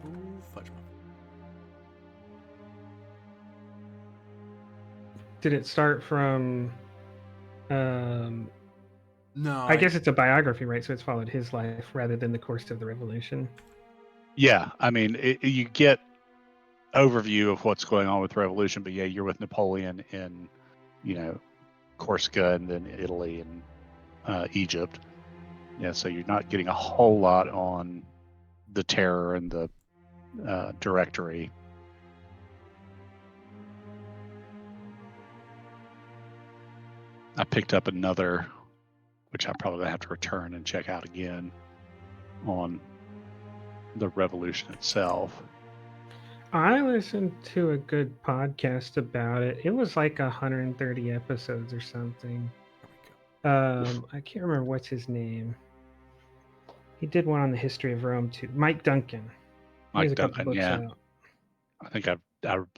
Ooh, fudge muffin. Did it start from? Um, No, I guess it's a biography, right? So it's followed his life rather than the course of the revolution. Yeah, I mean, you get overview of what's going on with the revolution, but yeah, you're with Napoleon in, Corsica and then Italy and Egypt. Yeah, so you're not getting a whole lot on the terror and the directory. I picked up another, which I'm probably gonna have to return and check out again, on the revolution itself. I listened to a good podcast about it. It was like 130 episodes or something. there we go. I can't remember what's his name. He did one on the history of Rome too. Mike Duncan. He has Mike a couple Duncan, books yeah. out. I think I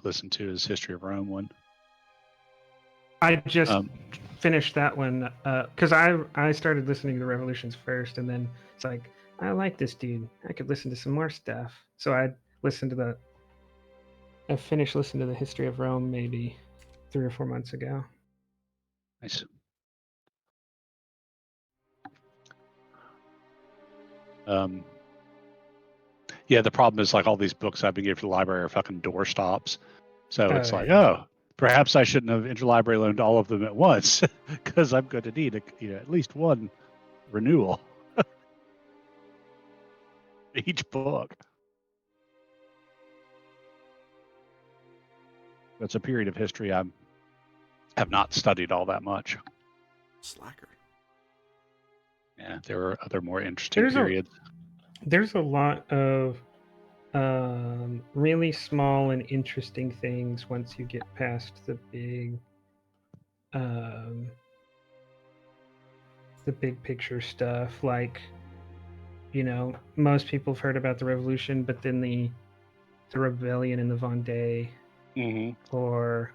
listened to his History of Rome one. I just finished that one because I started listening to the Revolutions first, and then it's like I like this dude. I could listen to some more stuff. So I listened to the. I finished listening to the history of Rome maybe 3 or 4 months ago. Nice. Yeah, the problem is like all these books I've been getting from the library are fucking doorstops. So it's like, Yeah. perhaps I shouldn't have interlibrary loaned all of them at once because I'm going to need at least one renewal each book. That's a period of history I have not studied all that much. Slacker. Yeah, there are other more interesting periods. There's a lot of really small and interesting things once you get past um, the big picture stuff. Like, most people have heard about the revolution, but then the rebellion in the Vendée, or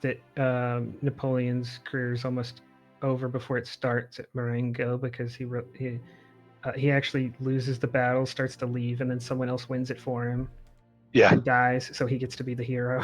that Napoleon's career is almost over before it starts at Marengo because he actually loses the battle, starts to leave, and then someone else wins it for him. Yeah. And dies, so he gets to be the hero.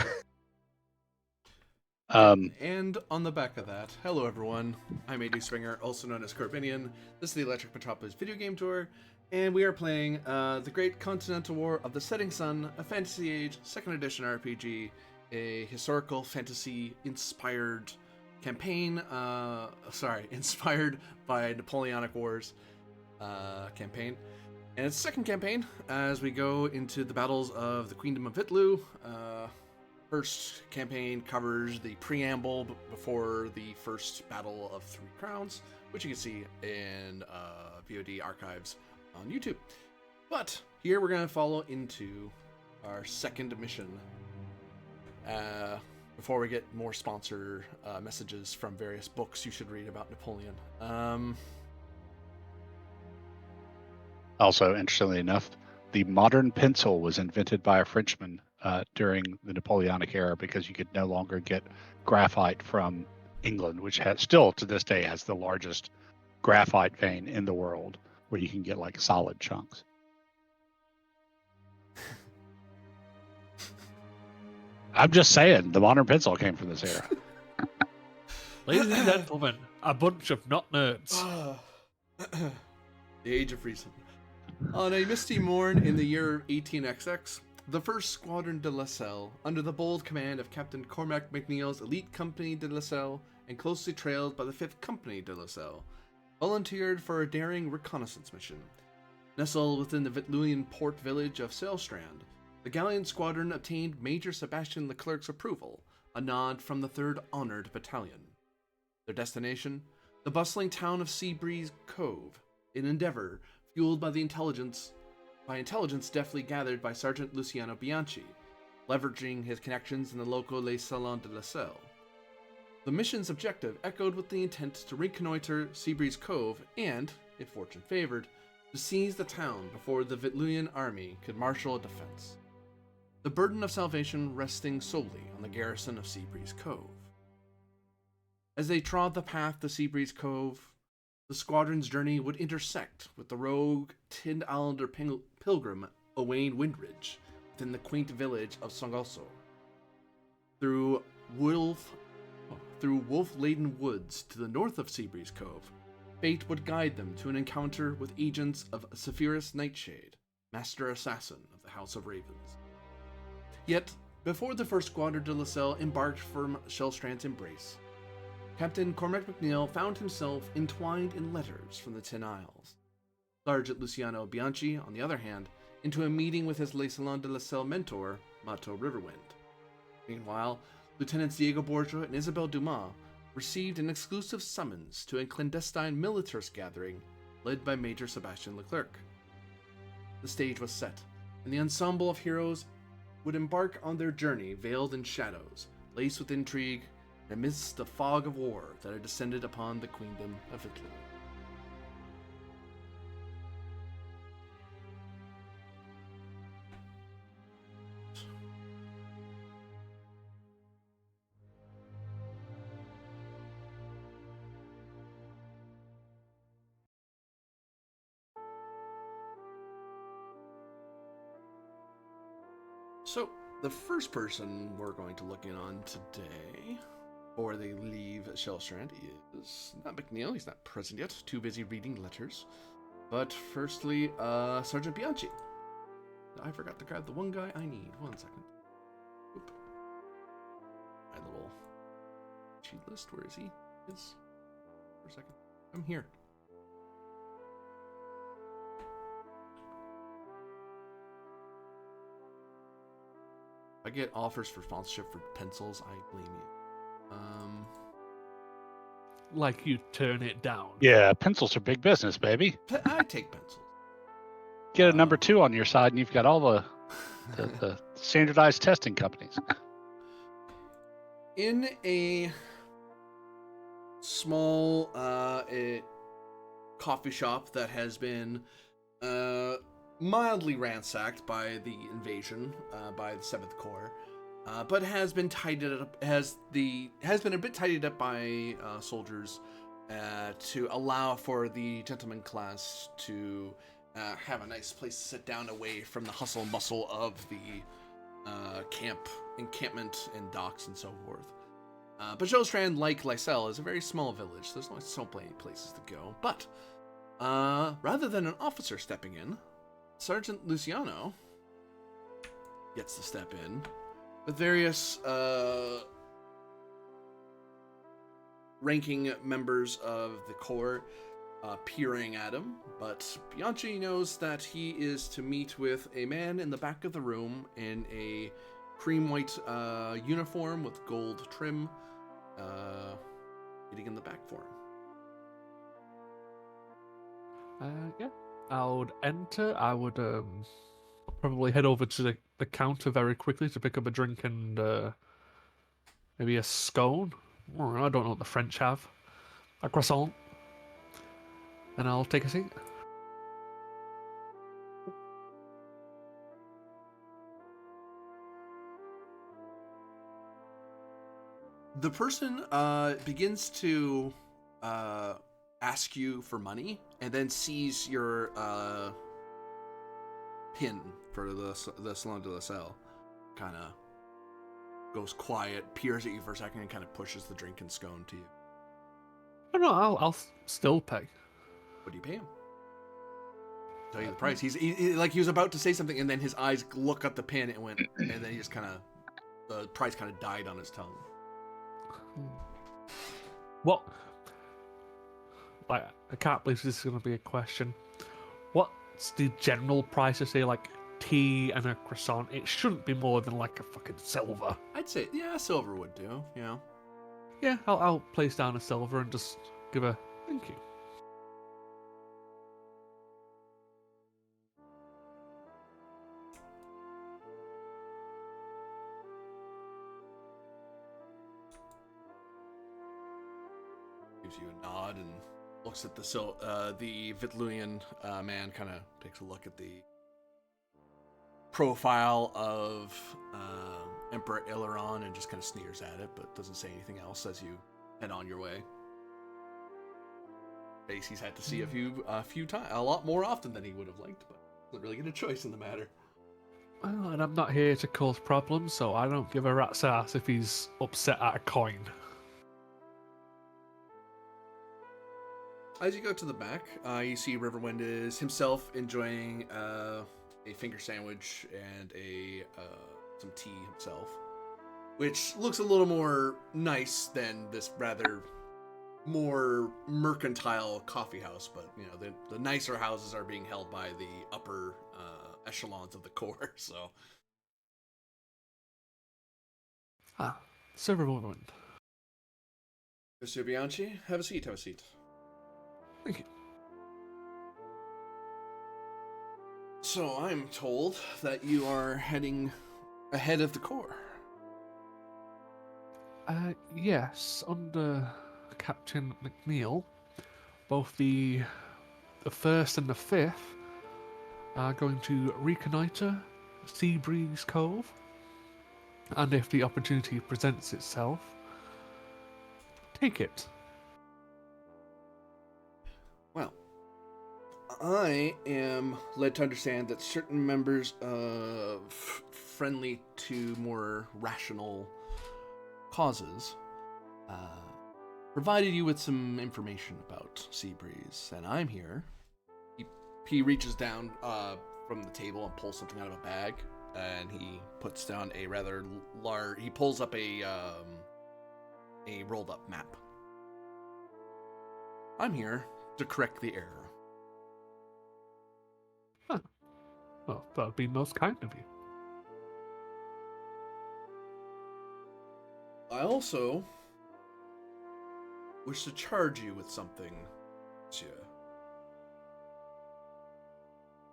And on the back of that, hello everyone. I'm AD Springer, also known as Corbinian. This is the Electric Metropolis video game tour, and we are playing The Great Continental War of the Setting Sun, a Fantasy Age 2nd Edition RPG, a historical fantasy inspired campaign. Inspired by Napoleonic Wars campaign. And it's the second campaign as we go into the battles of the Queendom of Vitlu. First campaign covers the preamble before the first Battle of Three Crowns, which you can see in VOD archives on YouTube. But here we're going to follow into our second mission before we get more sponsor messages from various books you should read about Napoleon. Also, interestingly enough, the modern pencil was invented by a Frenchman during the Napoleonic era because you could no longer get graphite from England, which has still to this day has the largest graphite vein in the world, where you can get like solid chunks. I'm just saying, the modern pencil came from this era. Ladies and gentlemen, a bunch of not nerds. The Age of Reason. On a misty morn in the year 18XX, the 1st Squadron de la Selle, under the bold command of Captain Cormac McNeil's elite Company de la Selle, and closely trailed by the 5th Company de la Selle, volunteered for a daring reconnaissance mission. Nestled within the Vitluian port village of Sailstrand, the galleon squadron obtained Major Sebastian Leclerc's approval, a nod from the 3rd Honored Battalion. Their destination? The bustling town of Seabreeze Cove, an endeavor fueled by intelligence deftly gathered by Sergeant Luciano Bianchi, leveraging his connections in the local Les Salons de la Selle. The mission's objective echoed with the intent to reconnoiter Seabreeze Cove and, if fortune favored, to seize the town before the Vitluian army could marshal a defense. The burden of salvation resting solely on the garrison of Seabreeze Cove. As they trod the path to Seabreeze Cove, the squadron's journey would intersect with the rogue Tin Islander pilgrim Owain Windridge within the quaint village of Songoso. Through wolf-laden woods to the north of Seabreeze Cove, fate would guide them to an encounter with agents of Zephyrus Nightshade, master assassin of the House of Ravens. Yet, before the first Squadron de la Salle embarked from Shellstrand's embrace, Captain Cormac McNeil found himself entwined in letters from the Tin Isles. Sergeant Luciano Bianchi, on the other hand, into a meeting with his Le Salon de la Salle mentor, Mato Riverwind. Meanwhile, Lieutenants Diego Borgia and Isabel Dumas received an exclusive summons to a clandestine militarist gathering led by Major Sebastian Leclerc. The stage was set, and the ensemble of heroes would embark on their journey veiled in shadows, laced with intrigue, and amidst the fog of war that had descended upon the Queendom of Italy. So, the first person we're going to look in on today, before they leave Shellstrand, is not McNeil. He's not present yet. Too busy reading letters. But firstly, Sergeant Bianchi. I forgot to grab the one guy I need. 1 second. Oop. My little cheat list. Where is he? Yes. For a second. I'm here. If I get offers for sponsorship for pencils, I blame you. Like you turn it down. Yeah, pencils are big business, baby. I take pencils. Get a number 2 on your side, and you've got all the standardized testing companies. In a small coffee shop that has been mildly ransacked by the invasion by the 7th Corps, but has been tidied up. Has been a bit tidied up by soldiers to allow for the gentleman class to have a nice place to sit down away from the hustle and bustle of the encampment and docks and so forth. But Shellstrand, like Lysel, is a very small village. There's only so many places to go. But rather than an officer stepping in, Sergeant Luciano gets to step in with various ranking members of the Corps peering at him, but Bianchi knows that he is to meet with a man in the back of the room in a cream white uniform with gold trim, getting in the back for him. Yeah. I would enter. I would probably head over to the counter very quickly to pick up a drink and maybe a scone. Or I don't know what the French have. A croissant. And I'll take a seat. The person begins to ask you for money, and then sees your pin for the Salon de la Salle. Kind of goes quiet, peers at you for a second, and kind of pushes the drink and scone to you. Oh no, I'll still pay. What do you pay him? Tell you the price. He like he was about to say something, and then his eyes look at the pin and went, and then he just kind of the price kind of died on his tongue. What? Like, I can't believe this is going to be a question. What's the general price of, say, like, tea and a croissant? It shouldn't be more than, like, a fucking silver. I'd say, yeah, silver would do, yeah. Yeah, I'll place down a silver and just give a thank you. Gives you a nod and looks at the Vitluian man, kind of takes a look at the profile of Emperor Aileron and just kind of sneers at it, but doesn't say anything else as you head on your way. He's had to see a few times, a lot more often than he would have liked, but doesn't really get a choice in the matter. and I'm not here to cause problems, so I don't give a rat's ass if he's upset at a coin. As you go to the back, you see Riverwind is himself enjoying a finger sandwich and some tea himself, which looks a little more nice than this rather more mercantile coffee house. But you know, the nicer houses are being held by the upper echelons of the core. So, Sir Riverwind. Mr. Bianchi, have a seat. Have a seat. Thank you. So I'm told that you are heading ahead of the core. Yes, under Captain McNeil, both the first and the fifth are going to reconnoiter Seabreeze Cove, and if the opportunity presents itself, take it. Well, I am led to understand that certain members of friendly to more rational causes provided you with some information about Seabreeze, and I'm here. He reaches down from the table and pulls something out of a bag, and he puts down a rather large. He pulls up a rolled up map. I'm here to correct the error. Huh. Well, that would be most kind of you. I also wish to charge you with something, monsieur.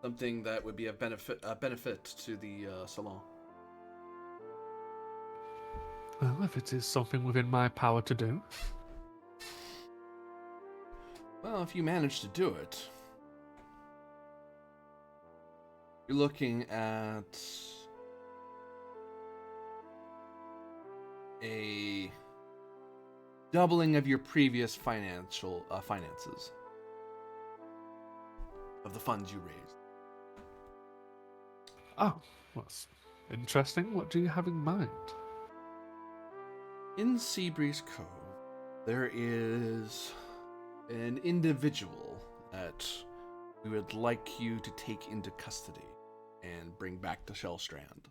Something that would be a benefit to the salon. Well, if it is something within my power to do. Well, if you manage to do it, you're looking at a doubling of your previous finances of the funds you raised. Oh, that's interesting. What do you have in mind? In Seabreeze Cove, there is an individual that we would like you to take into custody and bring back to Shellstrand.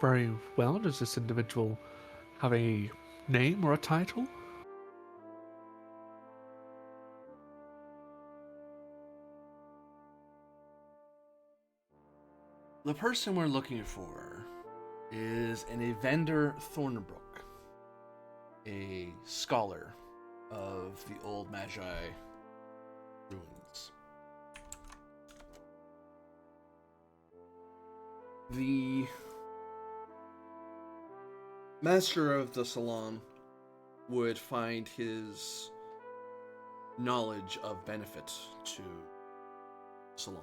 Very well. Does this individual have a name or a title? The person we're looking for is an Evander Thornbrook, a scholar of the old Magi ruins. The master of the salon would find his knowledge of benefit to the salon.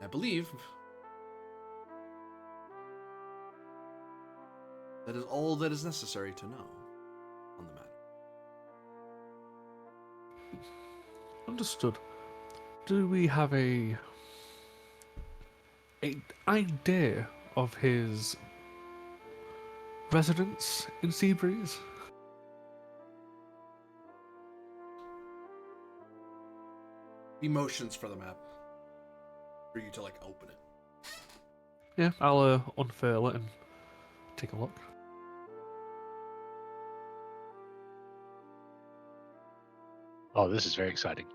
I believe that is all that is necessary to know on the matter. Understood. Do we have a idea of his residence in Seabreeze? Emotions for the map. For you to open it. Yeah, I'll unfurl it and take a look. Oh, this is very exciting.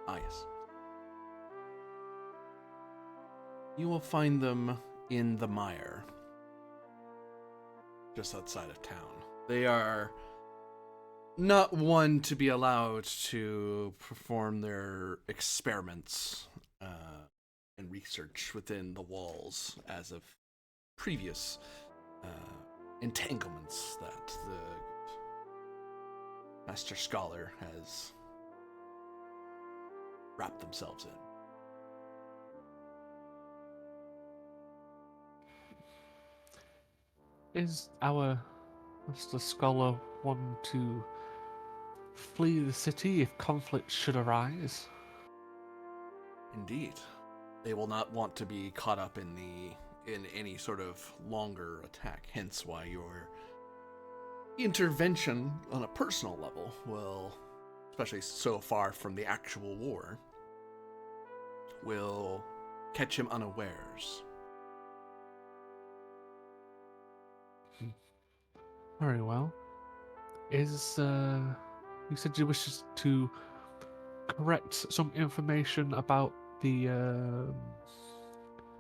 Ah, yes. You will find them in the mire, just outside of town. They are not one to be allowed to perform their experiments and research within the walls as of previous entanglements that the Master Scholar has wrapped themselves in. Is our Master Scholar one to flee the city if conflict should arise? Indeed. They will not want to be caught up in any sort of longer attack, hence why your intervention on a personal level will, especially so far from the actual war, will catch him unawares. Very well. Is you said you wish to correct some information about the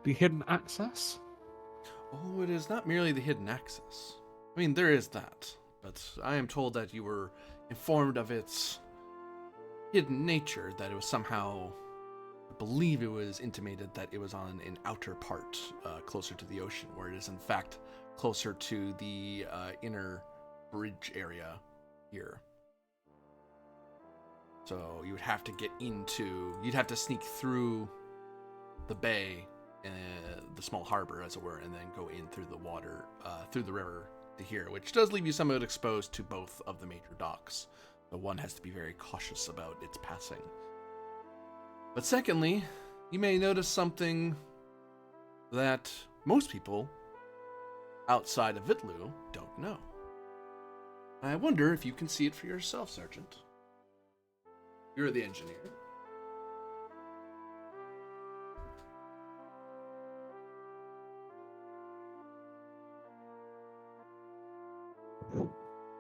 hidden access? Oh, it is not merely the hidden access. I mean, there is that, but I am told that you were informed of its hidden nature, that it was somehow, I believe it was intimated that it was on an outer part, closer to the ocean, where it is in fact closer to the inner bridge area here. So you'd have to sneak through the bay, the small harbor, as it were, and then go in through the water, through the river to here, which does leave you somewhat exposed to both of the major docks. But one has to be very cautious about its passing. But secondly, you may notice something that most people outside of Vitlu don't know. I wonder if you can see it for yourself, Sergeant. You're the engineer.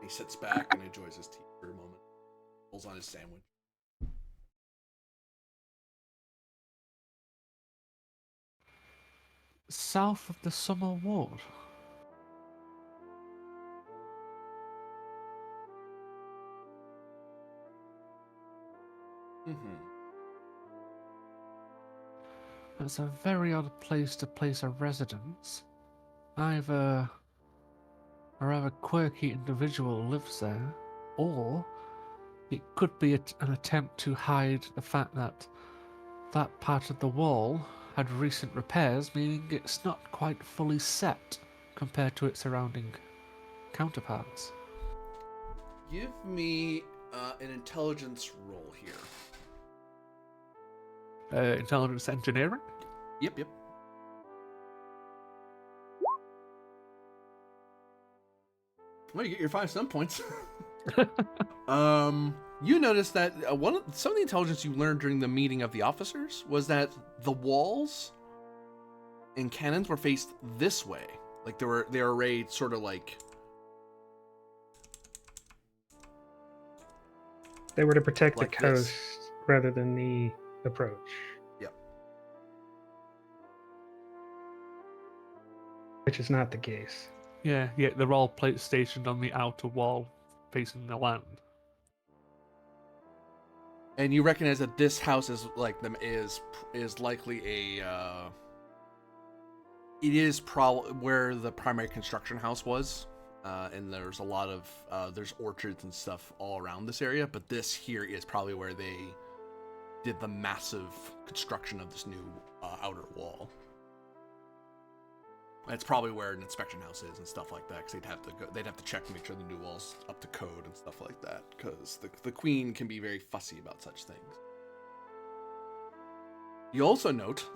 He sits back and enjoys his tea for a moment. Pulls on his sandwich. South of the Summer Ward. Mm-hmm. That's a very odd place to place a residence. Either a rather quirky individual lives there, or it could be an attempt to hide the fact that that part of the wall had recent repairs, meaning it's not quite fully set compared to its surrounding counterparts. Give me an intelligence roll here. Intelligence engineering? Yep. Well, you get your 5 stun points. You notice that some of the intelligence you learned during the meeting of the officers was that the walls and cannons were faced this way. Like they were arrayed sort of like. They were to protect Like the coast rather than the approach. Yep. Which is not the case. Yeah, they're all stationed on the outer wall facing the land. And you recognize that this house is like them is likely a it is probably where the primary construction house was, and there's a lot of there's orchards and stuff all around this area, but this here is probably where they did the massive construction of this new outer wall. That's probably where an inspection house is and stuff like that, because they'd have to check to make sure the new wall's up to code and stuff like that, because the queen can be very fussy about such things. You also note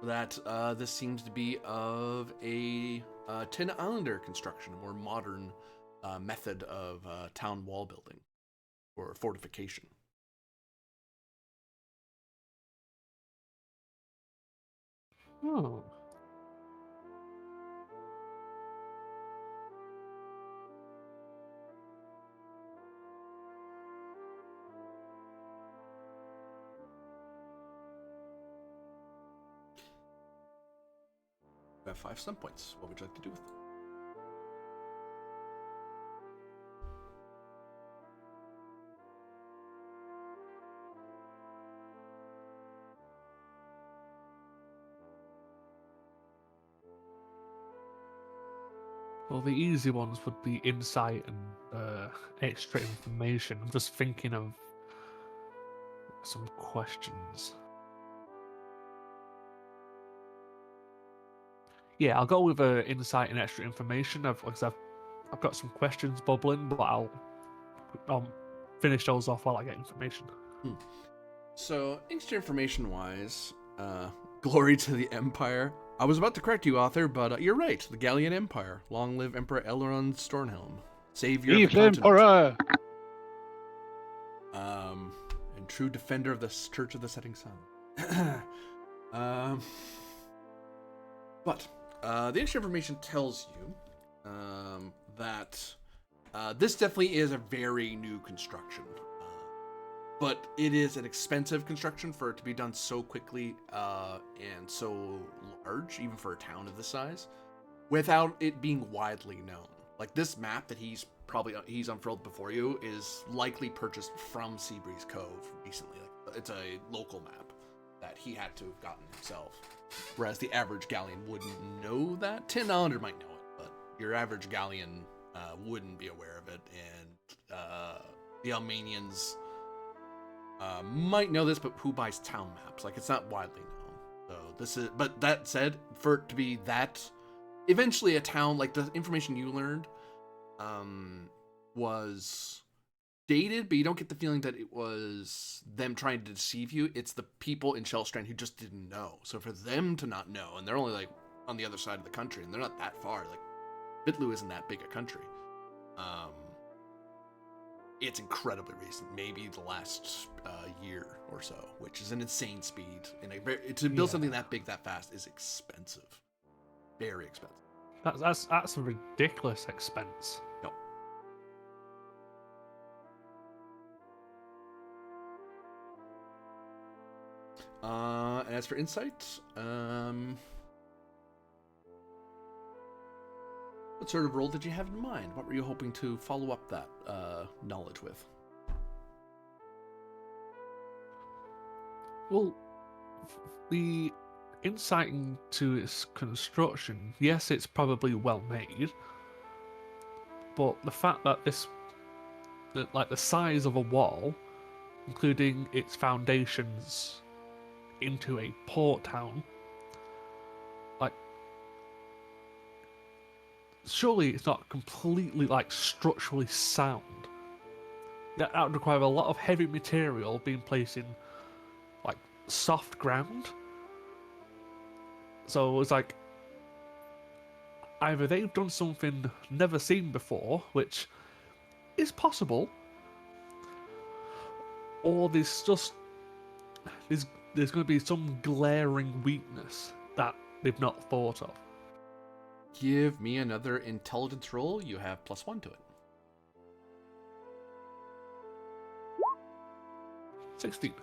that this seems to be of a Tin Islander construction, a more modern method of town wall building or fortification. Oh. You have 5 stun points. What would you like to do with them? Well, the easy ones would be insight and extra information. I'm just thinking of some questions. Yeah, I'll go with insight and extra information. I've got some questions bubbling, but I'll finish those off while I get information. So, extra information-wise, glory to the Empire. I was about to correct you, author, but you're right. The Gallian Empire. Long live Emperor Elrond Stornhelm, savior of the continent. Emperor! And true defender of the Church of the Setting Sun. But the extra information tells you that this definitely is a very new construction. But it is an expensive construction for it to be done so quickly and so large, even for a town of this size, without it being widely known. Like, this map that he's unfurled before you is likely purchased from Seabreeze Cove recently. Like, it's a local map that he had to have gotten himself, whereas the average Galleon wouldn't know that. Tin Islander might know it, but your average Galleon wouldn't be aware of it, and the Almanians might know this, but who buys town maps? Like, it's not widely known. So but that said, for it to be that, eventually a town, like the information you learned, was dated, but you don't get the feeling that it was them trying to deceive you. It's the people in Shellstrand who just didn't know. So for them to not know, and they're only like on the other side of the country, and they're not that far. Like, Bitlu isn't that big a country. It's incredibly recent, maybe the last year or so, which is an insane speed. And to build something that big that fast is expensive, very expensive. That's a ridiculous expense. No. And as for insight, what sort of role did you have in mind? What were you hoping to follow up that knowledge with? Well, the insight into its construction, yes, it's probably well made, but the fact that like the size of a wall, including its foundations into a port town, like, surely it's not completely, like, structurally sound. That would require a lot of heavy material being placed in, like, soft ground. So it's like, either they've done something never seen before, which is possible, or there's going to be some glaring weakness that they've not thought of. Give me another intelligence roll. You have +1 to it. 16.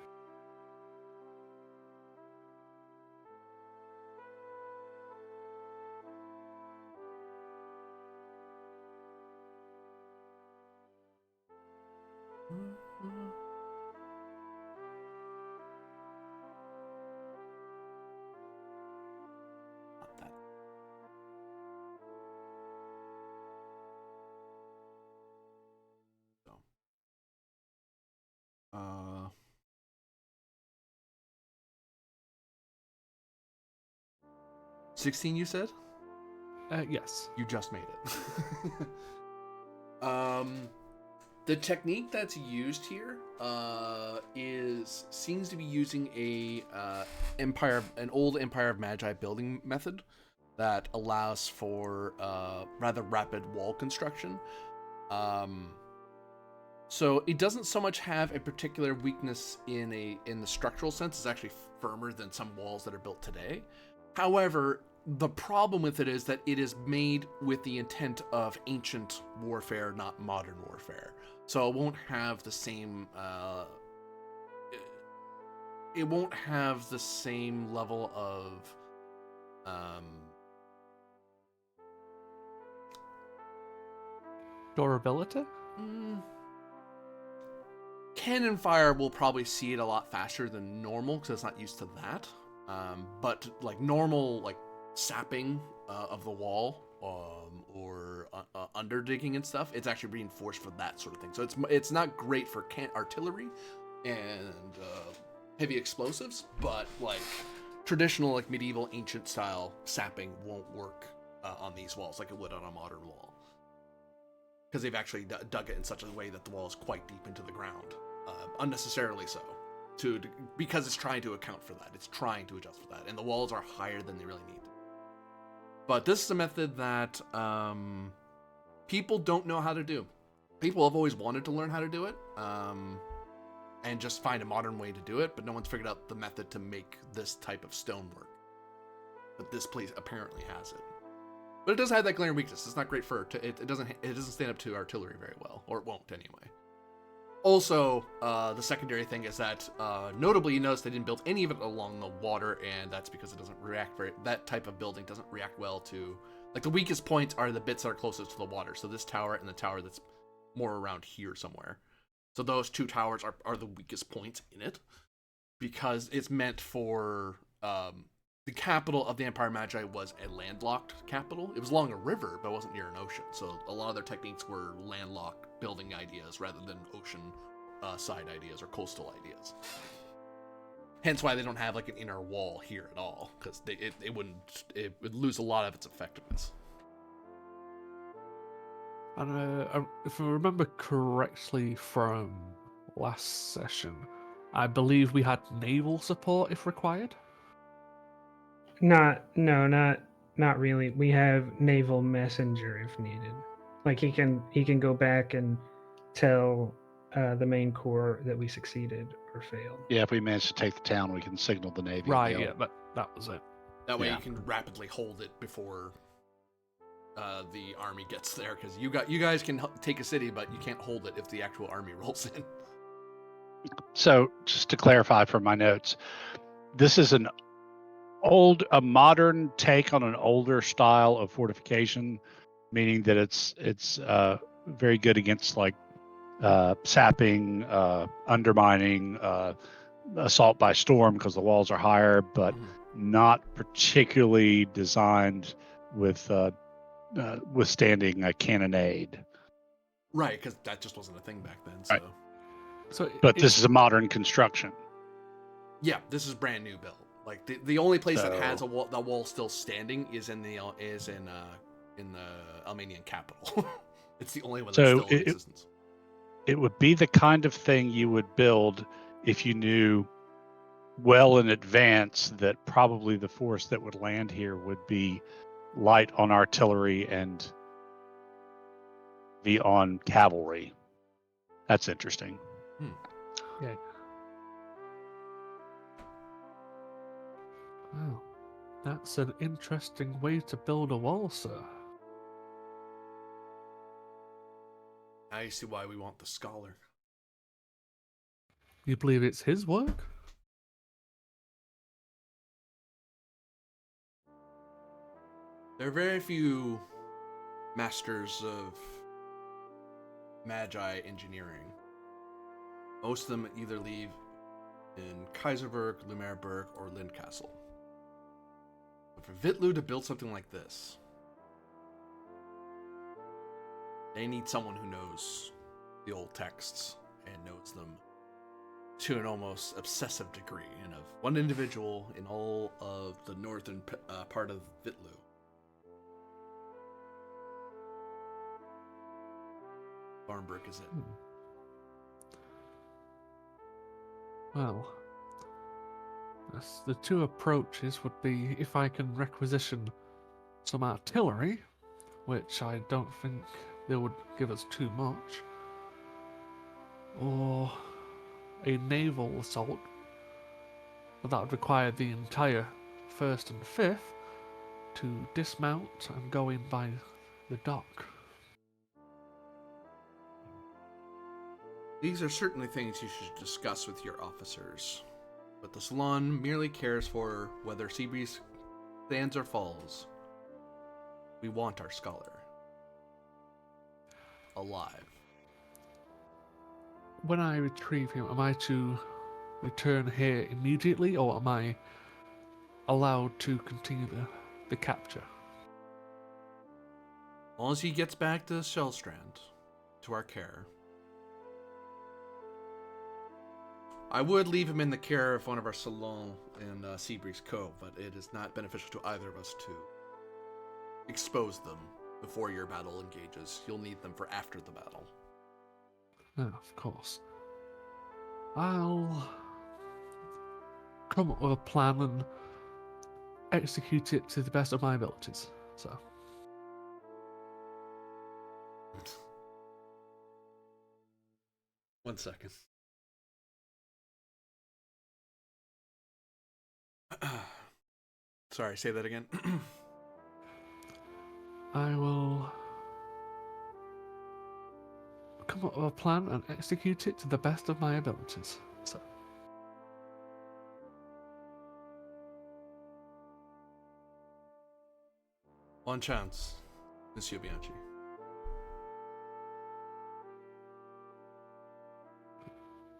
Not that. So. 16, you said? Yes. You just made it. The technique that's used here seems to be using an old Empire of Magi building method that allows for rather rapid wall construction. So it doesn't so much have a particular weakness in the structural sense. It's actually firmer than some walls that are built today. However, the problem with it is that it is made with the intent of ancient warfare, not modern warfare. So it won't have the same level of Durability? Cannon fire will probably see it a lot faster than normal because it's not used to that. But like normal, like sapping of the wall or under digging and stuff. It's actually reinforced for that sort of thing. So it's not great for artillery and heavy explosives, but like traditional like medieval ancient style sapping won't work on these walls like it would on a modern wall, because they've actually dug it in such a way that the wall is quite deep into the ground, unnecessarily so. Because it's trying to account for that. It's trying to adjust for that. And the walls are higher than they really need. But this is a method that people don't know how to do. People have always wanted to learn how to do it, and just find a modern way to do it, but no one's figured out the method to make this type of stonework. But this place apparently has it. But it does have that glaring weakness. It's not great for it doesn't stand up to artillery very well, or it won't anyway. Also, the secondary thing is that, notably, you notice they didn't build any of it along the water, and that's because it doesn't react that type of building doesn't react well to, like, the weakest points are the bits that are closest to the water. So this tower and the tower that's more around here somewhere. So those two towers are the weakest points in it, because it's meant for, the capital of the Empire Magi was a landlocked capital. It was along a river, but it wasn't near an ocean. So a lot of their techniques were landlocked building ideas rather than ocean side ideas or coastal ideas. Hence why they don't have like an inner wall here at all, because it would lose a lot of its effectiveness. And if I remember correctly from last session, I believe we had naval support if required. Not really. We have naval messenger if needed. Like he can go back and tell the main corps that we succeeded or failed. Yeah, if we manage to take the town, we can signal the Navy. Right, yeah, but that was it. That way Yeah. you can rapidly hold it before the army gets there, because you guys can take a city, but you can't hold it if the actual army rolls in. So, just to clarify from my notes, this is a modern take on an older style of fortification, meaning that it's very good against like sapping, undermining, assault by storm because the walls are higher, but not particularly designed with withstanding a cannonade. Right, because that just wasn't a thing back then. So, right. But this is a modern construction. Yeah, this is brand new build. Like the only place that has the wall still standing is in the Armenian capital. It's the only one that's still in existence. It would be the kind of thing you would build if you knew well in advance that probably the force that would land here would be light on artillery and be on cavalry. That's interesting. Yeah. Wow, that's an interesting way to build a wall, sir. Now you see why we want the scholar. You believe it's his work? There are very few masters of Magi engineering. Most of them either leave in Kaiserberg, Lumerburg, or Lindcastle. But for Vitlu to build something like this, they need someone who knows the old texts and knows them to an almost obsessive degree, and of one individual in all of the northern part of Vitlu. Farnbrook is it. Well, the two approaches would be if I can requisition some artillery, which I don't think they would give us too much, or a naval assault, but that would require the entire 1st and 5th to dismount and go in by the dock. These are certainly things you should discuss with your officers, but the Salon merely cares for whether Seabreeze stands or falls. We want our scholar alive. When I retrieve him, am I to return here immediately, or am I allowed to continue the capture? long as he gets back to Shellstrand, to our care. I would leave him in the care of one of our salons in Seabreeze Cove, but it is not beneficial to either of us to expose them before your battle engages. You'll need them for after the battle. Yeah, of course. I'll come up with a plan and execute it to the best of my abilities. So. 1 second. Sorry, say that again. I will come up with a plan and execute it to the best of my abilities. So. One chance, Monsieur Bianchi.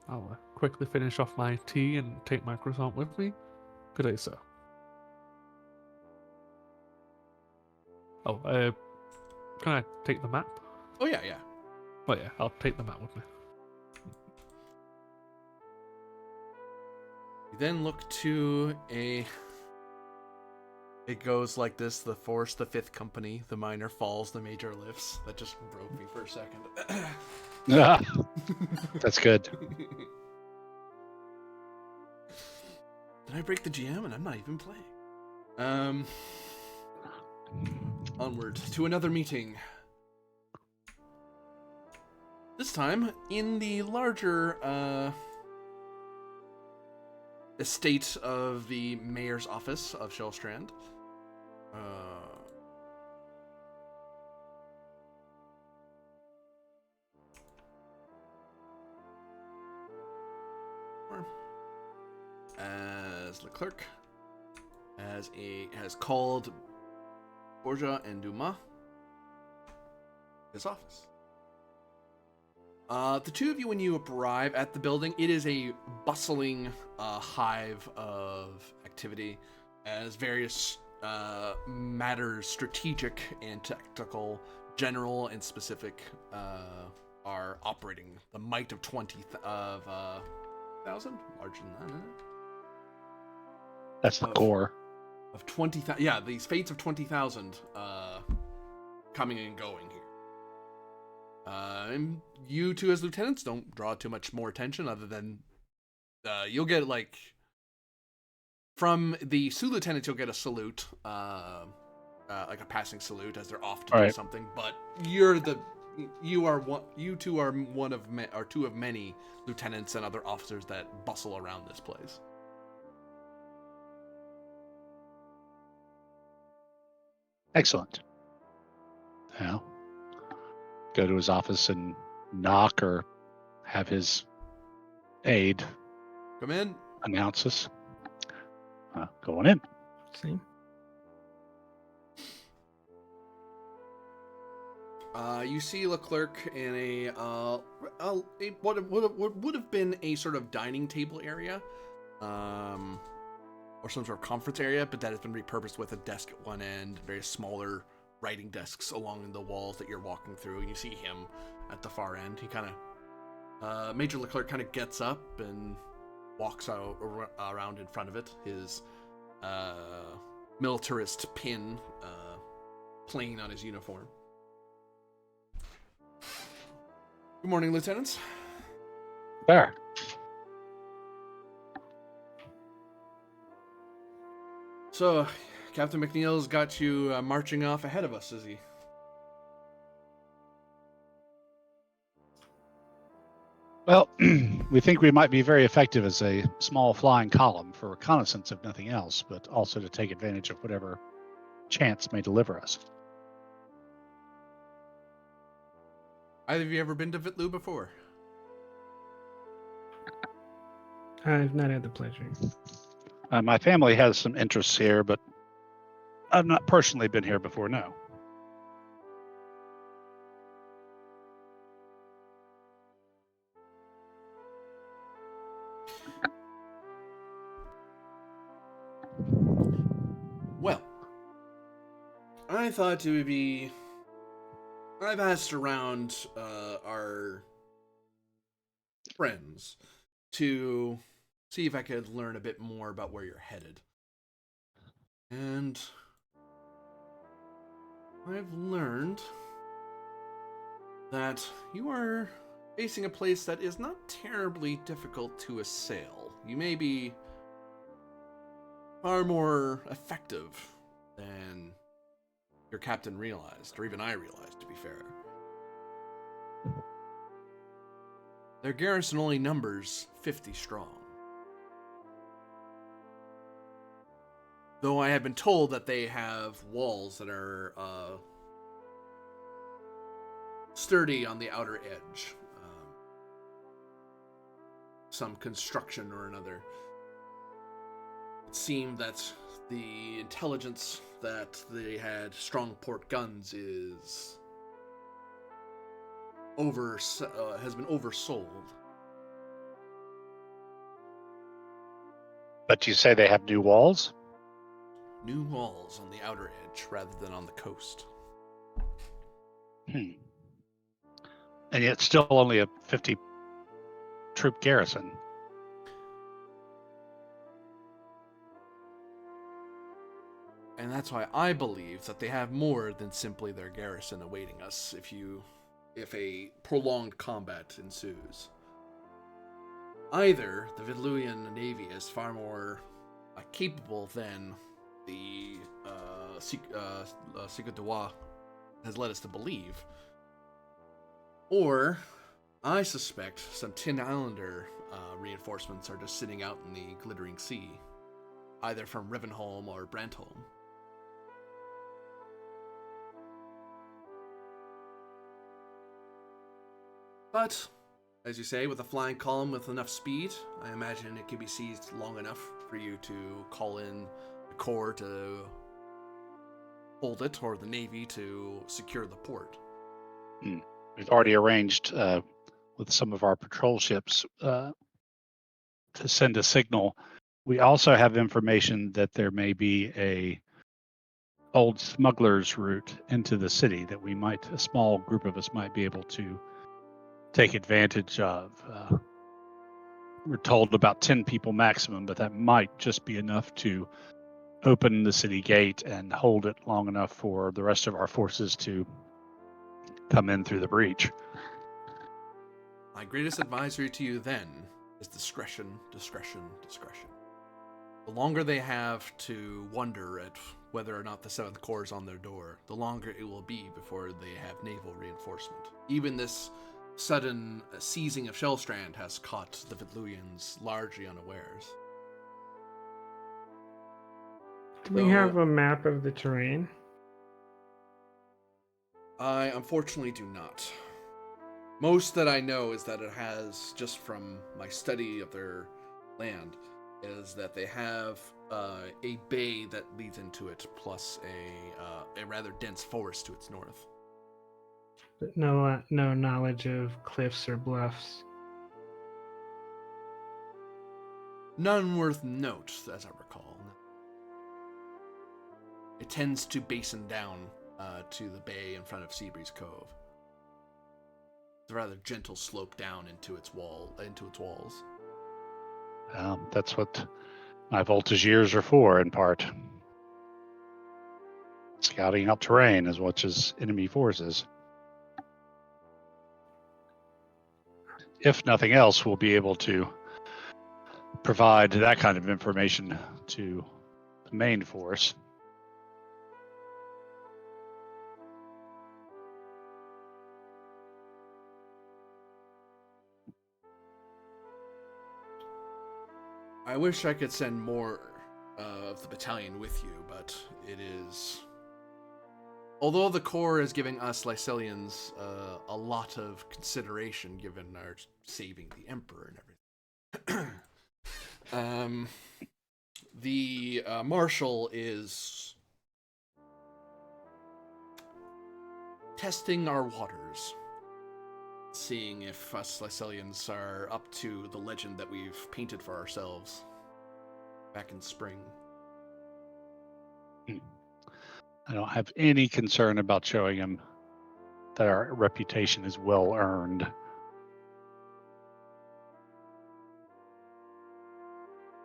I'll quickly finish off my tea and take my croissant with me. Good day, sir. Oh, can I take the map? Oh, yeah. Oh yeah, I'll take the map with me. You then look to a... It goes like this: the Force, the Fifth Company, the Minor falls, the Major lifts. That just broke me for a second. That's good. Did I break the GM and I'm not even playing? Onward to another meeting. This time in the larger estate of the mayor's office of Shellstrand. As Leclerc has called Borgia and Dumas his office. The two of you, when you arrive at the building, it is a bustling hive of activity as various matters, strategic and tactical, general and specific, are operating. The might of 20,000, larger than that, isn't it? That's the core. Of 20,000, yeah, these fates of 20,000 coming and going here. And you two as lieutenants don't draw too much more attention other than you'll get, like, from the Sioux lieutenants, you'll get a salute, like a passing salute as they're off to do something. But you two are two of many lieutenants and other officers that bustle around this place. Excellent. Well, go to his office and knock or have his aide Come in. announce us. Going in. Same. You see Leclerc in what would have been a sort of dining table area, or some sort of conference area, but that has been repurposed with a desk at one end, very smaller writing desks along the walls that you're walking through, and you see him at the far end. He kind of, Major Leclerc kind of gets up and walks out around in front of it, his militarist pin playing on his uniform. Good morning, lieutenants. There. So, Captain McNeil's got you marching off ahead of us, is he? Well, we think we might be very effective as a small flying column for reconnaissance, if nothing else, but also to take advantage of whatever chance may deliver us. Either of you ever been to Vitlu before? I've not had the pleasure. My family has some interests here, but I've not personally been here before, no. Well, I thought it would be I've asked around our friends to see if I could learn a bit more about where you're headed. And I've learned that you are facing a place that is not terribly difficult to assail. You may be far more effective than your captain realized, or even I realized, to be fair. Their garrison only numbers 50 strong. Though I have been told that they have walls that are sturdy on the outer edge. Some construction or another. It seemed that the intelligence that they had strong port guns is has been oversold. But you say they have new walls? New walls on the outer edge rather than on the coast. And yet still only a 50 troop garrison. And that's why I believe that they have more than simply their garrison awaiting us if a prolonged combat ensues. Either the Vidluian Navy is far more capable than the Secret Droit has led us to believe, or I suspect some Tin Islander reinforcements are just sitting out in the glittering sea, either from Rivenholm or Brantholm. But, as you say, with a flying column with enough speed, I imagine it can be seized long enough for you to call in the Corps to hold it, or the Navy to secure the port. We've already arranged with some of our patrol ships to send a signal. We also have information that there may be a old smuggler's route into the city that a small group of us might be able to take advantage of. We're told about 10 people maximum, but that might just be enough to open the city gate and hold it long enough for the rest of our forces to come in through the breach. My greatest advisory to you then is discretion, discretion, discretion. The longer they have to wonder at whether or not the 7th Corps is on their door, the longer it will be before they have naval reinforcement. Even this sudden seizing of Shellstrand has caught the Vidluians largely unawares. Do we have a map of the terrain? I unfortunately do not. Most that I know is that it has, just from my study of their land, is that they have a bay that leads into it, plus a rather dense forest to its north. But no knowledge of cliffs or bluffs. None worth note, as I recall. It tends to basin down to the bay in front of Seabreeze Cove. It's a rather gentle slope down into its walls. That's what my voltage years are for, in part. Scouting out terrain as much as enemy forces. If nothing else, we'll be able to provide that kind of information to the main force. I wish I could send more of the battalion with you, but it is... Although the Corps is giving us Lycilians a lot of consideration given our saving the Emperor and everything, the Marshal is testing our waters, seeing if us Lycilians are up to the legend that we've painted for ourselves back in spring. I don't have any concern about showing him that our reputation is well earned.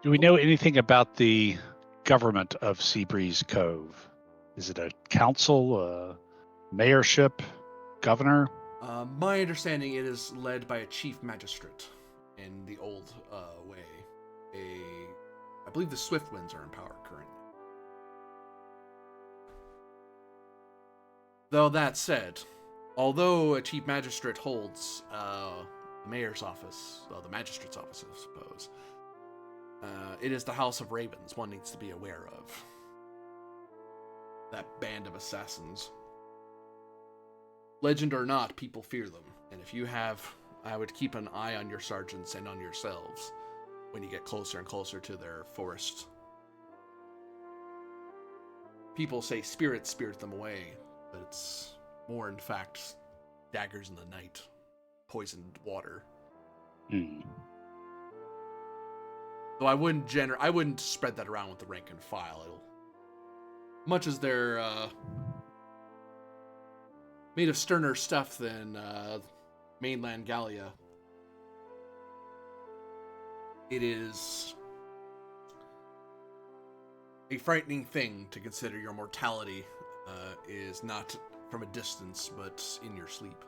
Do we know anything about the government of Seabreeze Cove? Is it a council, a mayorship, governor? My understanding, it is led by a chief magistrate in the old way. I believe the Swiftwinds are in power currently. Though that said, although a chief magistrate holds the mayor's office, well, the magistrate's office, I suppose, it is the House of Ravens one needs to be aware of. That band of assassins. Legend or not, people fear them. And if you have, I would keep an eye on your sergeants and on yourselves when you get closer and closer to their forest. People say spirits spirit them away, but it's more, in fact, daggers in the night, poisoned water. Though I wouldn't spread that around with the rank and file. Much as they're made of sterner stuff than mainland Gallia, it is a frightening thing to consider your mortality is not from a distance, but in your sleep.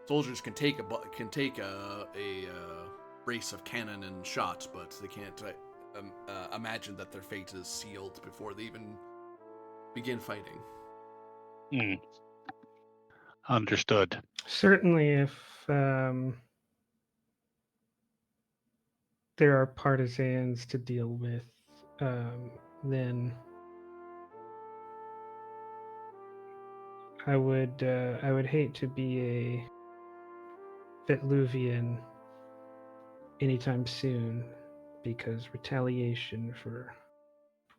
Soldiers can take a brace of cannon and shot, but they can't imagine that their fate is sealed before they even begin fighting. Understood. Certainly, if there are partisans to deal with, then I would hate to be a Vetluvian anytime soon, because retaliation for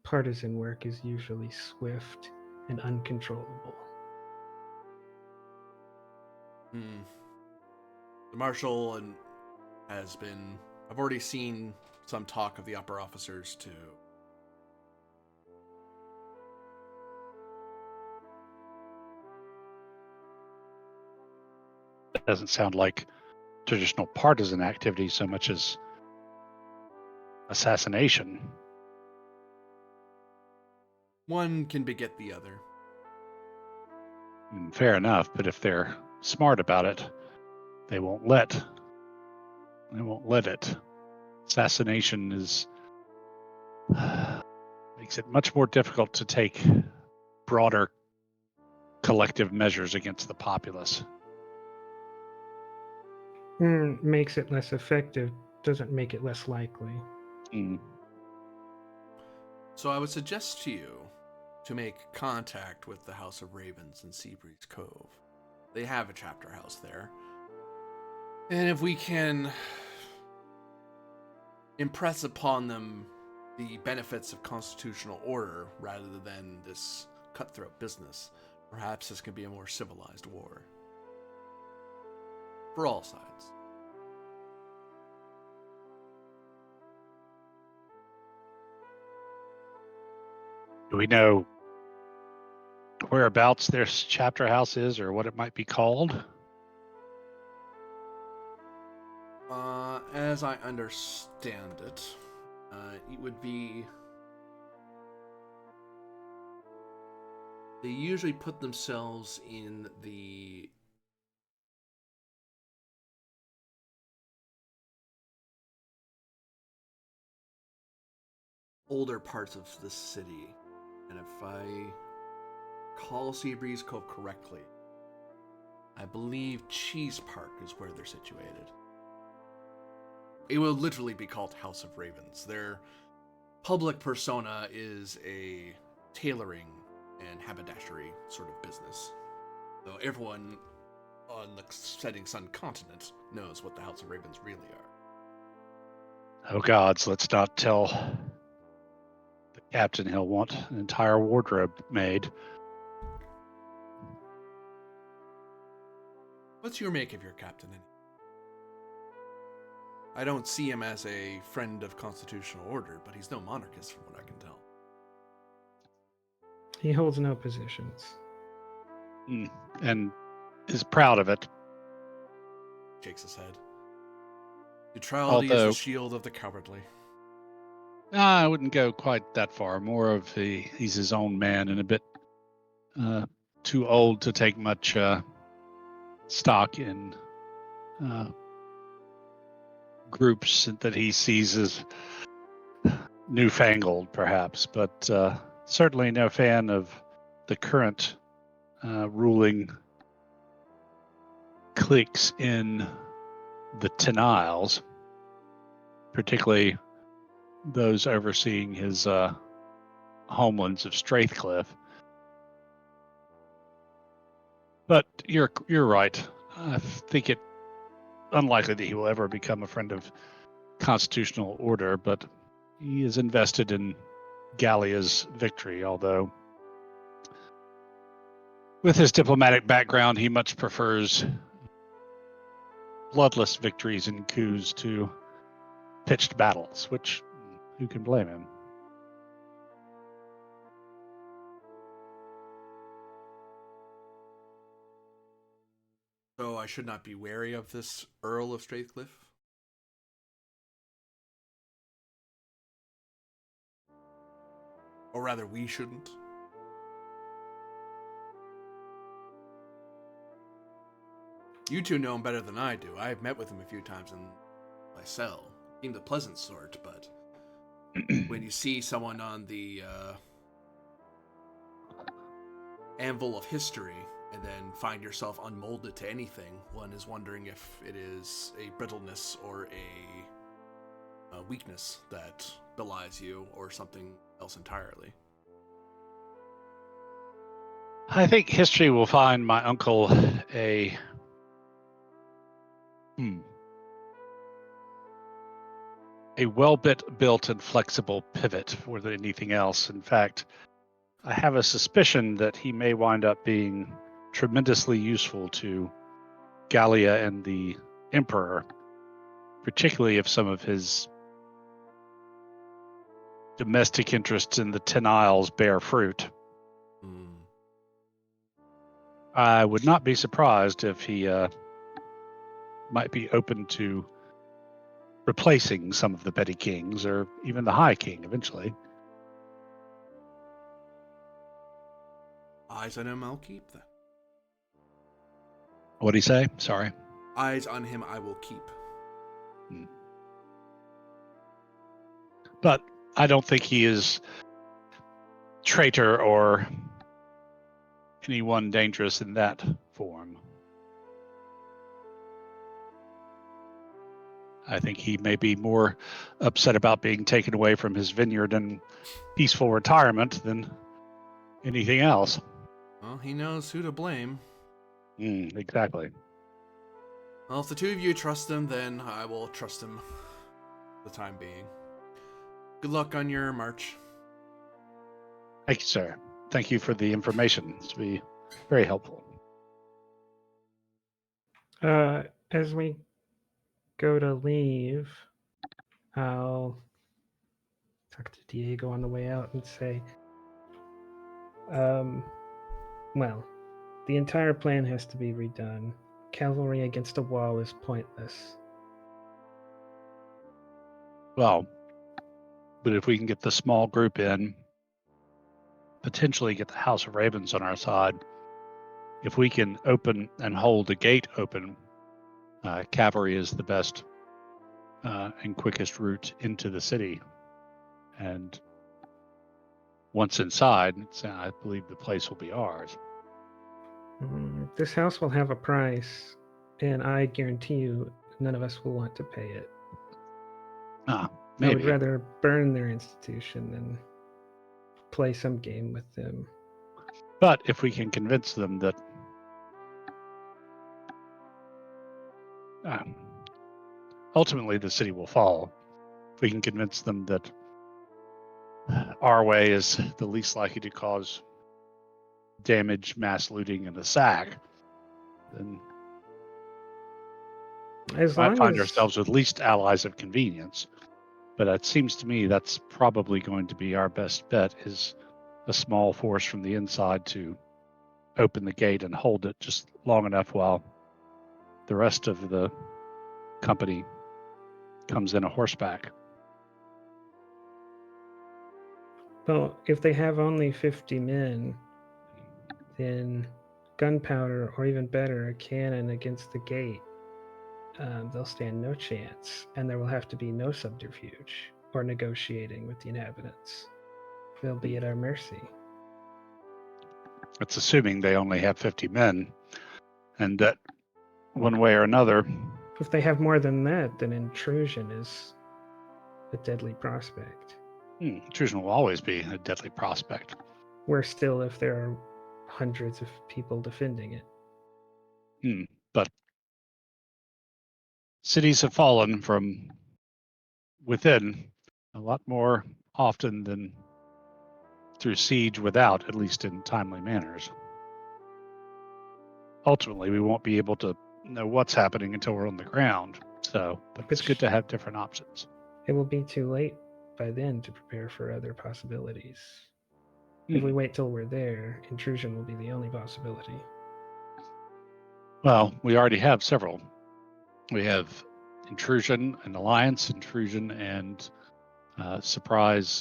partisan work is usually swift and uncontrollable. The Marshal has been... I've already seen some talk of the upper officers too. It doesn't sound like traditional partisan activity so much as assassination. One can beget the other. Fair enough, but if they're smart about it, they won't let it. Assassination is makes it much more difficult to take broader collective measures against the populace. Makes it less effective, doesn't make it less likely. So I would suggest to you to make contact with the House of Ravens in Seabreeze Cove. They have a chapter house there. And if we can impress upon them the benefits of constitutional order rather than this cutthroat business, perhaps this can be a more civilized war. For all sides. Do we know whereabouts this chapter house is, or what it might be called? As I understand it, it would be... They usually put themselves in the older parts of the city. And if I call Seabreeze Cove correctly, I believe Cheese Park is where they're situated. It will literally be called House of Ravens. Their public persona is a tailoring and haberdashery sort of business. Though everyone on the Setting Sun continent knows what the House of Ravens really are. Oh gods, let's not tell the captain he'll want an entire wardrobe made. What's your make of your captain? I don't see him as a friend of constitutional order, but he's no monarchist from what I can tell. He holds no positions. And is proud of it. Shakes his head. Neutrality is Although, the shield of the cowardly. I wouldn't go quite that far. More of he's his own man and a bit too old to take much stock in groups that he sees as newfangled, perhaps, but certainly no fan of the current ruling cliques in the Ten Isles, particularly those overseeing his homelands of Strathcliffe. But you're right. I think it unlikely that he will ever become a friend of constitutional order, but he is invested in Gallia's victory, although with his diplomatic background, he much prefers bloodless victories and coups to pitched battles, which who can blame him? So I should not be wary of this Earl of Strathcliffe? Or rather, we shouldn't? You two know him better than I do. I've met with him a few times in my cell. Being the pleasant sort, but when you see someone on the anvil of history and then find yourself unmolded to anything, one is wondering if it is a brittleness or a weakness that belies you or something else entirely. I think history will find my uncle a well-built and flexible pivot more than anything else. In fact, I have a suspicion that he may wind up being tremendously useful to Gallia and the Emperor, particularly if some of his domestic interests in the Ten Isles bear fruit. I would not be surprised if he might be open to replacing some of the petty kings or even the High King eventually. Eyes on him, I'll keep them. What'd he say? Sorry. Eyes on him, I will keep. But I don't think he is traitor or anyone dangerous in that form. I think he may be more upset about being taken away from his vineyard and peaceful retirement than anything else. Well, he knows who to blame. Exactly. Well, if the two of you trust him, then I will trust him for the time being. Good luck on your march. Thank you, sir. Thank you for the information. It's be very helpful. As we go to leave, I'll talk to Diego on the way out and say, well, the entire plan has to be redone. Cavalry against a wall is pointless. Well, but if we can get the small group in, potentially get the House of Ravens on our side, if we can open and hold the gate open, cavalry is the best and quickest route into the city. And once inside, I believe the place will be ours. This house will have a price, and I guarantee you none of us will want to pay it. Maybe. I would rather burn their institution than play some game with them. But if we can convince them that ultimately the city will fall, if we can convince them that our way is the least likely to cause damage, mass looting, and a sack, then we might find ourselves with least allies of convenience. But it seems to me that's probably going to be our best bet, is a small force from the inside to open the gate and hold it just long enough while the rest of the company comes in a horseback. Well, if they have only 50 men, then gunpowder, or even better, a cannon against the gate, they'll stand no chance, and there will have to be no subterfuge or negotiating with the inhabitants. They'll be at our mercy. It's assuming they only have 50 men, and that one way or another. If they have more than that, then intrusion is a deadly prospect. Intrusion will always be a deadly prospect. Worse still if there are hundreds of people defending it. But cities have fallen from within a lot more often than through siege without, at least in timely manners. Ultimately, we won't be able to know what's happening until we're on the ground. But it's good to have different options. It will be too late by then to prepare for other possibilities. If we wait till we're there, intrusion will be the only possibility. Well, we already have several. We have intrusion and alliance, intrusion and surprise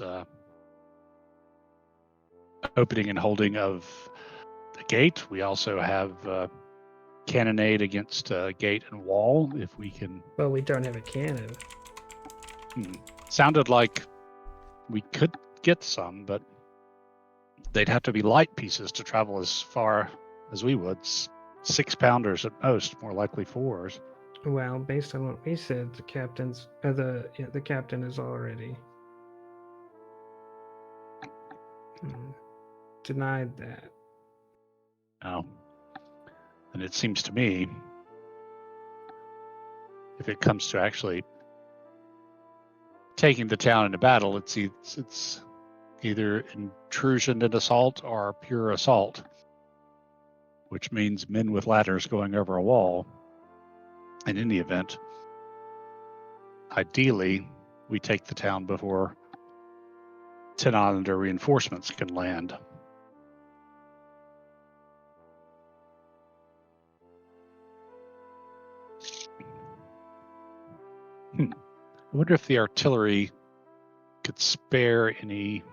opening and holding of the gate. We also have cannonade against gate and wall, if we can. Well, we don't have a cannon. Sounded like we could get some, but they'd have to be light pieces to travel as far as we would. 6-pounders at most, more likely 4s. Well, based on what we said, the captain is already denied that. Oh. And it seems to me, if it comes to actually taking the town into battle, it's either intrusion and assault or pure assault, which means men with ladders going over a wall. In any event, ideally, we take the town before 10 Islander reinforcements can land. I wonder if the artillery could spare any.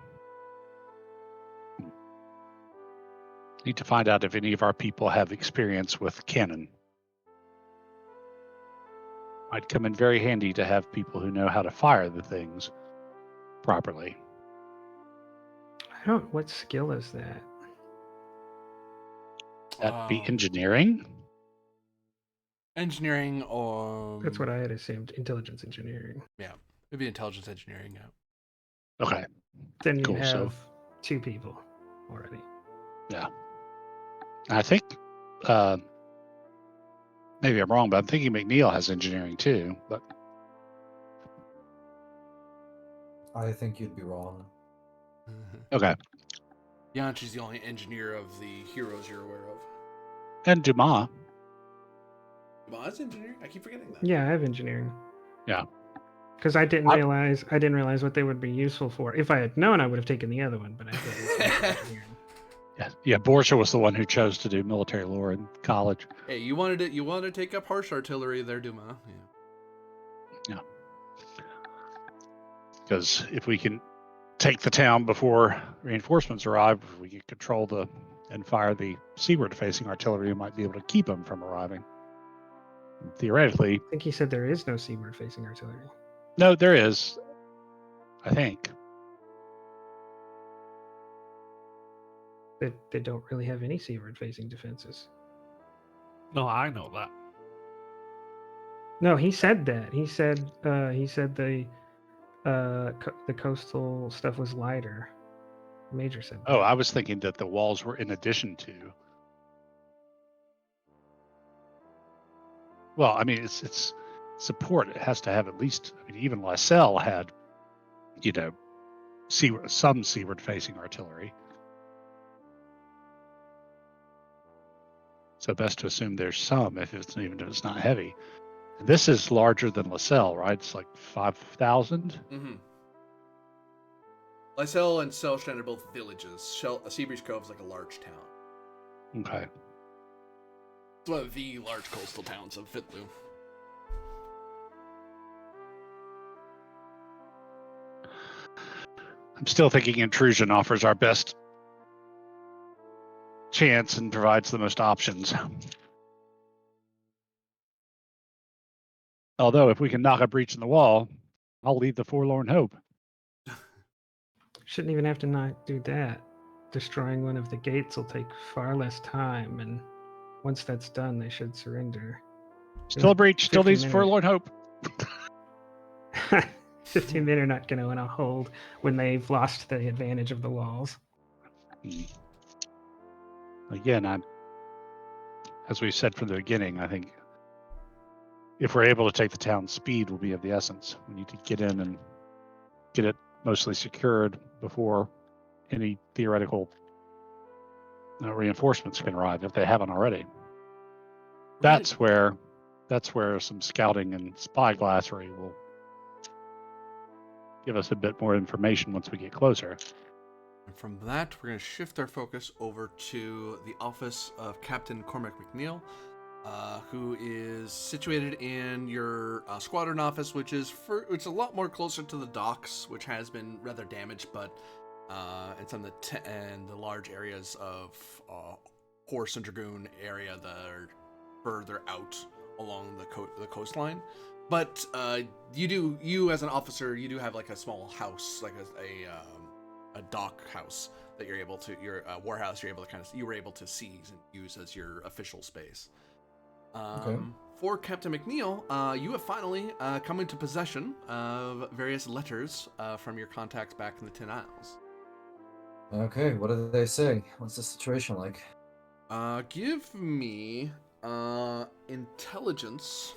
Need to find out if any of our people have experience with cannon. Might come in very handy to have people who know how to fire the things properly. What skill is that? That'd be engineering. Engineering or... That's what I had assumed. Intelligence engineering. Yeah, it'd be intelligence engineering, yeah. Okay. Then you Cool, have 2 people already. Yeah. I think, maybe I'm wrong, but I'm thinking McNeil has engineering too, but... I think you'd be wrong. Okay. Yanchi's the only engineer of the heroes you're aware of. And Dumas. Dumas engineering? I keep forgetting that. Yeah, I have engineering. Yeah. Because I didn't realize what they would be useful for. If I had known, I would have taken the other one, but I didn't. Engineering. Yeah, Borgia was the one who chose to do military lore in college. Hey, you wanted to take up harsh artillery there, Dumas. Yeah. Because if we can take the town before reinforcements arrive, if we can control and fire the seaward-facing artillery, we might be able to keep them from arriving. Theoretically... I think he said there is no seaward-facing artillery. No, there is. I think. They don't really have any seaward-facing defenses. No, I know that. No, he said that. He said the coastal stuff was lighter. Major said that. Oh, I was thinking that the walls were in addition to. Well, I mean, it's support. It has to have at least. I mean, even LaSalle had, some seaward-facing artillery. So best to assume there's some, even if it's not heavy. And this is larger than LaSalle, right? It's like 5,000. Mm-hmm. Lysel and Selstrand are both villages. Seabreeze Cove is like a large town. Okay. It's one of the large coastal towns of Fitlu. I'm still thinking intrusion offers our best chance and provides the most options. Although, if we can knock a breach in the wall, I'll leave the forlorn hope. Shouldn't even have to not do that. Destroying one of the gates will take far less time, and once that's done, they should surrender. Still a breach, still 15 needs minute- forlorn hope. 15 men are not going to want to hold when they've lost the advantage of the walls. Again, as we said from the beginning, I think if we're able to take the town, speed will be of the essence. We need to get in and get it mostly secured before any theoretical reinforcements can arrive, if they haven't already. That's where some scouting and spyglassery will give us a bit more information once we get closer. And from that, we're going to shift our focus over to the office of Captain Cormac McNeil, who is situated in your squadron office, which is a lot more closer to the docks, which has been rather damaged, but it's on the large areas of Horse and Dragoon area that are further out along the coastline. But you as an officer, you do have like a small house, like a dock house that you're able to, your warehouse, you were able to seize and use as your official space. Okay. For Captain McNeil, you have finally come into possession of various letters from your contacts back in the Tin Isles. Okay, what did they say? What's the situation like? Give me intelligence.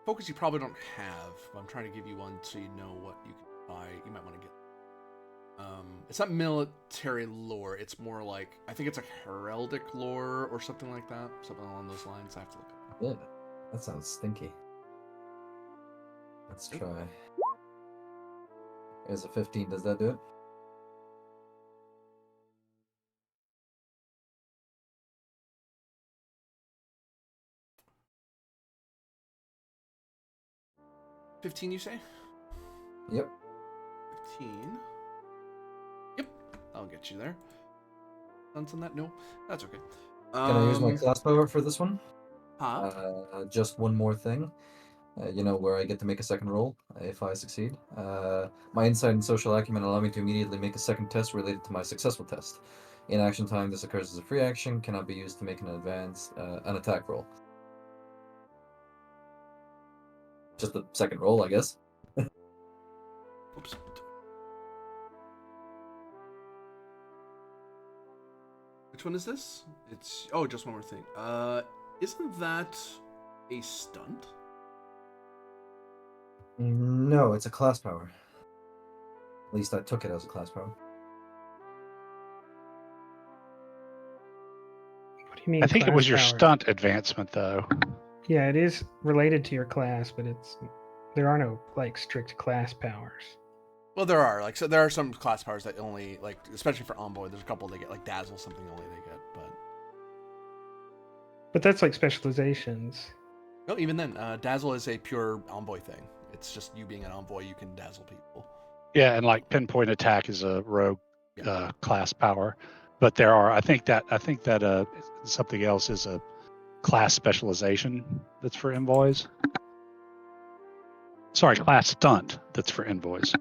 Focus you probably don't have, but I'm trying to give you one so you know what you can buy. You might want to get. It's not military lore. It's more like, I think it's like heraldic lore or something like that. Something along those lines. I have to look it up. Yeah, that sounds stinky. Let's try. Here's a 15. Does that do it? $15, you say? Yep. 15. Yep, I'll get you there. Sense on that? No, that's okay. Can I use my class power for this one? Huh? Just one more thing. Where I get to make a second roll if I succeed. My insight and social acumen allow me to immediately make a second test related to my successful test. In action time, this occurs as a free action, cannot be used to make an attack roll. Just the second roll, I guess. Oops. Which one is this? It's just one more thing. Isn't that a stunt? No, it's a class power. At least I took it as a class power. What do you mean? I think it was your class power? stunt advancement, though. Yeah, it is related to your class, but there are no like strict class powers. Well, there are some class powers that only, like, especially for Envoy, there's a couple they get, like Dazzle, something only they get, But that's like specializations. no, even then, Dazzle is a pure Envoy thing. It's just you being an Envoy, you can dazzle people. Yeah, and like pinpoint attack is a rogue Yeah. class power, but there are. I think that something else is a class specialization that's for envoys. Sorry, class stunt that's for envoys.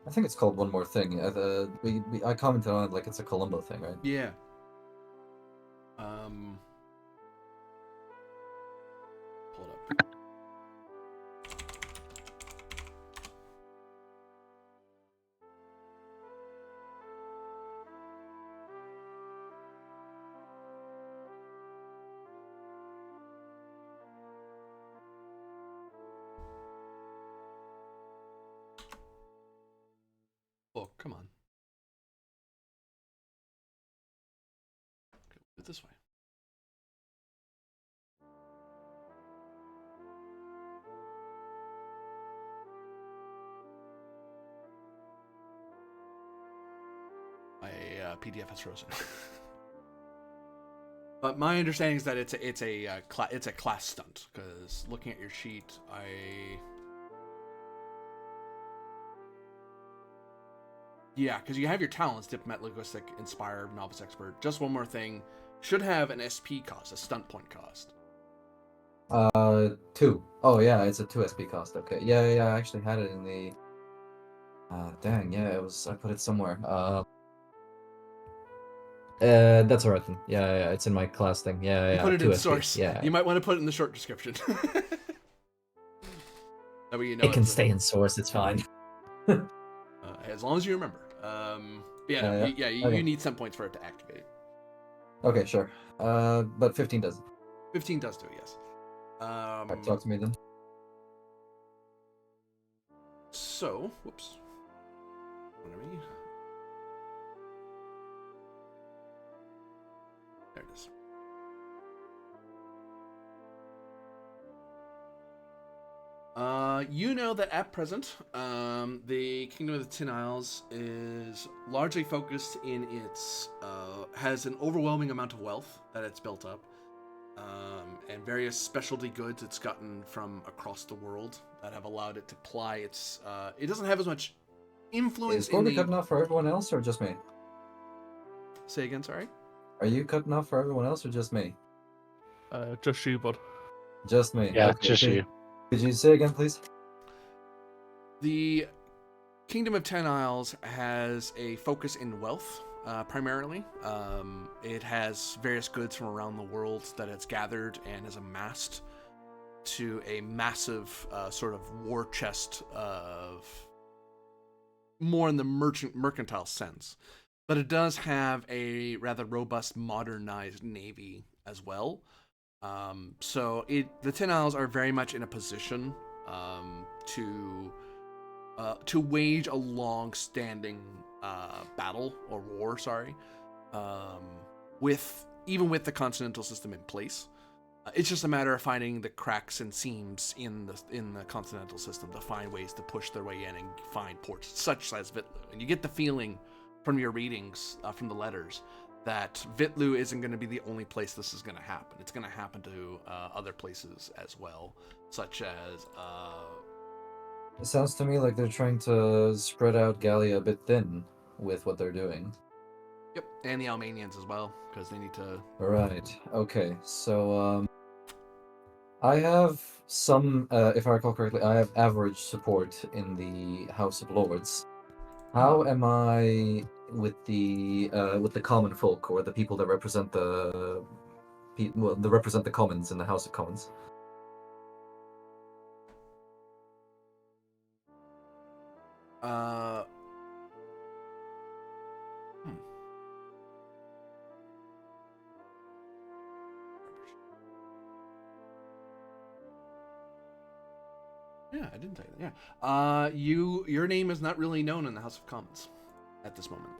I think it's called one more thing. I commented on it like it's a Columbo thing, right? Yeah. Pull it up. Oh, come on. Okay, do it this way. PDF has frozen. But my understanding is that it's a class stunt, because looking at your sheet, because you have your talents: diplomat, linguistic, inspire, novice, expert. Just one more thing, should have an SP cost, a stunt point cost. 2. Oh yeah, it's a 2 SP cost. Okay. Yeah. I actually had it in the. Dang. Yeah, it was. I put it somewhere. That's alright then. Yeah. It's in my class thing. Yeah. You put it 2 in SP. source. Yeah. You might want to put it in the short description. That way you know It can stay in source. It's fine. as long as you remember. Okay. You need some points for it to activate. Okay, sure. But 15 doesn't. 15 does do it, yes. Alright, talk to me then. So, whoops. What are we? There it is. You know that at present, the Kingdom of the Tin Isles is largely focused in its, has an overwhelming amount of wealth that it's built up, and various specialty goods it's gotten from across the world that have allowed it to ply its, it doesn't have as much influence Is in Gordy the... cutting off for everyone else or just me? Say again, sorry? Are you cutting off for everyone else or just me? Just you, bud. Just me. Yeah, Okay. just you. Could you say again, please? The Kingdom of Ten Isles has a focus in wealth, primarily. It has various goods from around the world that it's gathered and has amassed to a massive sort of war chest of more in the mercantile sense. But it does have a rather robust, modernized navy as well. So the Tin Isles are very much in a position to wage a long-standing battle or war, with the Continental system in place. It's just a matter of finding the cracks and seams in the Continental system to find ways to push their way in and find ports such as Vitlu. And you get the feeling from your readings, from the letters, that Vitlu isn't going to be the only place this is going to happen. It's going to happen to other places as well, such as... It sounds to me like they're trying to spread out Gallia a bit thin with what they're doing. Yep, and the Almanians as well, because they need to... Right. Okay. So, I have some, if I recall correctly, I have average support in the House of Lords. How am I with the common folk, or the people that represent the commons in the House of Commons? Yeah, I didn't tell you that. Yeah. Your name is not really known in the House of Commons at this moment.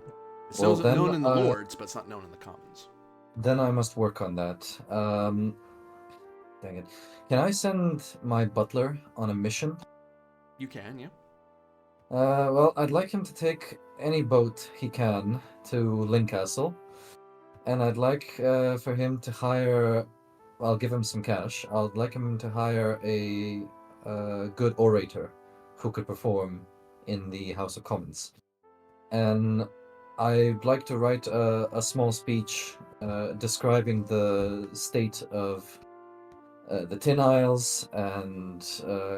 It's Well, then, known in the Lords, but it's not known in the Commons. Then I must work on that. Dang it. Can I send my butler on a mission? You can, yeah. Well, I'd like him to take any boat he can to Lincastle, and I'd like for him to hire. I'll give him some cash. I'd like him to hire a good orator who could perform in the House of Commons, and I'd like to write a small speech describing the state of the Tin Isles and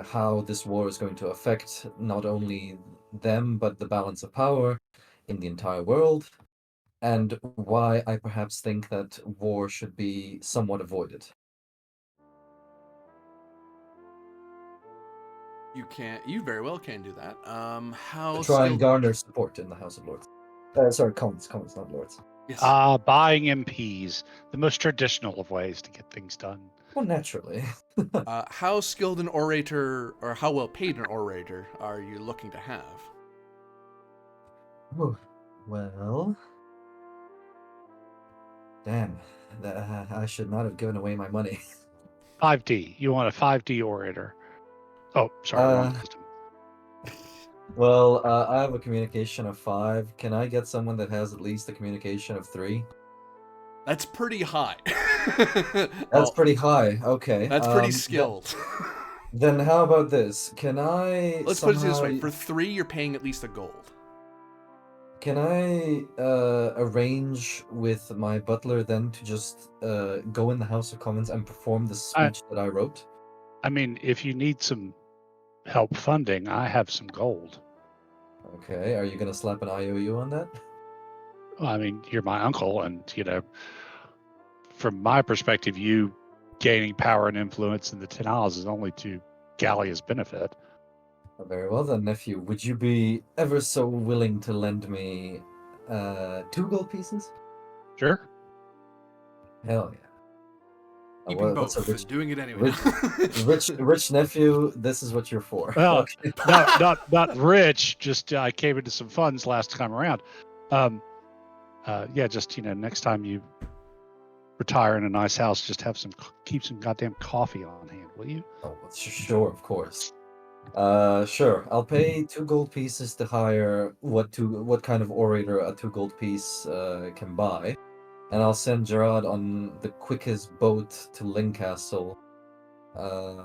how this war is going to affect not only them but the balance of power in the entire world, and why I perhaps think that war should be somewhat avoided. You very well can do that. How To try and skilled... garner support in the House of Lords. Sorry, Commons, not Lords. Yes. Buying MPs, the most traditional of ways to get things done. Well, naturally. How skilled an orator, or how well paid an orator, are you looking to have? Ooh, well, damn, I should not have given away my money. 5D. You want a 5D orator. Oh, sorry, wrong system. Well, I have a communication of 5. Can I get someone that has at least a communication of 3? That's pretty high. That's Oh, pretty high. Okay. that's pretty skilled. Then how about this? Can I Let's put it this somehow way: for 3, you're paying at least a gold. can I arrange with my butler then to just go in the House of Commons and perform the speech that I wrote? I mean, if you need some help funding, I have some gold. Okay. Are you gonna slap an IOU on that? Well, I mean, you're my uncle, and from my perspective, you gaining power and influence in the Ten Isles is only to Gallia's benefit. Very well then, nephew. Would you be ever so willing to lend me 2 gold pieces? Sure. Hell yeah. Keeping What's a both rich, and doing it anyway. rich nephew? This is what you're for. Well, Okay. not rich. Just I came into some funds last time around. Yeah, just next time you retire in a nice house, just keep some goddamn coffee on hand, will you? Oh, sure, of course. Sure. I'll pay 2 gold pieces to hire what kind of orator a 2 gold piece can buy, and I'll send Gerard on the quickest boat to Lincastle, uh,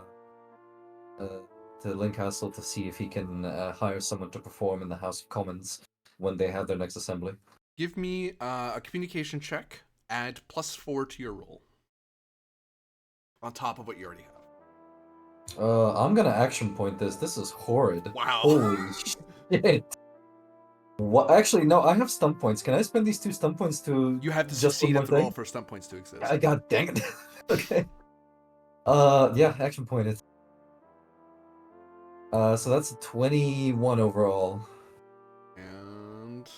to see if he can hire someone to perform in the House of Commons when they have their next assembly. Give me a communication check. Add +4 to your roll. On top of what you already have. I'm gonna action point this. This is horrid. Wow. Holy shit. What? Actually, no. I have stump points. Can I spend these 2 stump points to You have to just one succeed more at the roll thing? for stump points to exist. God dang it. Okay. Yeah. Action point it. So that's a 21 overall. And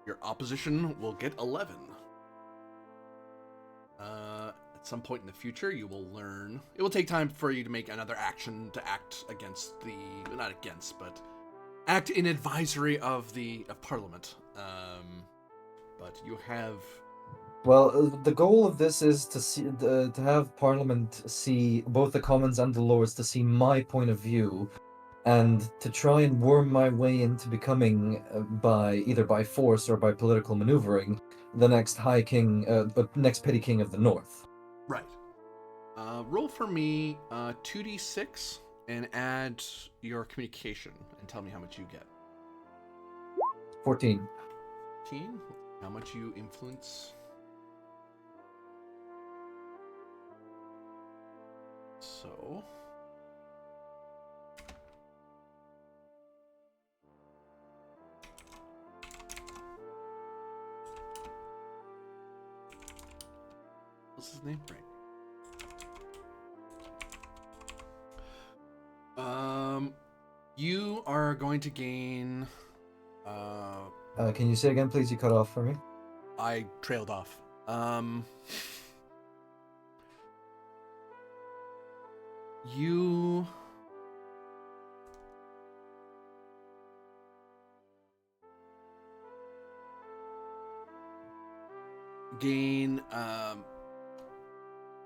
your opposition will get 11. At some point in the future, you will learn. It will take time for you to make another action to act against not against, but act in advisory of Parliament. But you have. Well, the goal of this is to have Parliament see both the Commons and the Lords to see my point of view, and to try and worm my way into becoming, either by force or by political maneuvering, the next next petty king of the North. Right. Roll for me 2d6 and add your communication and tell me how much you get. 14. 15. How much you influence. So. What's his name? Right. You are going to gain. Can you say again, please? You cut off for me. I trailed off. You gain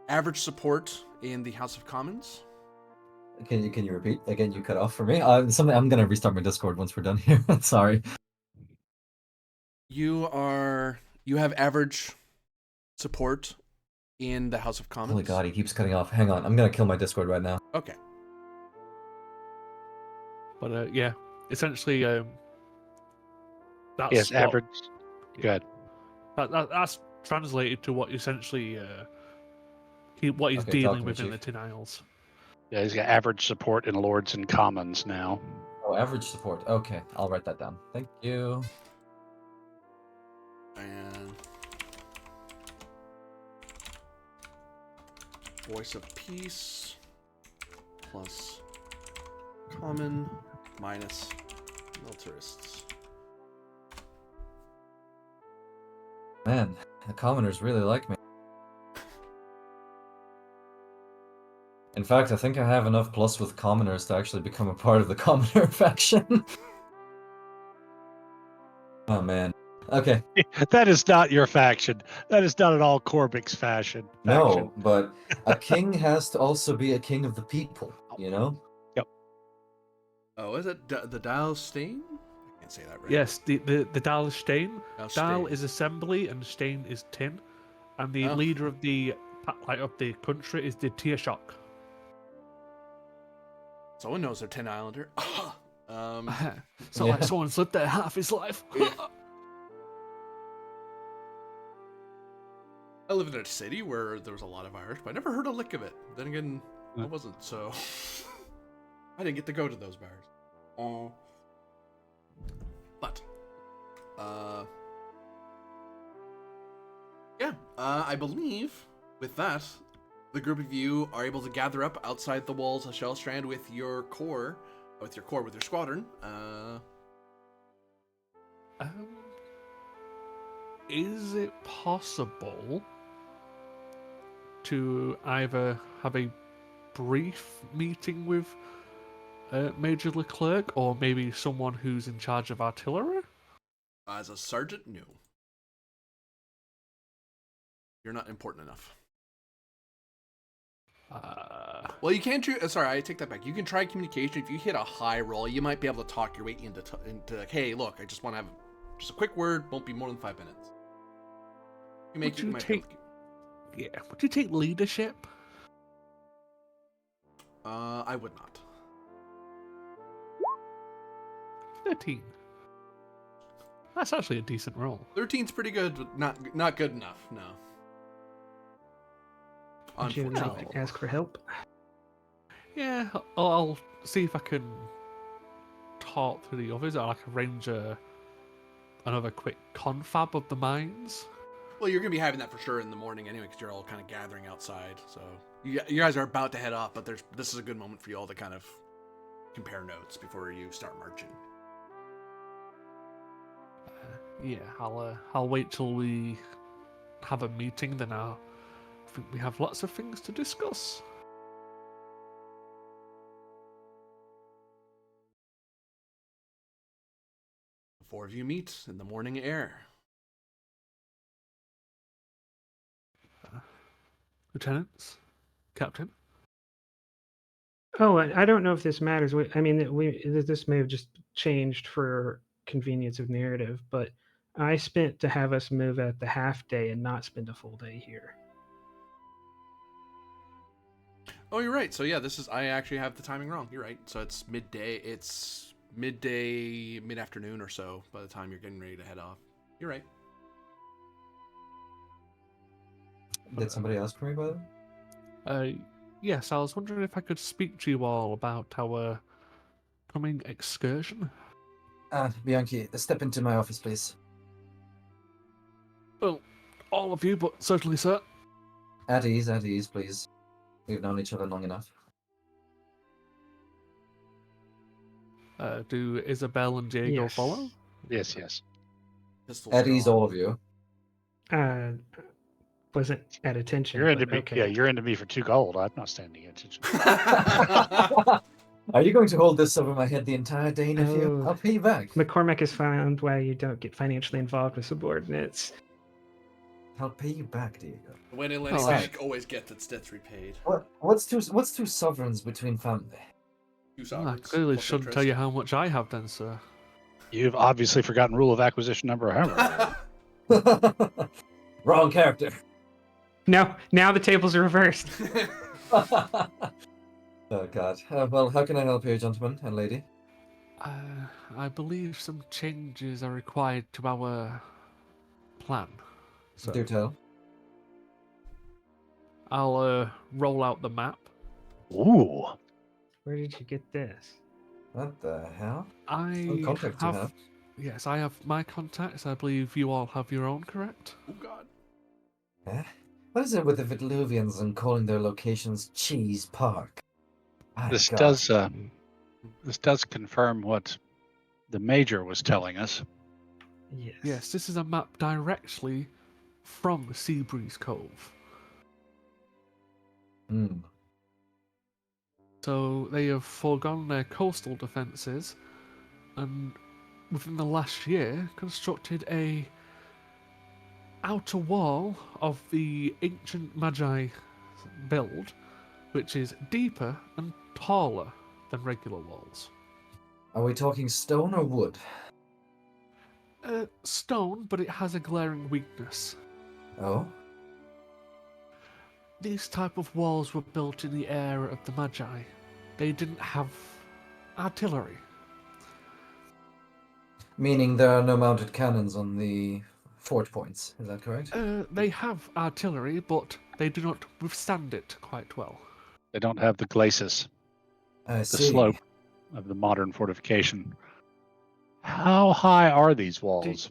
average support in the House of Commons. Can you repeat again? You cut off for me. I'm gonna restart my Discord once we're done here. Sorry. You have average support in the House of Commons. Holy God, he keeps cutting off. Hang on, I'm gonna kill my Discord right now. Okay. But yeah, essentially, that's Yes, average. Good. That's translated to what essentially what he's Okay, talk dealing to me, with in Chief. the Tin Isles. Yeah, he's got average support in Lords and Commons now. Oh, average support. Okay, I'll write that down. Thank you. And Voice of Peace plus common minus militarists. Man, the commoners really like me. In fact, I think I have enough plus with commoners to actually become a part of the commoner faction. Oh man. Okay. That is not your faction. That is not at all Corbic's faction. No, but a king has to also be a king of the people, you know? Yep. Oh, is it the Dial Stain? I can't say that right. Yes, the Dahl Stein. Dial Dahl Stain. is assembly and Stein is tin, and the Oh. leader of the country is the Taoiseach. Someone knows their Tin Islander. So like someone's lived there half his life. Yeah. I live in a city where there was a lot of Irish, but I never heard a lick of it. Then again, I wasn't, so I didn't get to go to those bars. But, yeah, I believe with that, the group of you are able to gather up outside the walls of Shellstrand with your squadron. Is it possible to either have a brief meeting with Major Leclerc or maybe someone who's in charge of artillery? As a sergeant, no. You're not important enough. Well, you can't. Sorry, I take that back. You can try communication. If you hit a high roll, you might be able to talk your way into like, hey, look, I just want to have just a quick word. Won't be more than 5 minutes. Would you take leadership? I would not. 13. That's actually a decent roll. 13's pretty good, but not good enough. No. Would you like to ask for help? Yeah, I'll see if I can talk to the others. I'll arrange another quick confab of the mines. Well, you're going to be having that for sure in the morning anyway, because you're all kind of gathering outside. So you guys are about to head off, but this is a good moment for you all to kind of compare notes before you start marching. Yeah, I'll wait till we have a meeting. Then I think we have lots of things to discuss. The four of you meet in the morning air. Lieutenants, Captain. Oh, I don't know if this matters. This may have just changed for convenience of narrative, but I spent to have us move at the half day and not spend a full day here. Oh, you're right. So yeah, I actually have the timing wrong. You're right. So it's midday. It's midday, mid-afternoon or so by the time you're getting ready to head off. You're right. Did somebody ask for me, by the way? Yes, I was wondering if I could speak to you all about our coming excursion. Bianchi, step into my office, please. Well, all of you, but certainly, sir. At ease, please. We've known each other long enough. Do Isabel and Diego Yes. follow? Yes. Pistols At ease, drawn. all of you. Wasn't at attention. You're into but me. okay. Yeah, you're into me for 2 gold. I'm not standing attention. Are you going to hold this over my head the entire day, nephew? Oh. I'll pay you back. McCormack has found why you don't get financially involved with subordinates. I'll pay you back, Diego. When Atlantic Oh, Bank always gets its debts repaid. What's two sovereigns between family? Two I sovereigns, clearly plus shouldn't tell interest. you how much I have then, sir. You've obviously forgotten rule of acquisition number 100. Wrong character. No, now the tables are reversed. Oh God. Well, how can I help you, gentlemen and lady? I believe some changes are required to our plan. So Do tell. I'll roll out the map. Ooh. Where did you get this? What the hell? I contacts you have. Yes, I have my contacts. I believe you all have your own, correct? Oh God. Eh? What is it with the Vitluvians and calling their locations Cheese Park? My This God. does confirm what the major was telling us. Yes. Yes, this is a map directly from Seabreeze Cove. Hmm. So they have foregone their coastal defences and within the last year constructed a outer wall of the ancient Magi build, which is deeper and taller than regular walls. Are we talking stone or wood? Stone, but it has a glaring weakness. Oh? These type of walls were built in the era of the Magi. They didn't have artillery. Meaning there are no mounted cannons on the fort points, is that correct? They have artillery, but they do not withstand it quite well. They don't have the glacis, I the see. slope of the modern fortification. How high are these walls?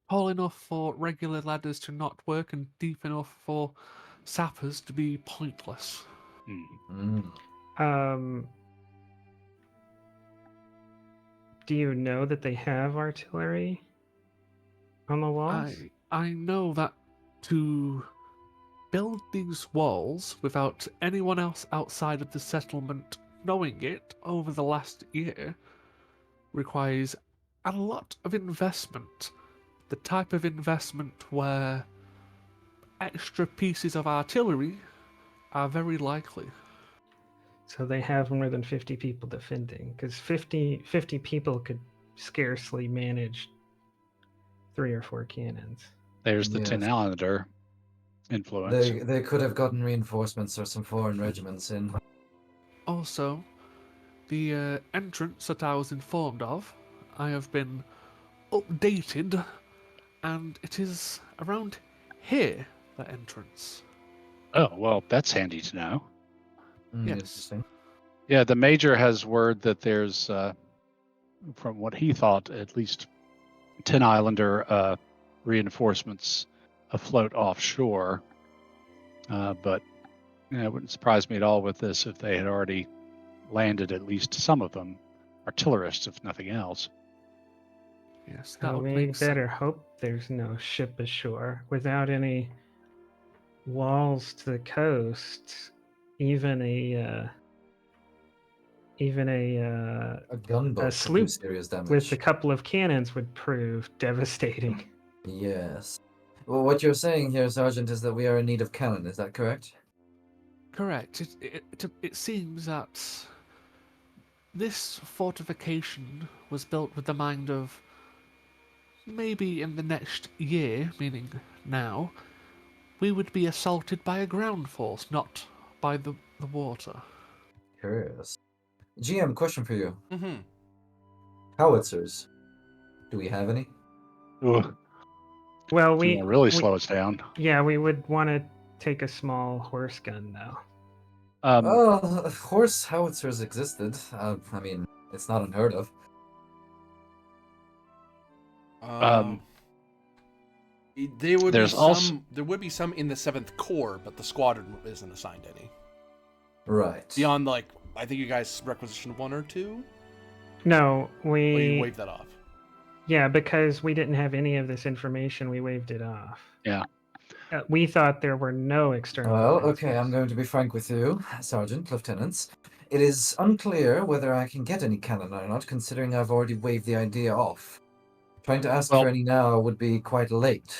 Tall enough for regular ladders to not work and deep enough for sappers to be pointless. Mm. Do you know that they have artillery on the walls? I know that to build these walls without anyone else outside of the settlement knowing it over the last year requires a lot of investment. The type of investment where extra pieces of artillery are very likely. So they have more than 50 people defending, because 50 people could scarcely manage 3 or 4 cannons. There's the Yes. Tin Islander influence. They could have gotten reinforcements or some foreign regiments in. Also, the entrance that I was informed of, I have been updated, and it is around here, the entrance. Oh, well, that's handy to know. Yes. Interesting. Yeah, the Major has word that there's, from what he thought, at least 10 Islander reinforcements afloat offshore. But it wouldn't surprise me at all with this if they had already landed at least some of them, artillerists, if nothing else. Yes, that So would we make sense. better hope there's no ship ashore. Without any walls to the coast, even a A gunboat could do sloop serious damage. with a couple of cannons would prove devastating. Yes. Well, what you're saying here, Sergeant, is that we are in need of cannon. Is that correct? Correct. It seems that this fortification was built with the mind of maybe in the next year, meaning now, we would be assaulted by a ground force, not by the water. Curious. GM, question for you. Mm-hmm. Howitzers. Do we have any? Ugh, Well, if you want to really slow us down. Yeah, we would want to take a small horse gun, though. Horse howitzers existed. I mean, it's not unheard of. There would there's be also- some. There would be some in the 7th Corps, but the squadron isn't assigned any. Right. Beyond, like, I think you guys requisitioned 1 or 2. No, Or you we waved that off. yeah, because we didn't have any of this information, we waved it off. Yeah. We thought there were no external. Well, defenses. okay, I'm going to be frank with you, Sergeant, Lieutenants. It is unclear whether I can get any cannon or not, considering I've already waved the idea off. Trying to ask Well- for any now would be quite late.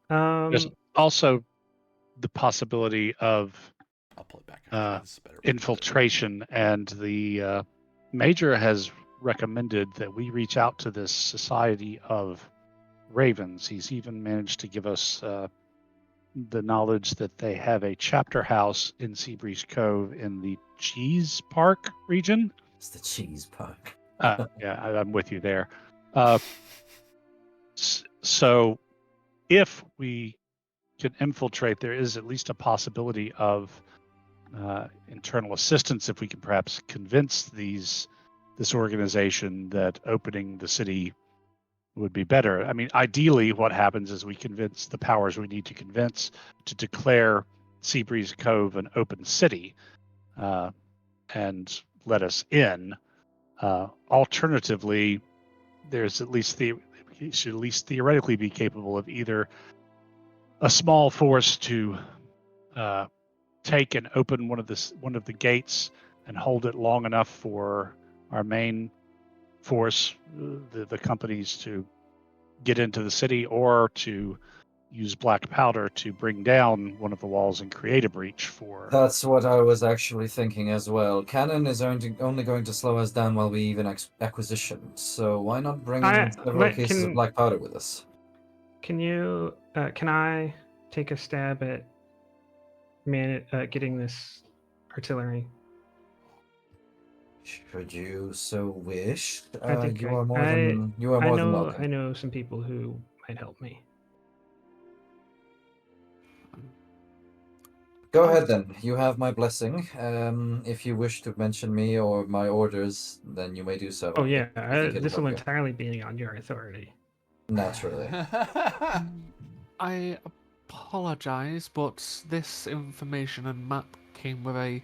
There's also the possibility of I'll pull it back. Actually. This is better. infiltration, and the Major has recommended that we reach out to this Society of Ravens. He's even managed to give us the knowledge that they have a chapter house in Seabreeze Cove in the Cheese Park region. It's the cheese park. Yeah, I'm with you there. So if we can infiltrate, there is at least a possibility of internal assistance if we can perhaps convince this organization that opening the city would be better. I mean, ideally, what happens is we convince the powers we need to convince to declare Seabreeze Cove an open city and let us in. Alternatively, there's at least he should at least theoretically be capable of either a small force to take and open one of the gates and hold it long enough for our main force, the companies, to get into the city, or to use black powder to bring down one of the walls and create a breach for. That's what I was actually thinking as well. Cannon is only going to slow us down while we even acquisition. So why not bring in several cases of black powder with us? Can I take a stab at getting this artillery? Should you so wish, I think you are more than welcome. I know some people who might help me. Go ahead then. You have my blessing. If you wish to mention me or my orders, then you may do so. Oh yeah, if you this will work here. entirely be on your authority. Naturally. I apologize, but this information and map came with a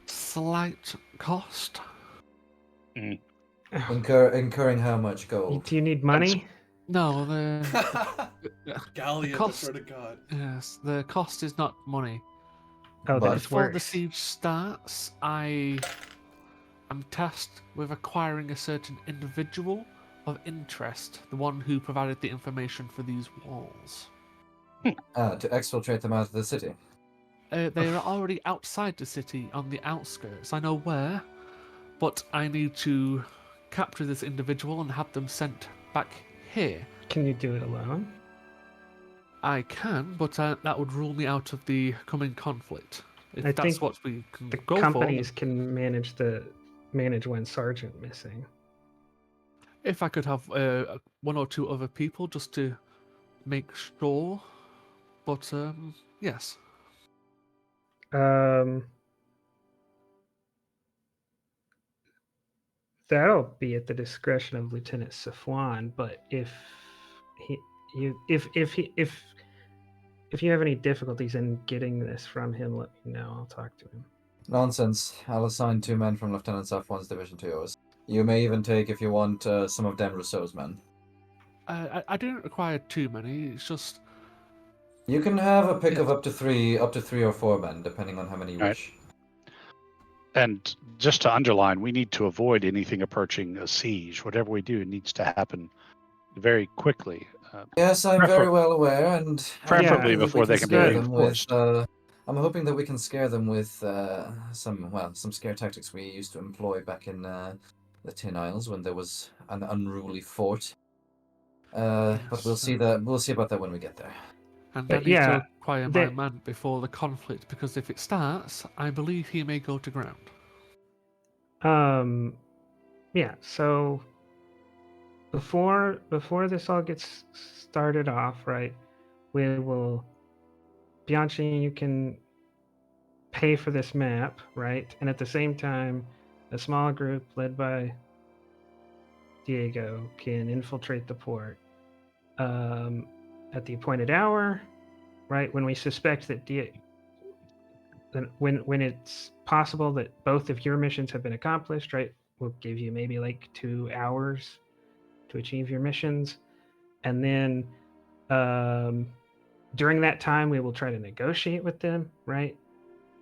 slight cost. Incurring how much gold? Do you need money? No, the Galleon, cost- I swear to God. yes, the cost is not money. Oh, But that's Before the worse. siege starts, I am tasked with acquiring a certain individual of interest, the one who provided the information for these walls. To exfiltrate them out of the city. They are already outside the city on the outskirts. I know where, but I need to capture this individual and have them sent back here. Can you do it alone? I can, but that would rule me out of the coming conflict. If I that's think what we can The go companies for. can manage one sergeant missing. If I could have one or two other people just to make sure. But yes. That'll be at the discretion of Lieutenant Safwan, but if you have any difficulties in getting this from him, let me know. I'll talk to him. Nonsense. I'll assign 2 men from Lieutenant Safwan's division to yours. You may even take, if you want, some of Dan Rousseau's men. I didn't require too many. It's just You can have a pick of up to 3 or 4 men, depending on how many you wish. And just to underline, we need to avoid anything approaching a siege. Whatever we do needs to happen very quickly. Yes, I'm very well aware, and preferably I'm hoping that before we they can can be scare them reinforced. with. I'm hoping that we can scare them with some scare tactics we used to employ back in the Tin Isles when there was an unruly fort. But we'll see that. We'll see about that when we get there. And But I need to acquire my the- man before the conflict, because if it starts, I believe he may go to ground. Yeah. So before this all gets started off, right? We will, Bianchi, you can pay for this map, right? And at the same time, a small group led by Diego can infiltrate the port at the appointed hour, right? When we suspect that then when it's possible that both of your missions have been accomplished, right? We'll give you maybe like 2 hours to achieve your missions, and then during that time we will try to negotiate with them, right?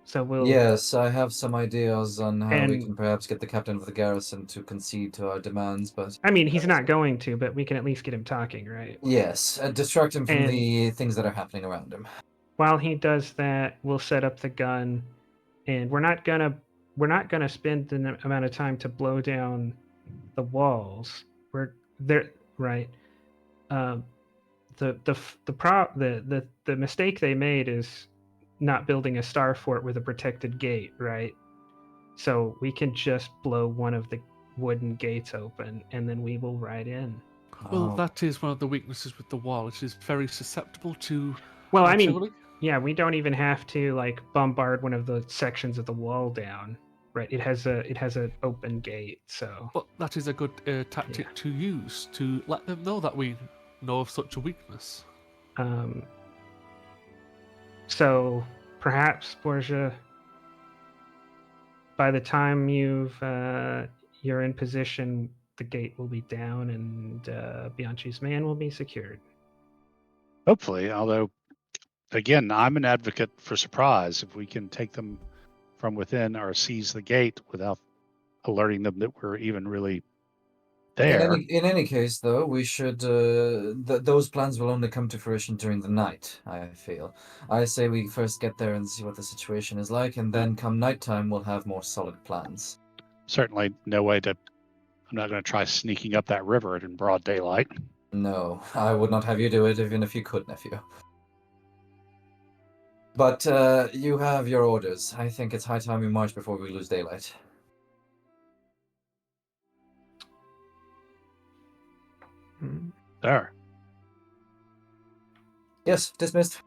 So we'll Yes, I have some ideas on how we can perhaps get the captain of the garrison to concede to our demands, but I mean, he's not going to, but we can at least get him talking, right? yes, distract him from the things that are happening around him. While he does that, we'll set up the gun, and we're not gonna spend the amount of time to blow down the walls. We're there, right? The mistake they made is not building a star fort with a protected gate, right? So we can just blow one of the wooden gates open, and then we will ride in. Well, that is one of the weaknesses with the wall. It is very susceptible to. Well, artillery. I mean, yeah, we don't even have to like bombard one of the sections of the wall down, right? It has an open gate, so. But that is a good tactic to use to let them know that we know of such a weakness. So perhaps, Borgia, by the time you're in position, the gate will be down and Bianchi's man will be secured. Hopefully, although, again, I'm an advocate for surprise. If we can take them from within or seize the gate without alerting them that we're even really there. In any case, though, we should. Those plans will only come to fruition during the night, I feel. I say we first get there and see what the situation is like, and then come nighttime, we'll have more solid plans. Certainly no way to. I'm not going to try sneaking up that river in broad daylight. No, I would not have you do it, even if you could, nephew. But you have your orders. I think it's high time we march before we lose daylight. There. Yes, dismissed.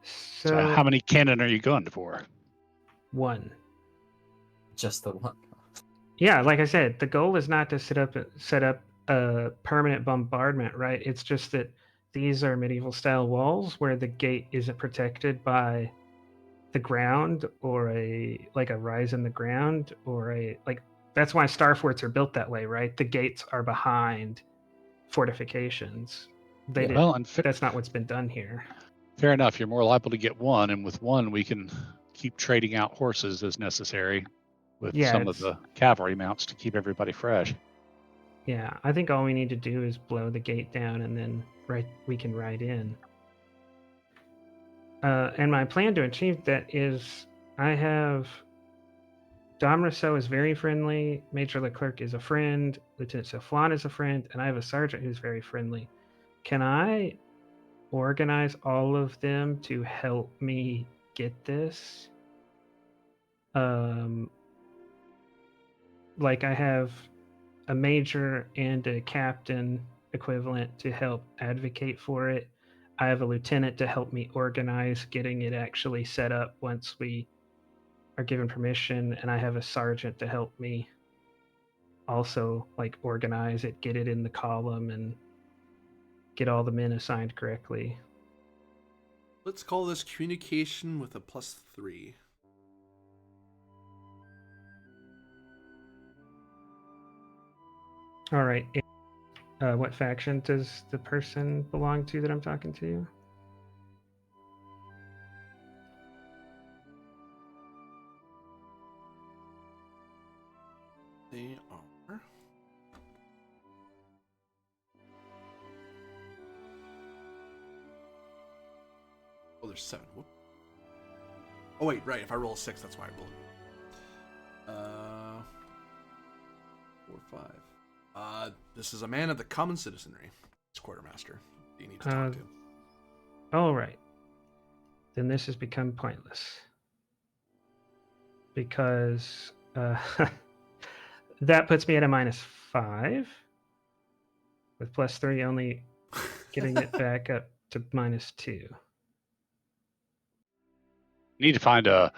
So how many cannon are you going for? 1. Just the one. Yeah, like I said, the goal is not to set up a permanent bombardment, right? It's just that these are medieval style walls where the gate isn't protected by the ground or a rise in the ground or that's why star forts are built that way, right? The gates are behind fortifications. That's not what's been done here. Fair enough. You're more liable to get one, and with one, we can keep trading out horses as necessary with some of the cavalry mounts to keep everybody fresh. Yeah, I think all we need to do is blow the gate down, and then we can ride in. And my plan to achieve that is I have Dom Rousseau is very friendly, Major Leclerc is a friend, Lieutenant Saflan is a friend, and I have a sergeant who's very friendly. Can I organize all of them to help me get this? Like I have a major and a captain equivalent to help advocate for it. I have a lieutenant to help me organize getting it actually set up once we are given permission, and I have a sergeant to help me also organize it, get it in the column, and get all the men assigned correctly. Let's call this communication with a +3. All right. What faction does the person belong to that I'm talking to? They are. Oh, there's 7. Whoop. Oh wait, right. If I roll a 6, that's why I rolled it. 4, 5. This is a man of the common citizenry. It's quartermaster. You need to talk to. All right. Then this has become pointless because that puts me at a -5 with +3 only getting it back up to -2. You need to find a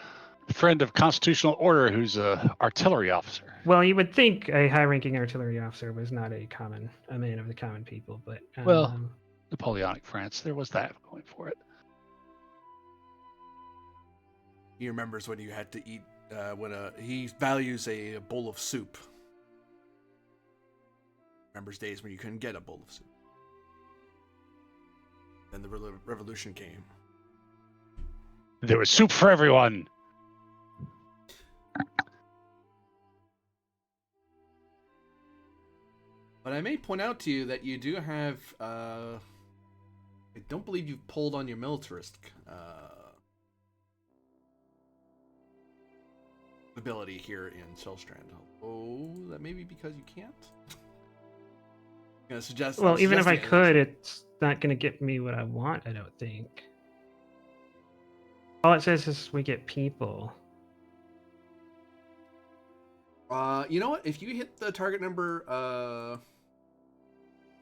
friend of constitutional order who's a artillery officer. Well, you would think a high-ranking artillery officer was not a man of the common people, but Napoleonic France, there was that going for it. He remembers when you had to eat he values a bowl of soup. Remembers days when you couldn't get a bowl of soup. Then the revolution came. There was soup for everyone. But I may point out to you that you do have, I don't believe you've pulled on your militarist ability here in Shellstrand. Oh, that may be because you can't. I'm gonna suggest. Well, even if I could, it's not going to get me what I want, I don't think. All it says is we get people. You know what? If you hit the target number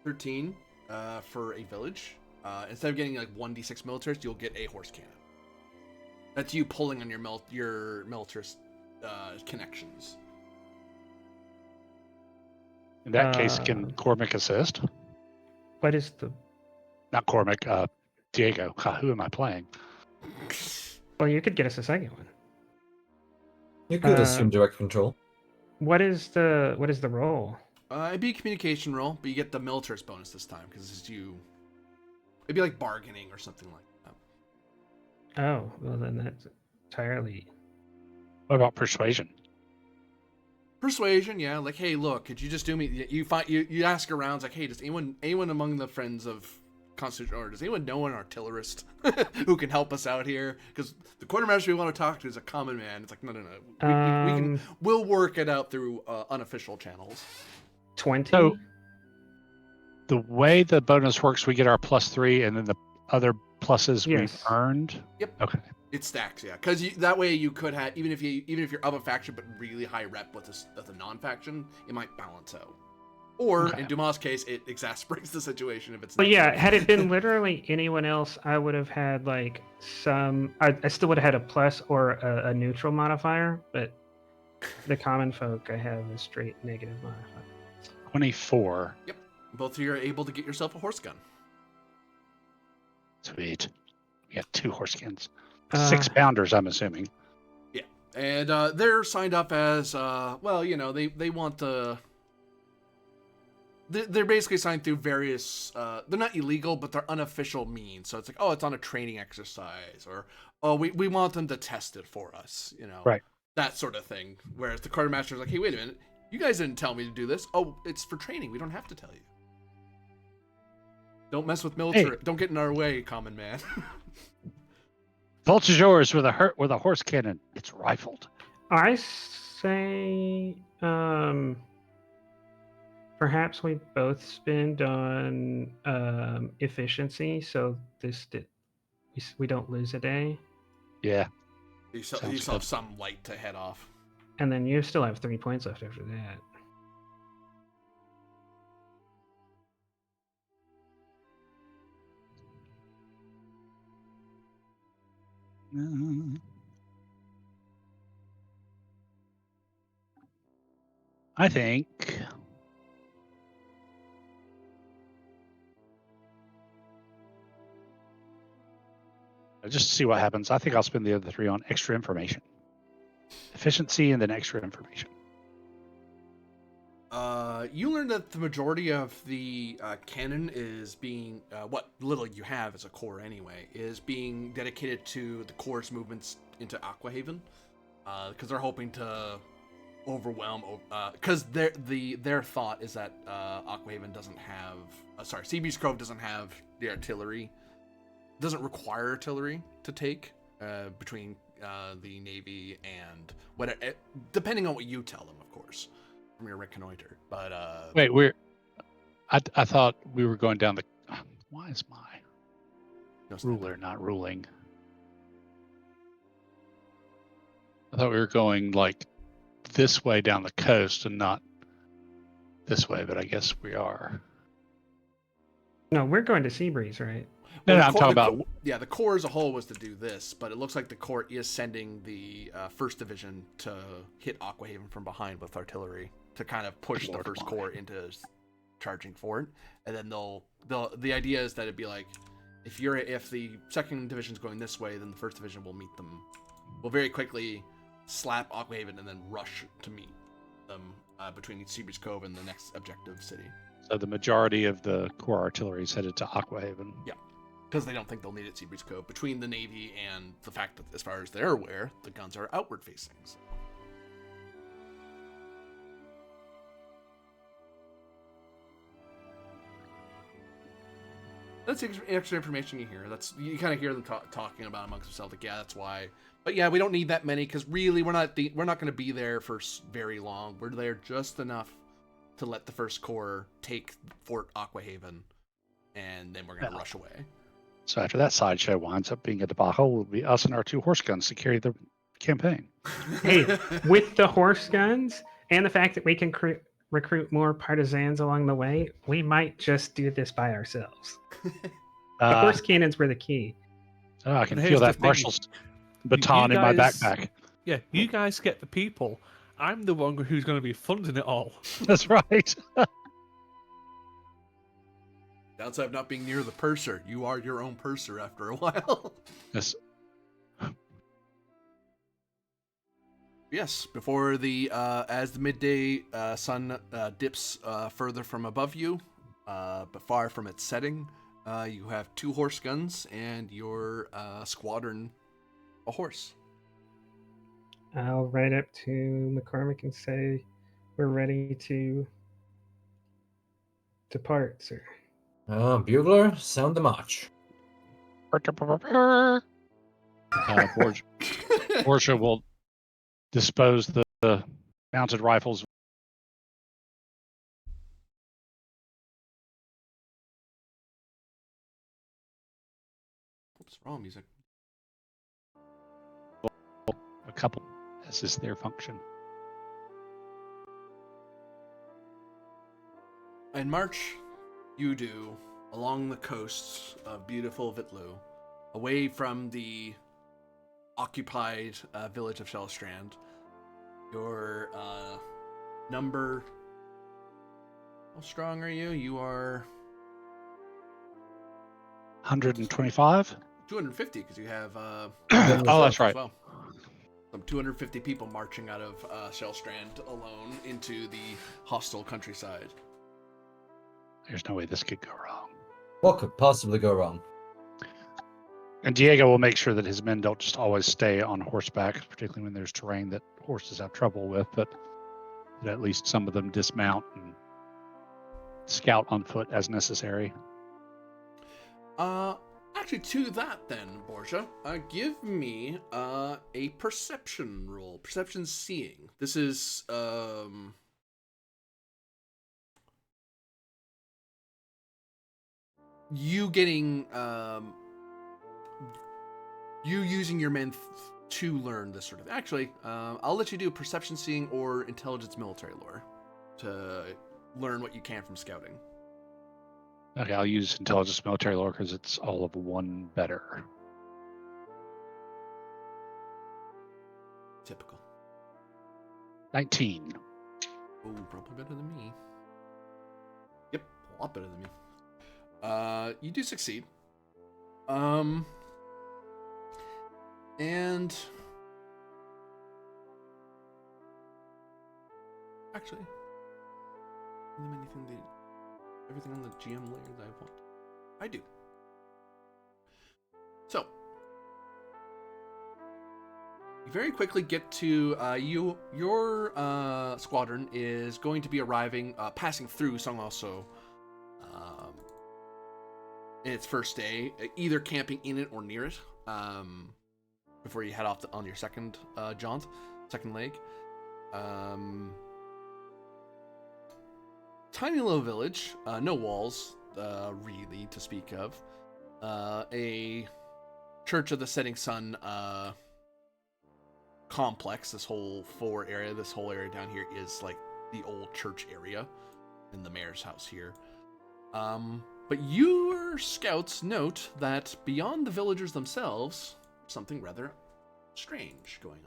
13 for a village, instead of getting 1d6 militarists, you'll get a horse cannon. That's you pulling on your militarist connections. In that case, can Cormac assist? What is the... Not Cormac, Diego. Who am I playing? Well, you could get us a second one. You could assume direct control. What is the role? It'd be a communication roll, but you get the militarist bonus this time because this is you. It'd be like bargaining or something like that. Oh, well then that's entirely... What about persuasion? Persuasion, yeah. Like, hey, look, could you just do me? You ask around, it's like, hey, does anyone among the friends of Constitution, or does anyone know an artillerist who can help us out here? Because the quartermaster we want to talk to is a common man. It's like, no. We'll work it out through unofficial channels. 20. So the way the bonus works, we get our +3, and then the other pluses we've earned. Yep. Okay. It stacks, yeah. Because that way you could have, even if you're of a faction but really high rep with a non-faction, it might balance out. Or in Dumas' case, it exasperates the situation if it's. But yeah, had it been literally anyone else, I would have had like I still would have had a plus or a neutral modifier. But the common folk, I have a straight negative modifier. 24. Yep. Both of you are able to get yourself a horse gun. Sweet. We got 2 horse skins. 6 pounders, I'm assuming. Yeah, and they're signed up as they want the. They're basically signed through various. They're not illegal, but they're unofficial means. So it's like, it's on a training exercise, or we want them to test it for us. Right. That sort of thing. Whereas the quartermaster is like, hey, wait a minute, you guys didn't tell me to do this. Oh, it's for training. We don't have to tell you. Don't mess with military. Hey. Don't get in our way, common man. Vault is yours with a horse cannon. It's rifled. I say, perhaps we both spend on efficiency, so we don't lose a day. Yeah. You still have some light to head off. And then you still have 3 points left after that. I think just to see what happens. I think I'll spend the other 3 on extra information, efficiency, and then extra information. You learned that the majority of the cannon is being what little you have as a core anyway is being dedicated to the core's movements into Aquahaven, because they're hoping to overwhelm. Because their thought is that Aquahaven doesn't have. Seabreeze Cove doesn't have the artillery. Doesn't require artillery to take between the Navy and whatever, depending on what you tell them, of course, from your reconnoiter. But wait, I thought we were going down the. Why is my ruler not ruling? I thought we were going like this way down the coast and not this way, but I guess we are. No, we're going to Seabreeze, right? No, I'm talking about. The core as a whole was to do this, but it looks like the core is sending the first division to hit Aquahaven from behind with artillery to kind of push the first corps into charging for it, and then the idea is that it'd be like if the second division's going this way, then the first division will meet them. Will very quickly slap Aquahaven and then rush to meet them between Seabreeze Cove and the next objective city. So the majority of the core artillery is headed to Aquahaven. Yeah. Because they don't think they'll need it at Seabreeze Cove, between the Navy and the fact that, as far as they're aware, the guns are outward facing. So. That's extra information you hear. You kind of hear them talking about amongst themselves. Like, yeah, that's why. But yeah, we don't need that many because really, we're not going to be there for very long. We're there just enough to let the first corps take Fort Aquahaven, and then we're going to rush away. So after that sideshow winds up being a debacle, will be us and our 2 horse guns to carry the campaign. Hey, with the horse guns and the fact that we can recruit more partisans along the way, we might just do this by ourselves. The horse cannons were the key. I can feel that marshal's baton in my backpack. Yeah, you guys get the people. I'm the one who's going to be funding it all. That's right. Downside of not being near the purser. You are your own purser after a while. Yes. Yes, before as the midday sun dips further from above you, but far from its setting, you have 2 horse guns and your squadron a horse. I'll ride up to McCormick and say, we're ready to depart, sir. Bugler, sound the march. Borgia will dispose the mounted rifles. Oops, wrong music. A couple. This is their function. In March, you do along the coasts of beautiful Vitlu, away from the occupied village of Shellstrand. Your number. How strong are you? You are 125? 250 because you have Oh, that's right. as well. Some 250 people marching out of Shellstrand alone into the hostile countryside. There's no way this could go wrong. What could possibly go wrong? And Diego will make sure that his men don't just always stay on horseback, particularly when there's terrain that horses have trouble with, but that at least some of them dismount and scout on foot as necessary. Actually, to that then, Borgia, give me a perception roll. Perception seeing. This is you getting you using your men to learn this sort of. Actually, I'll let you do perception seeing or intelligence military lore to learn what you can from scouting. Okay, I'll use intelligence military lore because it's all of one better. Typical. 19. Oh, probably better than me. Yep, a lot better than me. You do succeed. And actually, everything on the GM layer that I want. I do. So, you very quickly get to your squadron is going to be arriving, passing through Songlaso in its first day, either camping in it or near it, before you head off on your second second leg. Tiny little village, no walls, really, to speak of. A Church of the Setting Sun complex. This whole area down here is like the old church area in the mayor's house here. But your scouts note that beyond the villagers themselves, something rather strange going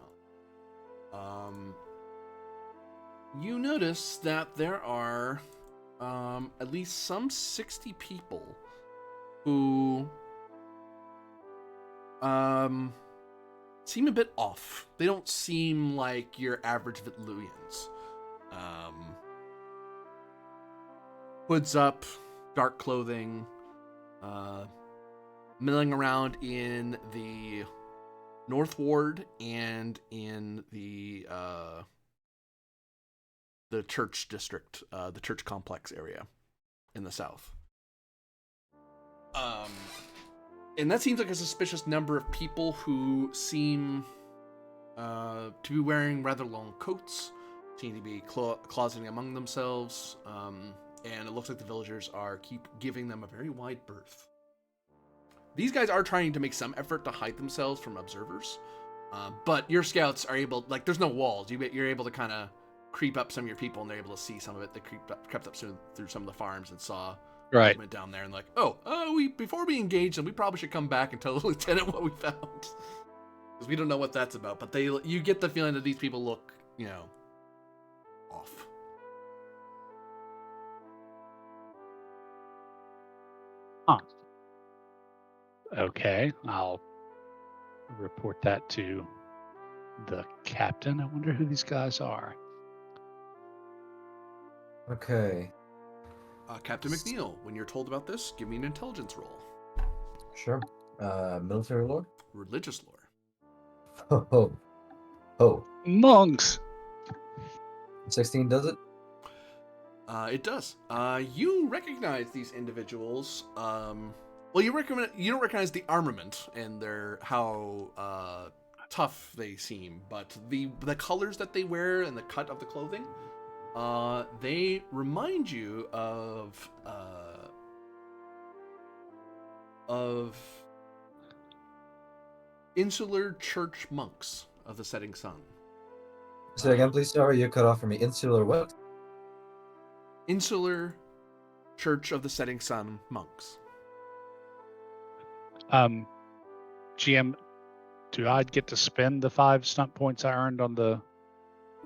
on. You notice that there are at least some 60 people who seem a bit off. They don't seem like your average Vitluians. Hoods up, dark clothing, milling around in the North Ward and in the church district, the church complex area in the south. And that seems like a suspicious number of people who seem to be wearing rather long coats, seem to be closeting among themselves, and it looks like the villagers keep giving them a very wide berth. These guys are trying to make some effort to hide themselves from observers, but your scouts are able, like, there's no walls. You're able to kind of creep up some of your people, and they're able to see some of it. They crept up through some of the farms and saw movement down there, and like, before we engage them, we probably should come back and tell the lieutenant what we found, because we don't know what that's about. But you get the feeling that these people look, off. Huh. Okay, I'll report that to the captain. I wonder who these guys are. Okay. Captain McNeil, when you're told about this, give me an intelligence roll. Sure. Military lore? Religious lore. Ho ho. Ho. Monks! 16 does it? It does. You recognize these individuals. Well, you don't recognize the armament and how tough they seem, but the colors that they wear and the cut of the clothing, they remind you of insular church monks of the setting sun. Say again, please. Sorry, you cut off for me. Insular what? Insular Church of the Setting Sun monks. GM, do I get to spend the 5 stunt points I earned on the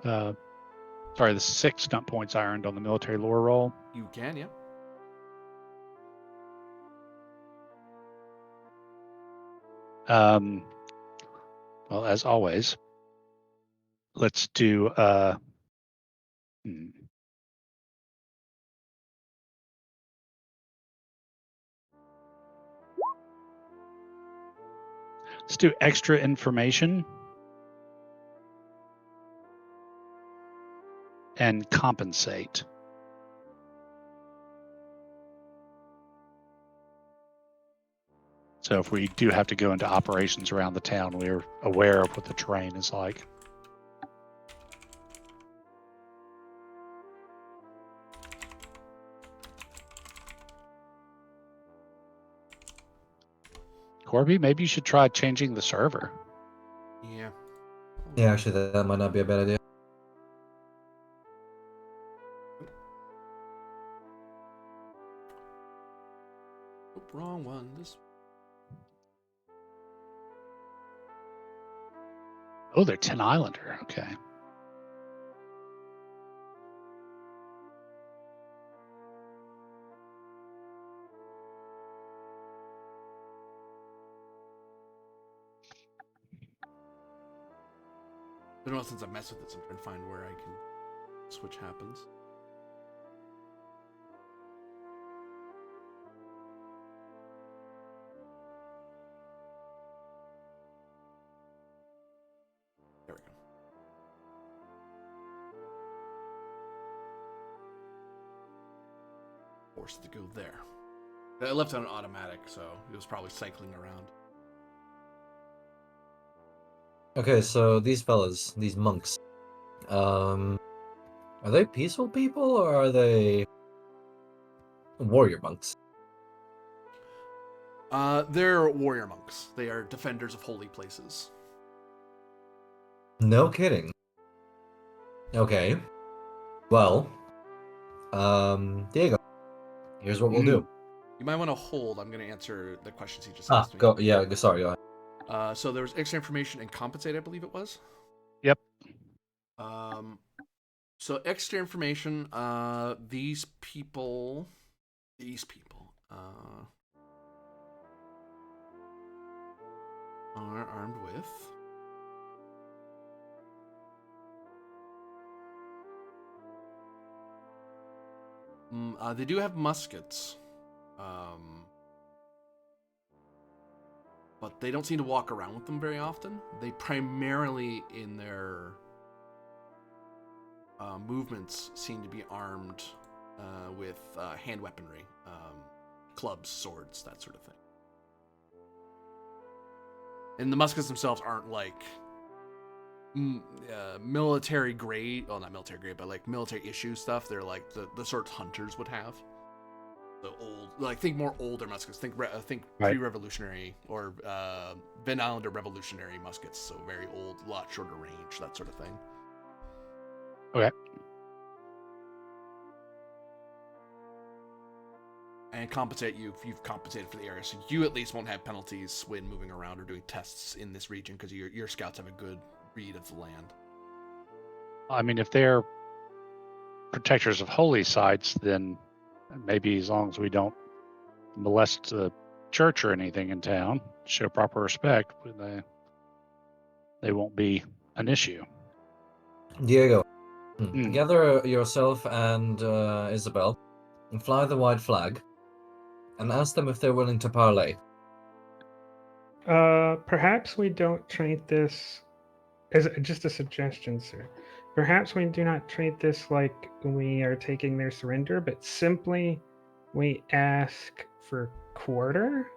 the 6 stunt points I earned on the military lore roll? You can, yeah. Well, as always, let's do let's do extra information and compensate. So if we do have to go into operations around the town, we're aware of what the terrain is like. Corby, maybe you should try changing the server. Yeah. Yeah, actually, that might not be a bad idea. Oop, wrong one. This. Oh, they're 10 Islander. Okay. I don't know since I messed with it, so I'm trying to find where I can switch happens. There we go. Forced to go there. I left it on automatic, so it was probably cycling around. Okay, so these fellas, these monks, are they peaceful people or are they warrior monks? They're warrior monks. They are defenders of holy places. No kidding. Okay. Well, Diego, here's what we'll do. You might want to hold. I'm going to answer the questions he just Ah, asked me. go. Yeah, sorry. Go ahead. So there was extra information and compensate, I believe it was. Yep. So extra information. These people are armed with. They do have muskets. But they don't seem to walk around with them very often. They primarily, in their movements, seem to be armed with hand weaponry, clubs, swords, that sort of thing. And the muskets themselves aren't like military grade, well, not military grade, but like military issue stuff. They're like the sorts hunters would have. The old, like, think more older muskets. Think right. pre-revolutionary or Van Islander revolutionary muskets. So very old, a lot shorter range, that sort of thing. Okay. And compensate you if you've compensated for the area, so you at least won't have penalties when moving around or doing tests in this region because your scouts have a good read of the land. I mean, if they're protectors of holy sites, then maybe as long as we don't molest the church or anything in town, show proper respect, they won't be an issue. Diego, gather yourself and Isabel, and fly the white flag, and ask them if they're willing to parley. Perhaps we don't treat this as just a suggestion, sir. Perhaps we do not treat this like we are taking their surrender, but simply we ask for quarter.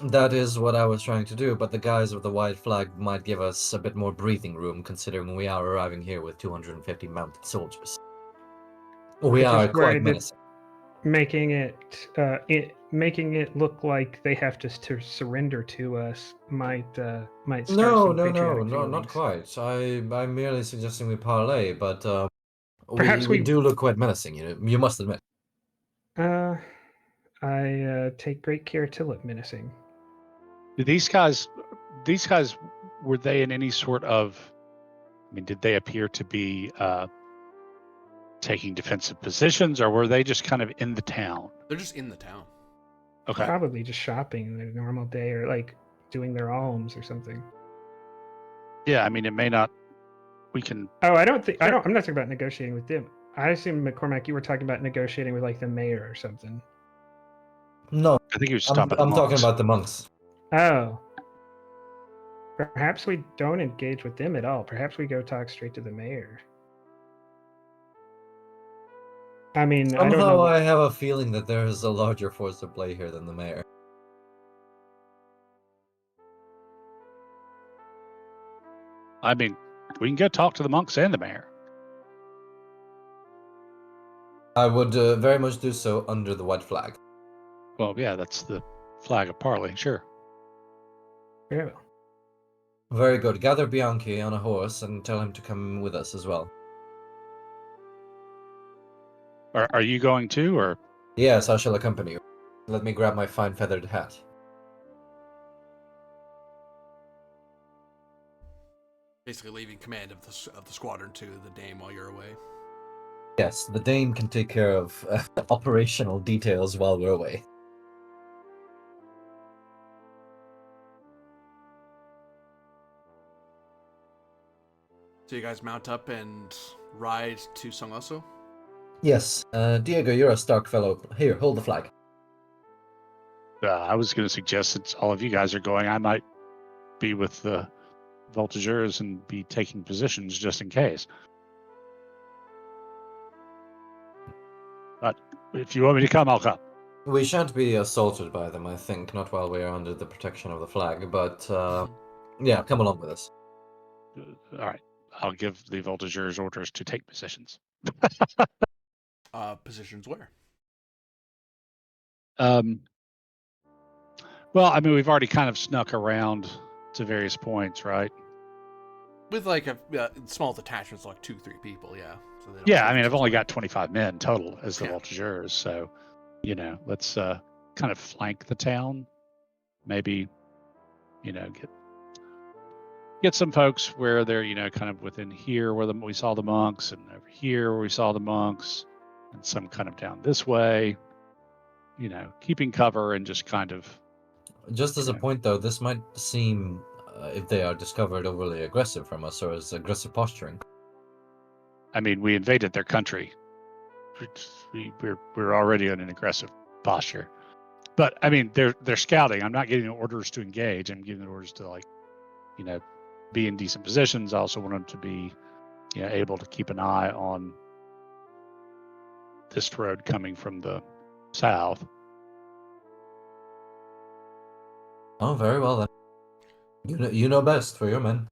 That is what I was trying to do, but the guys with the white flag might give us a bit more breathing room, considering we are arriving here with 250 mounted soldiers. We I'm are just quite worried that menacing. making it look like they have to surrender to us might start No, some patriotic not feelings. quite. I'm merely suggesting we parlay, but Perhaps we do look quite menacing. You must admit. I take great care to look menacing. These guys, were they in any sort of? I mean, did they appear to be taking defensive positions, or were they just kind of in the town? They're just in the town. Okay. Probably just shopping in their normal day, or like doing their alms or something. Yeah, I mean, it may not. We can. Oh, I don't think Sure. I'm not talking about negotiating with them. I assume, McCormack, you were talking about negotiating with like the mayor or something. No, I think he was I'm talking about the talking monks. about the monks. Oh. Perhaps we don't engage with them at all. Perhaps we go talk straight to the mayor. I mean, I don't Somehow know. I have a feeling that there is a larger force at play here than the mayor. I mean, we can go talk to the monks and the mayor. I would very much do so under the white flag. Well, yeah, that's the flag of parley. Sure. Very well. Very good. Gather Bianchi on a horse and tell him to come with us as well. Are you going to, or? Yes, I shall accompany you. Let me grab my fine feathered hat. Basically, leaving command of the squadron to the Dame while you're away. Yes, the Dame can take care of operational details while we're away. So you guys mount up and ride to Songoso? Yes, Diego, you're a Stark fellow. Here, hold the flag. I was going to suggest that all of you guys are going. I might be with the voltigeurs and be taking positions just in case. But if you want me to come, I'll come. We shan't be assaulted by them, I think, not while we are under the protection of the flag, but yeah, come along with us. All right. I'll give the voltigeurs orders to take positions. Positions where? Well, I mean, we've already kind of snuck around to various points, right? With like a small detachments, like 2-3 people, yeah. So Yeah, I mean, I've only got 25 men total as the Yeah. voltigeurs, so let's kind of flank the town. Maybe, get some folks where they're kind of within here where we saw the monks, and over here where we saw the monks, and some kind of down this way. Keeping cover and just kind of. Just as a point, though, this might seem, if they are discovered, overly aggressive from us, or as aggressive posturing. I mean, we invaded their country. We're already in an aggressive posture. But I mean, they're scouting. I'm not getting orders to engage. I'm giving orders to be in decent positions. I also want them to be, able to keep an eye on this road coming from the south. Oh, very well then. You know best for your men.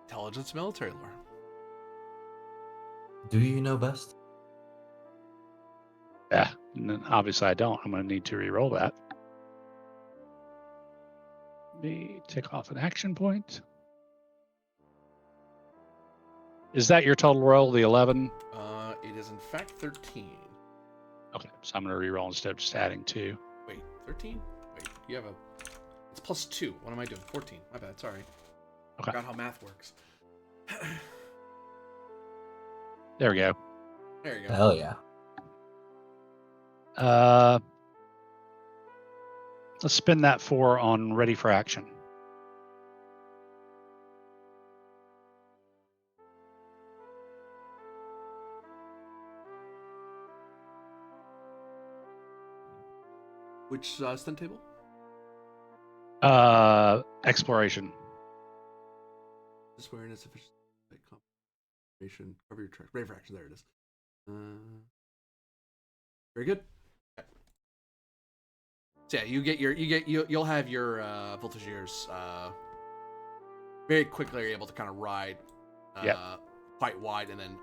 Intelligence military lore. Do you know best? Yeah, and obviously I don't. I'm going to need to re-roll that. Let me take off an action point. Is that your total roll, the 11? It is in fact 13. Okay, so I'm going to re-roll instead of just adding 2. Wait, 13? Wait, you have a... It's +2. What am I doing? 14. My bad, sorry. Okay. Forgot how math works. There we go. There you go. Hell yeah. Let's spin that 4 on ready for action. Which stun table? Exploration. This where it is efficient. Cover your tracks. Brave action. There it is. Very good. Okay. So yeah, you'll have your voltigeurs very quickly are able to kind of ride quite wide and then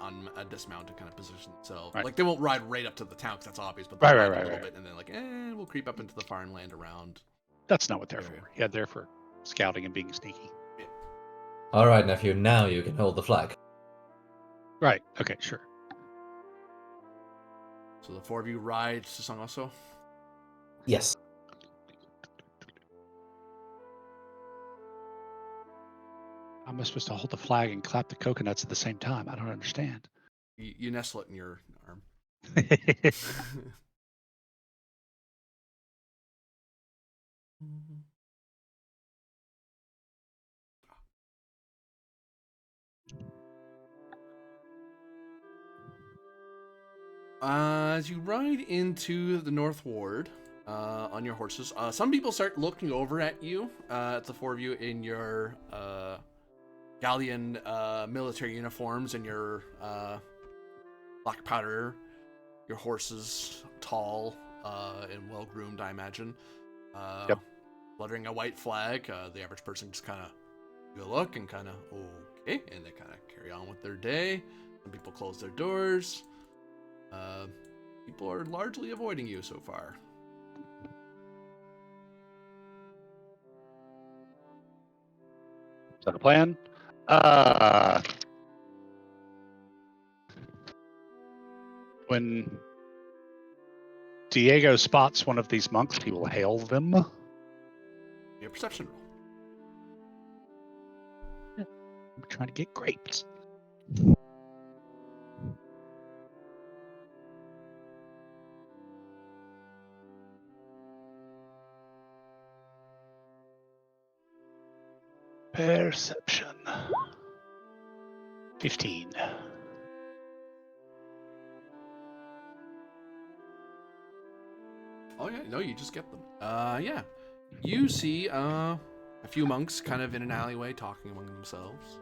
dismount and kind of position themselves. Right. Like they won't ride right up to the town because that's obvious, but Right, they'll right, ride a right, little right. bit and then like, we'll creep up into the farmland around. That's not what they're Area. for. Yeah, they're for scouting and being sneaky. All right, nephew. Now you can hold the flag. Right. Okay. Sure. So the four of you ride to Sangoso. Yes. How am I supposed to hold the flag and clap the coconuts at the same time? I don't understand. You nestle it in your arm. As you ride into the North Ward on your horses, some people start looking over at you, at the four of you in your Galleon military uniforms and your black powder, your horses tall and well groomed, I imagine. Yep. Fluttering a white flag, the average person just kind of look and kind of okay, and they kind of carry on with their day. Some people close their doors. People are largely avoiding you so far. Is that a plan? When Diego spots one of these monks, he will hail them. Your perception roll. I'm trying to get grapes. Perception. 15. Oh yeah, no, you just get them. Yeah. You see a few monks kind of in an alleyway talking among themselves.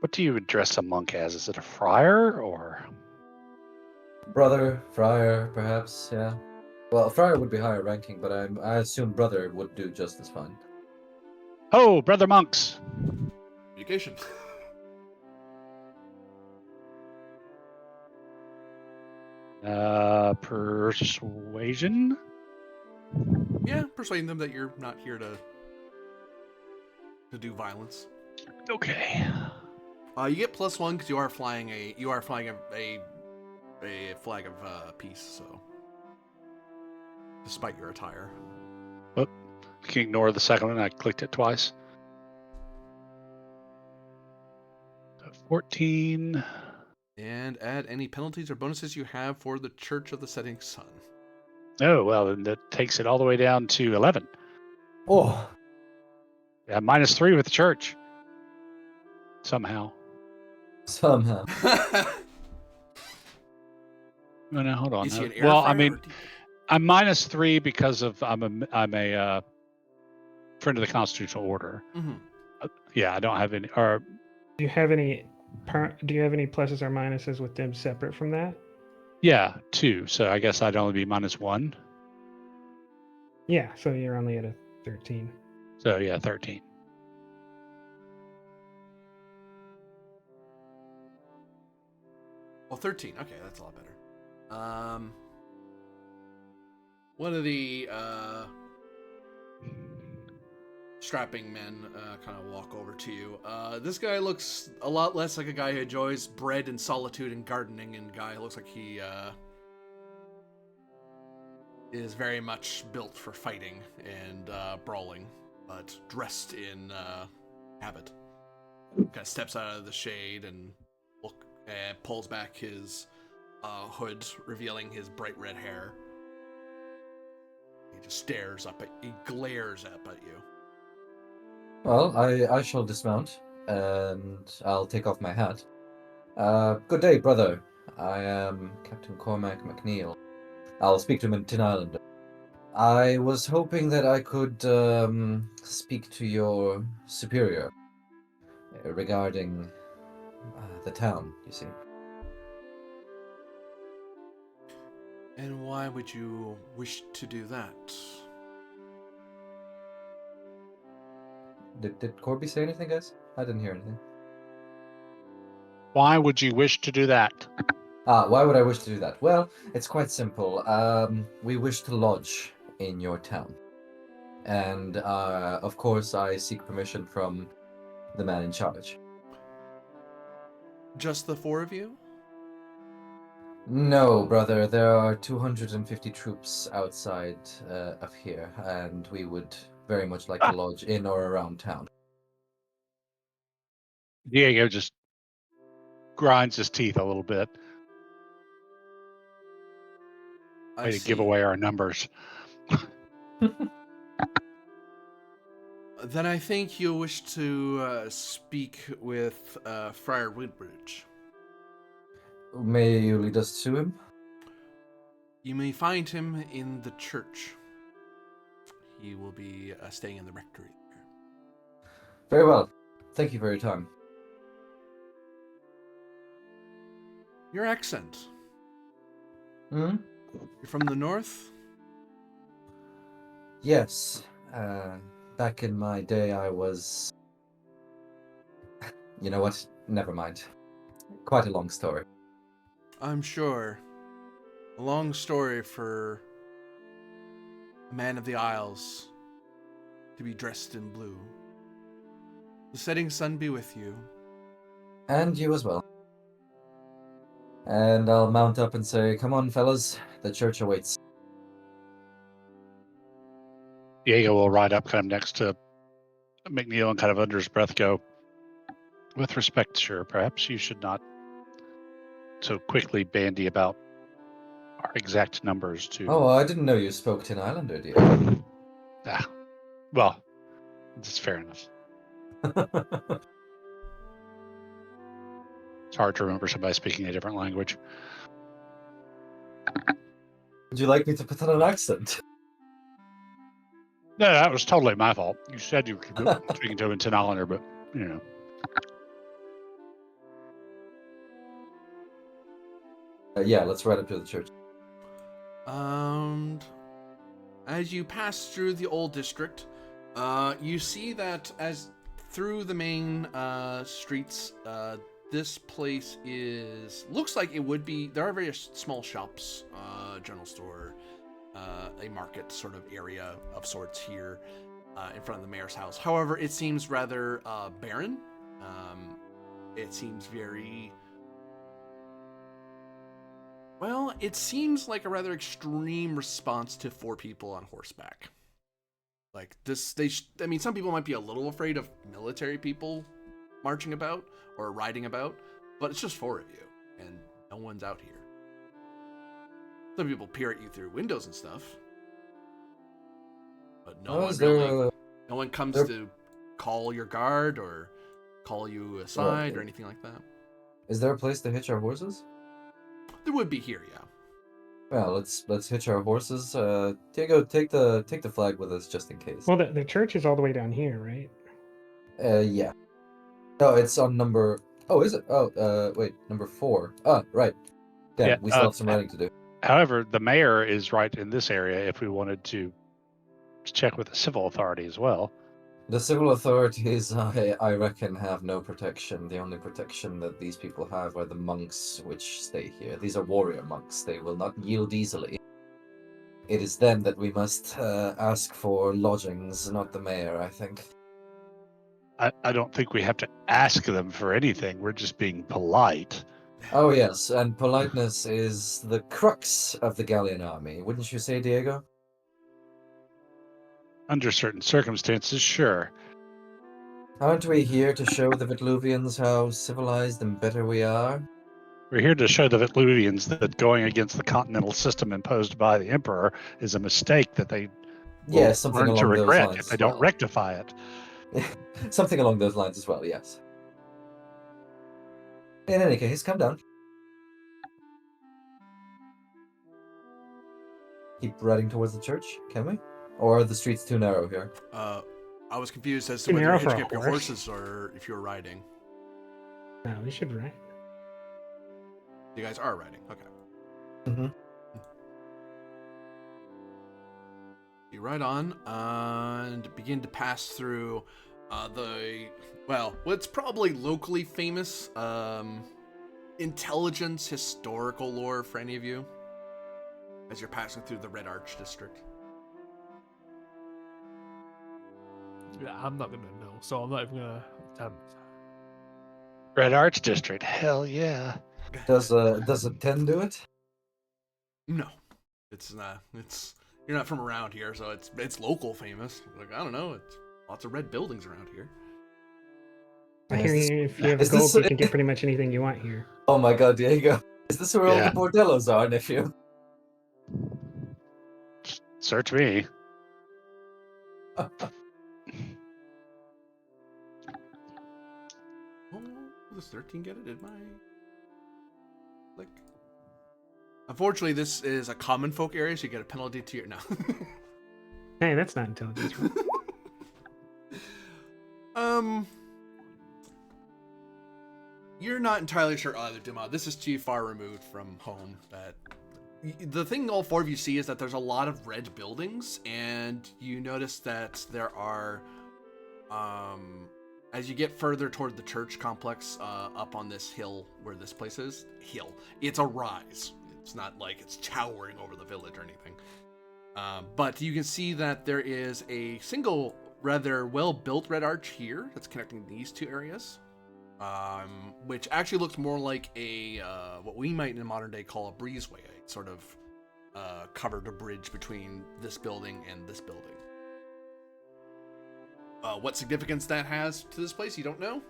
What do you address a monk as? Is it a friar or? Brother, friar, perhaps. Yeah. Well, friar would be higher ranking, but I assume brother would do just as fine. Oh, brother monks. Education. Persuasion? Yeah, persuading them that you're not here to do violence. Okay. You get +1 because you are flying a flag of peace. So, despite your attire. You can ignore the second one. I clicked it twice. 14. And add any penalties or bonuses you have for the Church of the Setting Sun. Oh, well, then that takes it all the way down to 11. Oh. Yeah, -3 with the church. Somehow. Somehow. No, hold on. Is he an air Well, I friar mean, or deep? I'm -3 because of I'm a friend of the Constitutional Order. Mm-hmm. Yeah, I don't have any. Or Do you have any pluses or minuses with them separate from that? yeah, 2. So I guess I'd only be -1. Yeah, so you're only at a 13. So yeah, 13. Well, 13. Okay, that's a lot better. One of the strapping men kind of walk over to you. This guy looks a lot less like a guy who enjoys bread and solitude and gardening, and guy looks like he is very much built for fighting and brawling, but dressed in habit. Kind of steps out of the shade and pulls back his hood, revealing his bright red hair. He just stares up he glares up at you. Well, I shall dismount, and I'll take off my hat. Good day, brother. I am Captain Cormac McNeil. I'll speak to him in Tin Island. I was hoping that I could speak to your superior regarding the town, you see. And why would you wish to do that? Did Corby say anything, guys? I didn't hear anything. Why would you wish to do that? Why would I wish to do that? Well, it's quite simple. We wish to lodge in your town. And, of course, I seek permission from the man in charge. Just the four of you? No, brother, there are 250 troops outside of here, and we would very much like to lodge in or around town. Diego just grinds his teeth a little bit. I Way to see. give away our numbers. Then I think you'll wish to speak with Friar Woodbridge. May you lead us to him? You may find him in the church. He will be staying in the rectory there. Very well. Thank you for your time. Your accent. Hmm? You're from the north? Yes. Back in my day, I was... You know what? Never mind. Quite a long story. I'm sure. A long story for a man of the Isles to be dressed in blue. The setting sun be with you. And you as well. And I'll mount up and say, come on, fellas, the church awaits. Diego will ride up kind of next to McNeil and kind of under his breath go, with respect, sir, perhaps you should not so quickly bandy about our exact numbers to... Oh, I didn't know you spoke Tin Islander, Diego. Well, that's fair enough. It's hard to remember somebody speaking a different language. Would you like me to put on an accent? No, that was totally my fault. You said you were speaking to him in Tin Islander, but, you know. Yeah, let's ride up to the church. As you pass through the old district, you see that as through the main streets, this place looks like it would be. There are various small shops, general store, a market sort of area of sorts here in front of the mayor's house. However, it seems rather barren. It seems very... Well, it seems like a rather extreme response to 4 people on horseback. Like this, I mean, some people might be a little afraid of military people marching about or riding about, but it's just 4 of you, and no one's out here. Some people peer at you through windows and stuff, but no one really. No one comes to call your guard or call you aside or anything like that. Is there a place to hitch our horses? There would be here, yeah. Well, let's hitch our horses. Diego, take the flag with us just in case. Well, the church is all the way down here, right? Yeah. No, it's on number... Oh, is it? Oh, wait, number 4. Oh, right. Damn, Yeah, we still have some writing to do. However, the mayor is right in this area if we wanted to check with the civil authority as well. The civil authorities, I reckon, have no protection. The only protection that these people have are the monks which stay here. These are warrior monks. They will not yield easily. It is them that we must ask for lodgings, not the mayor, I think. I don't think we have to ask them for anything. We're just being polite. Oh yes, and politeness is the crux of the Galleon army. Wouldn't you say, Diego? Under certain circumstances, sure. Aren't we here to show the Vitluvians how civilized and better we are? We're here to show the Vitluvians that going against the continental system imposed by the Emperor is a mistake that they will something learn to along those regret lines if they as don't well. rectify it. Something along those lines as well, yes. In any case, come down. keep riding towards the church, can we? Or are the streets too narrow here? I was confused as to Too whether you're narrow for hitching a up your horse. horses or if you're riding. No, we should ride. You guys are riding. Okay. Mm-hmm. You ride on and begin to pass through what's probably locally famous intelligence historical lore for any of you as you're passing through the Red Arch district. Yeah, I'm not gonna know, so I'm not even gonna attempt. Red Arch District. Hell yeah. Does a 10 do it? No, it's not. You're not from around here, so it's local famous. Like, I don't know, it's lots of red buildings around here. I hear you, if you have is gold, this- you can get pretty much anything you want here. Oh my god, Diego. Is this where all Yeah. the bordellos are, nephew? Search me. Oh, does 13 get it? Did my click? Unfortunately, this is a common folk area, so you get a penalty to your no. Hey, that's not intelligence. You're not entirely sure either, Duma. This is too far removed from home. That the thing all four of you see is that there's a lot of red buildings, and you notice that there are, as you get further toward the church complex, up on this hill where this place is, it's a rise. It's not like it's towering over the village or anything. But you can see that there is a single, rather well-built red arch here that's connecting these two areas, which actually looks more like a what we might in modern day call a breezeway, a sort of covered a bridge between this building and this building. What significance that has to this place, you don't know.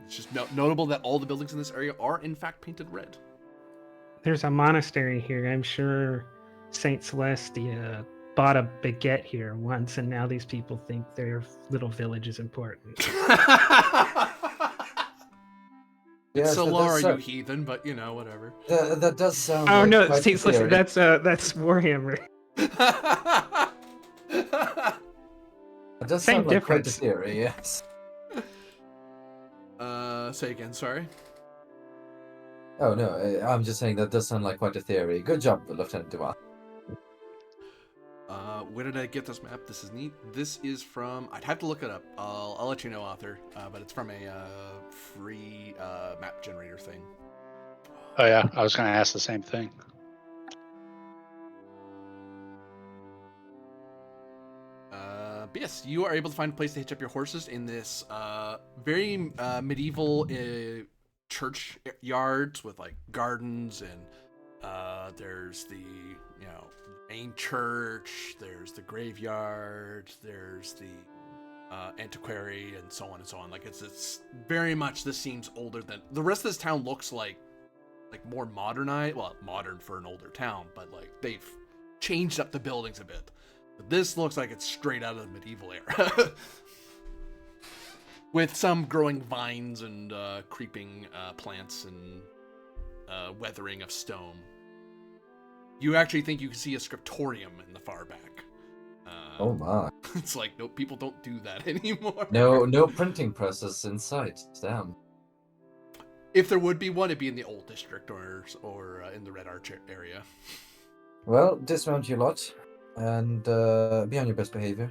It's just notable that all the buildings in this area are in fact painted red. There's a monastery here. I'm sure Saint Celestia bought a baguette here once, and now these people think their little village is important. Yes, So that Laura, does you sound- heathen, but you know, whatever. That does sound. Oh like no, quite Saint the theory. Celestia. That's Warhammer. It does Same sound like quite the difference. theory. Yes. Say again, sorry. Oh no, I'm just saying that does sound like quite a theory. Good job, Lieutenant Dumas. Where did I get this map? This is neat. This is from. I'd have to look it up. I'll let you know, author. But it's from a free map generator thing. Oh yeah, I was going to ask the same thing. But yes, you are able to find a place to hitch up your horses in this very medieval church yards with like gardens, and there's the main church, there's the graveyard, there's the antiquary, and so on and so on. Like it's very much, this seems older than the rest of this town. Looks like more modernized, well, modern for an older town, but like they've changed up the buildings a bit. But this looks like it's straight out of the medieval era. With some growing vines and creeping plants and weathering of stone. You actually think you can see a scriptorium in the far back. Oh my. It's like, nope, people don't do that anymore. No printing presses in sight. Damn. If there would be one, it'd be in the old district or in the Red Arch area. Well, dismount your lot and be on your best behavior.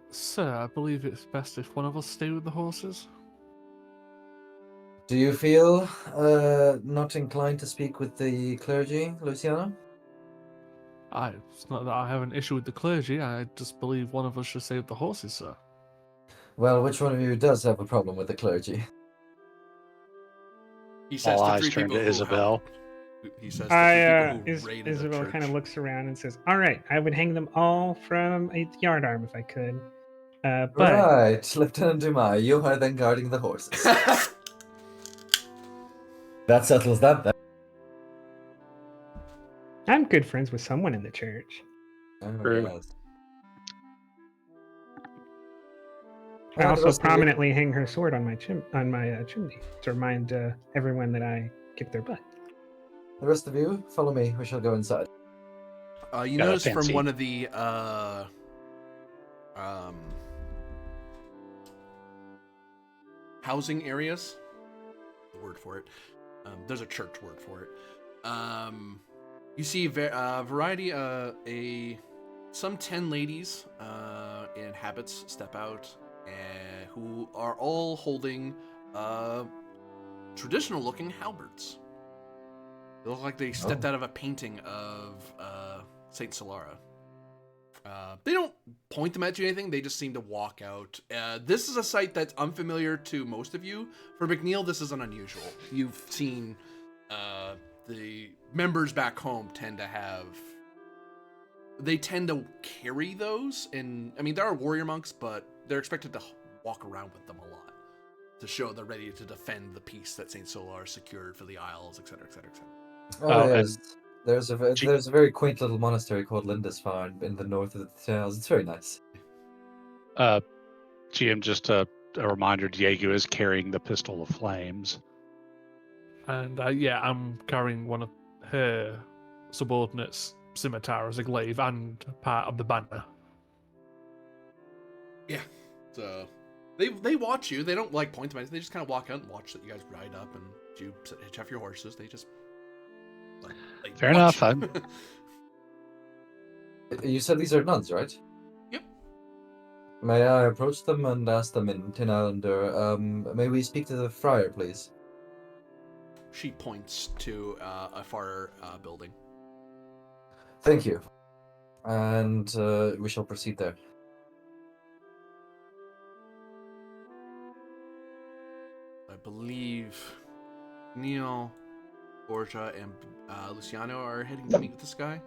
Sir, I believe it's best if one of us stay with the horses. Do you feel not inclined to speak with the clergy, Luciano? It's not that I have an issue with the clergy, I just believe one of us should stay with the horses, sir. Well, which one of you does have a problem with the clergy? He says All to eyes three turn people to who Isabel. He says to three people who raided the Isabel church. kind of looks around and says, "All right, I would hang them all from a yardarm if I could, but Right, Lieutenant Dumas, you are then guarding the horses. That settles that then. I'm good friends with someone in the church. Oh, True. yes. I Well, the also rest of you- prominently hang her sword on my chimney to remind everyone that I kicked their butt." The rest of you, follow me. We shall go inside. You Got a notice from fancy- one of the housing areas, the word for it. There's a church word for it. You see a variety, some 10 ladies in habits step out, who are all holding traditional-looking halberds. They look like they stepped out of a painting of Saint Solara. They don't point them at you or anything. They just seem to walk out. This is a sight that's unfamiliar to most of you. For McNeil, this isn't unusual. You've seen the members back home tend to carry those. And I mean, there are warrior monks, but they're expected to walk around with them a lot to show they're ready to defend the peace that Saint Solar secured for the Isles, etc., etc., etc. Oh, yes. There's a very quaint little monastery called Lindisfarne in the north of the towns. It's very nice. GM, just a reminder, Diego is carrying the Pistol of Flames. And I'm carrying one of her subordinates' scimitar as a glaive and part of the banner. Yeah. So they watch you. They don't like point them at you. They just kind of walk out and watch that you guys ride up and you hitch off your horses. They just Fair enough. You said these are nuns, right? Yep. May I approach them and ask them in Tin Islander, may we speak to the friar, please? She points to a far building. Thank you. And we shall proceed there. I believe Neil, Borgia, and Luciano are heading to meet with this guy.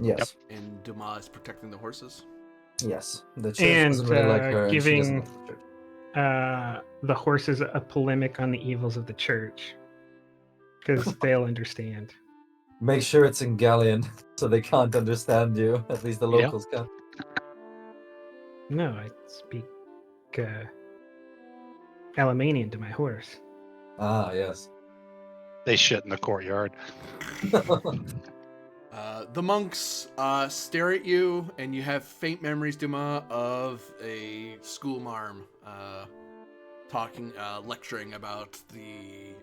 Yes. And Dumas is protecting the horses. Yes. The church And doesn't really like her, and she giving doesn't like the church. the horses a polemic on the evils of the church, because they'll understand. Make sure it's in Gallian, so they can't understand you. At least the Yeah. locals can. No, I speak Alamanian to my horse. Ah, yes. They shit in the courtyard. The monks stare at you, and you have faint memories, Dumas, of a schoolmarm lecturing about the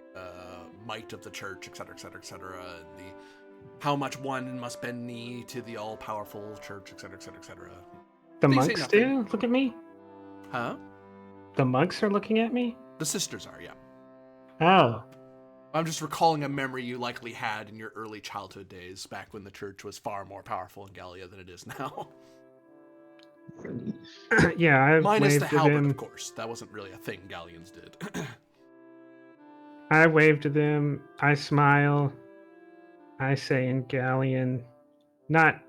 might of the church, etc., etc., etc., and how much one must bend knee to the all-powerful church, etc., etc., etc. The They say monks nothing. do? Look at me. Huh? The monks are looking at me? The sisters are, yeah. Oh. I'm just recalling a memory you likely had in your early childhood days, back when the church was far more powerful in Gallia than it is now. Yeah, I Minus waved the to halberd, them. of course. That wasn't really a thing Gallians did. I wave to them. I smile. I say in Gallian, not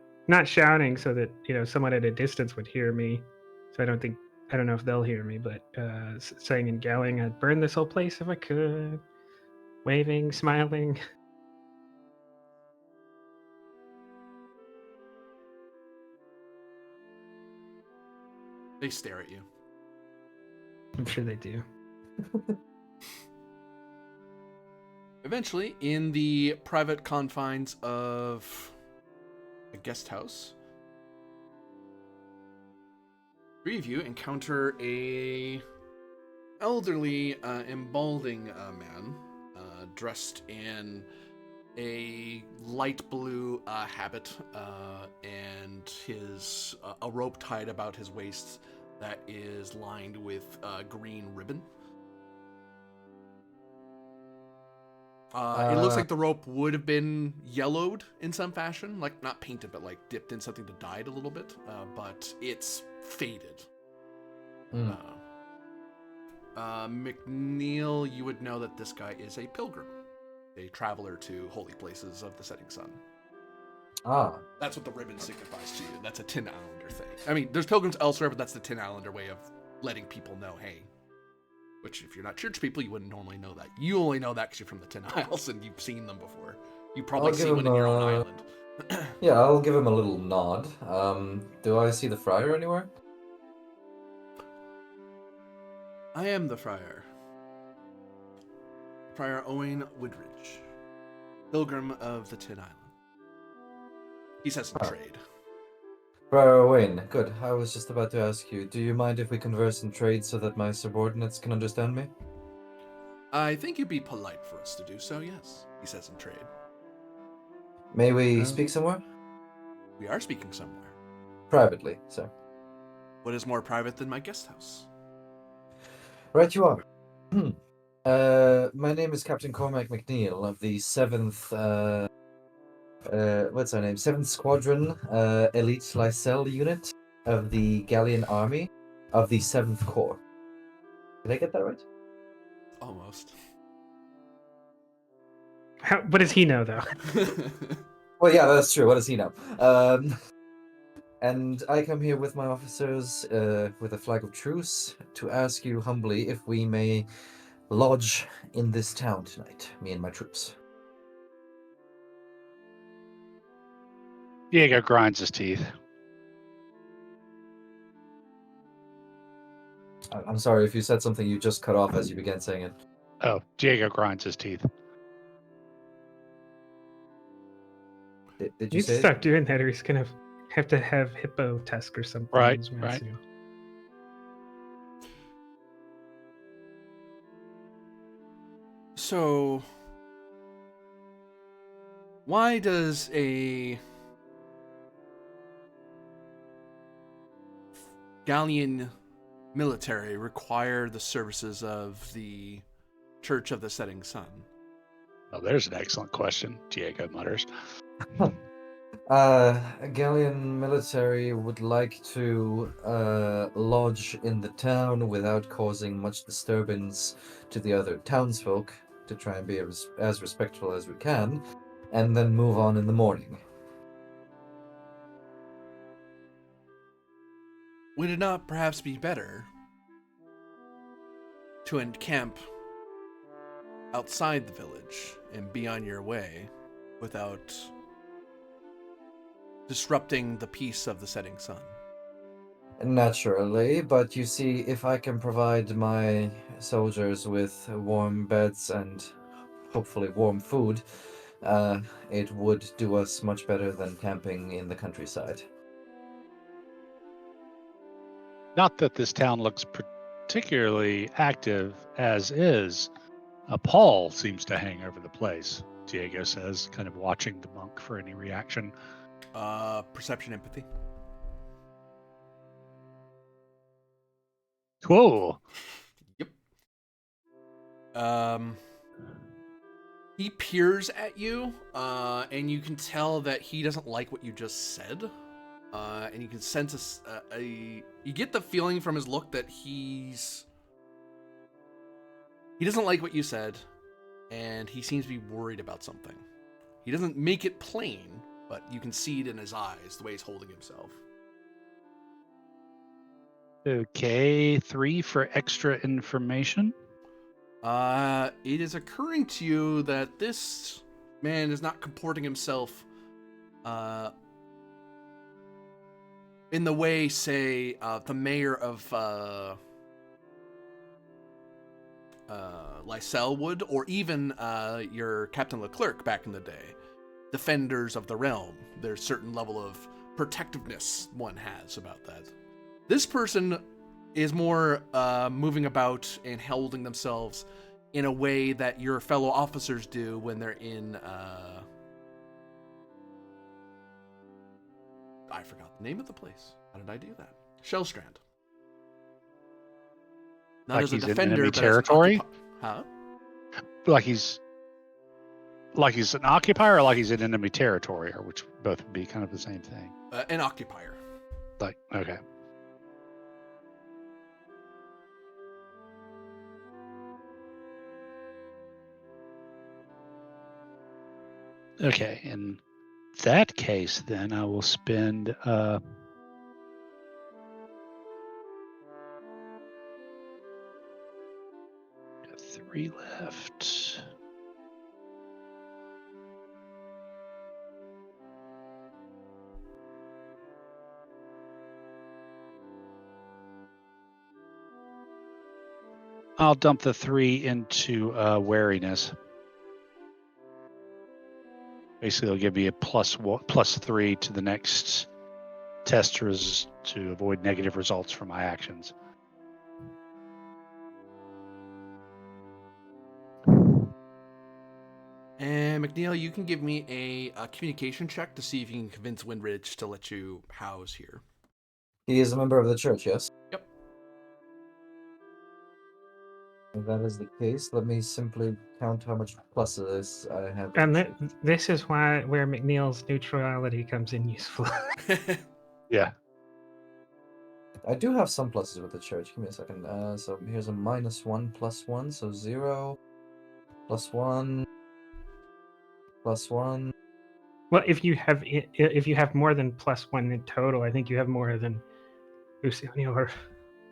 shouting so that someone at a distance would hear me. So I don't know if they'll hear me, but saying in Gallian, I'd burn this whole place if I could. Waving, smiling. They stare at you. I'm sure they do. Eventually, in the private confines of a guest house, three of you encounter a elderly and balding man dressed in a light blue habit and his a rope tied about his waist that is lined with green ribbon. It looks like the rope would have been yellowed in some fashion, like not painted, but like dipped in something to dye it a little bit, but it's faded. McNeil, you would know that this guy is a pilgrim, a traveler to holy places of the setting sun. Ah. That's what the ribbon signifies to you. That's a Tin Islander thing. I mean, there's pilgrims elsewhere, but that's the Tin Islander way of letting people know, hey. Which, if you're not church people, you wouldn't normally know that. You only know that because you're from the Tin Isles and you've seen them before. You probably see one in your own island. Yeah, I'll give him a little nod. Do I see the friar anywhere? I am the friar. Friar Owain Woodridge. Pilgrim of the Tin Island. He says in trade. Friar Wayne, good. I was just about to ask you, do you mind if we converse in trade so that my subordinates can understand me? I think it'd be polite for us to do so, yes, he says in trade. May we speak somewhere? We are speaking somewhere. Privately, sir. What is more private than my guest house? Right you are. My name is Captain Cormac McNeil of the 7th, what's our name? 7th Squadron, Elite Lysel Unit of the Galleon Army of the 7th Corps. Did I get that right? Almost. What does he know, though? Well, yeah, that's true. What does he know? And I come here with my officers, with a flag of truce, to ask you humbly if we may lodge in this town tonight, me and my troops. Diego grinds his teeth. I'm sorry if you said something you just cut off as you began saying it. Oh, Diego grinds his teeth. Did You you need to say it? stop doing that, or he's gonna have to have hippo tusk or something. Right, in his mouth right. soon. So, why does a galleon military require the services of the Church of the Setting Sun? Oh, there's an excellent question, Diego mutters. A Galleon military would like to lodge in the town without causing much disturbance to the other townsfolk, to try and be as respectful as we can, and then move on in the morning. Would it not perhaps be better to encamp outside the village and be on your way without disrupting the peace of the setting sun? Naturally, but you see, if I can provide my soldiers with warm beds and hopefully warm food, it would do us much better than camping in the countryside. Not that this town looks particularly active as is. A pall seems to hang over the place, Diego says, kind of watching the monk for any reaction. Perception, empathy. Cool. Yep. He peers at you, and you can tell that he doesn't like what you just said. And you can sense you get the feeling from his look that he doesn't like what you said, and he seems to be worried about something. He doesn't make it plain, but you can see it in his eyes, the way he's holding himself. Okay, 3 for extra information. It is occurring to you that this man is not comporting himself, in the way, say, the mayor of Lysel would, or even your Captain Leclerc back in the day. Defenders of the realm. There's a certain level of protectiveness one has about that. This person is more moving about and holding themselves in a way that your fellow officers do when they're in I forgot the name of the place. How did I do that? Shellstrand. Not Like as a he's in defender, enemy but territory? as an Huh? Like he's an occupier, or like he's in enemy territory, or which both would be kind of the same thing. An occupier. Like, okay. Okay, in that case, then I will spend got 3 left. I'll dump the 3 into wariness. Basically, it'll give me a +3 to the next test to avoid negative results from my actions. And McNeil, you can give me a communication check to see if you can convince Windridge to let you house here. He is a member of the church, yes? Yep. If that is the case, let me simply count how much pluses I have. And this is where McNeil's neutrality comes in useful. Yeah. I do have some pluses with the church. Give me a second. So here's a -1 +1, so 0 +1 +1. Well, if you have more than +1 in total, I think you have more than Luciano or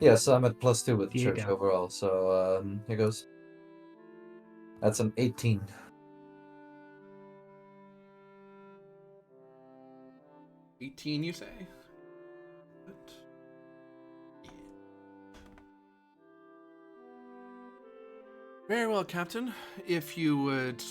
Yeah, so I'm at +2 with the church Diego. overall. So here goes. That's an 18. 18, you say? But, yeah. Very well, Captain. If you would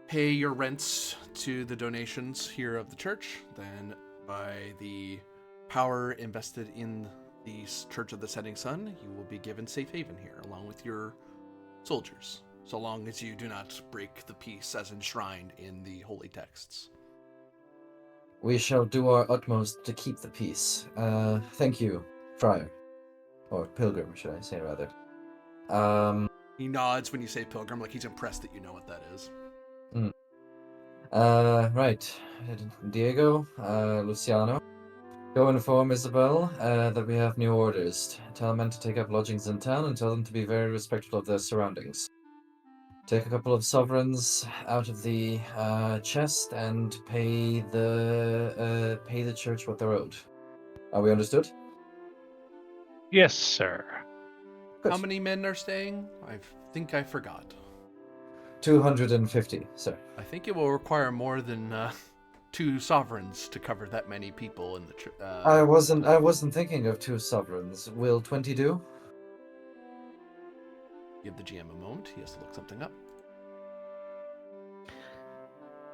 pay your rents to the donations here of the church, then by the power invested in the Church of the Setting Sun, you will be given safe haven here, along with your soldiers, so long as you do not break the peace as enshrined in the holy texts. We shall do our utmost to keep the peace. Thank you, Friar. Or Pilgrim, should I say, rather. He nods when you say pilgrim, like he's impressed that you know what that is. Right. Diego, Luciano. Go inform Isabel that we have new orders. Tell men to take up lodgings in town and tell them to be very respectful of their surroundings. Take a couple of sovereigns out of the chest and pay the church what they're owed. Are we understood? Yes, sir. Good. How many men are staying? I think I forgot. 250, sir. I think it will require more than 2 sovereigns to cover that many people in the church. I wasn't thinking of 2 sovereigns. Will 20 do? Give the GM a moment. He has to look something up.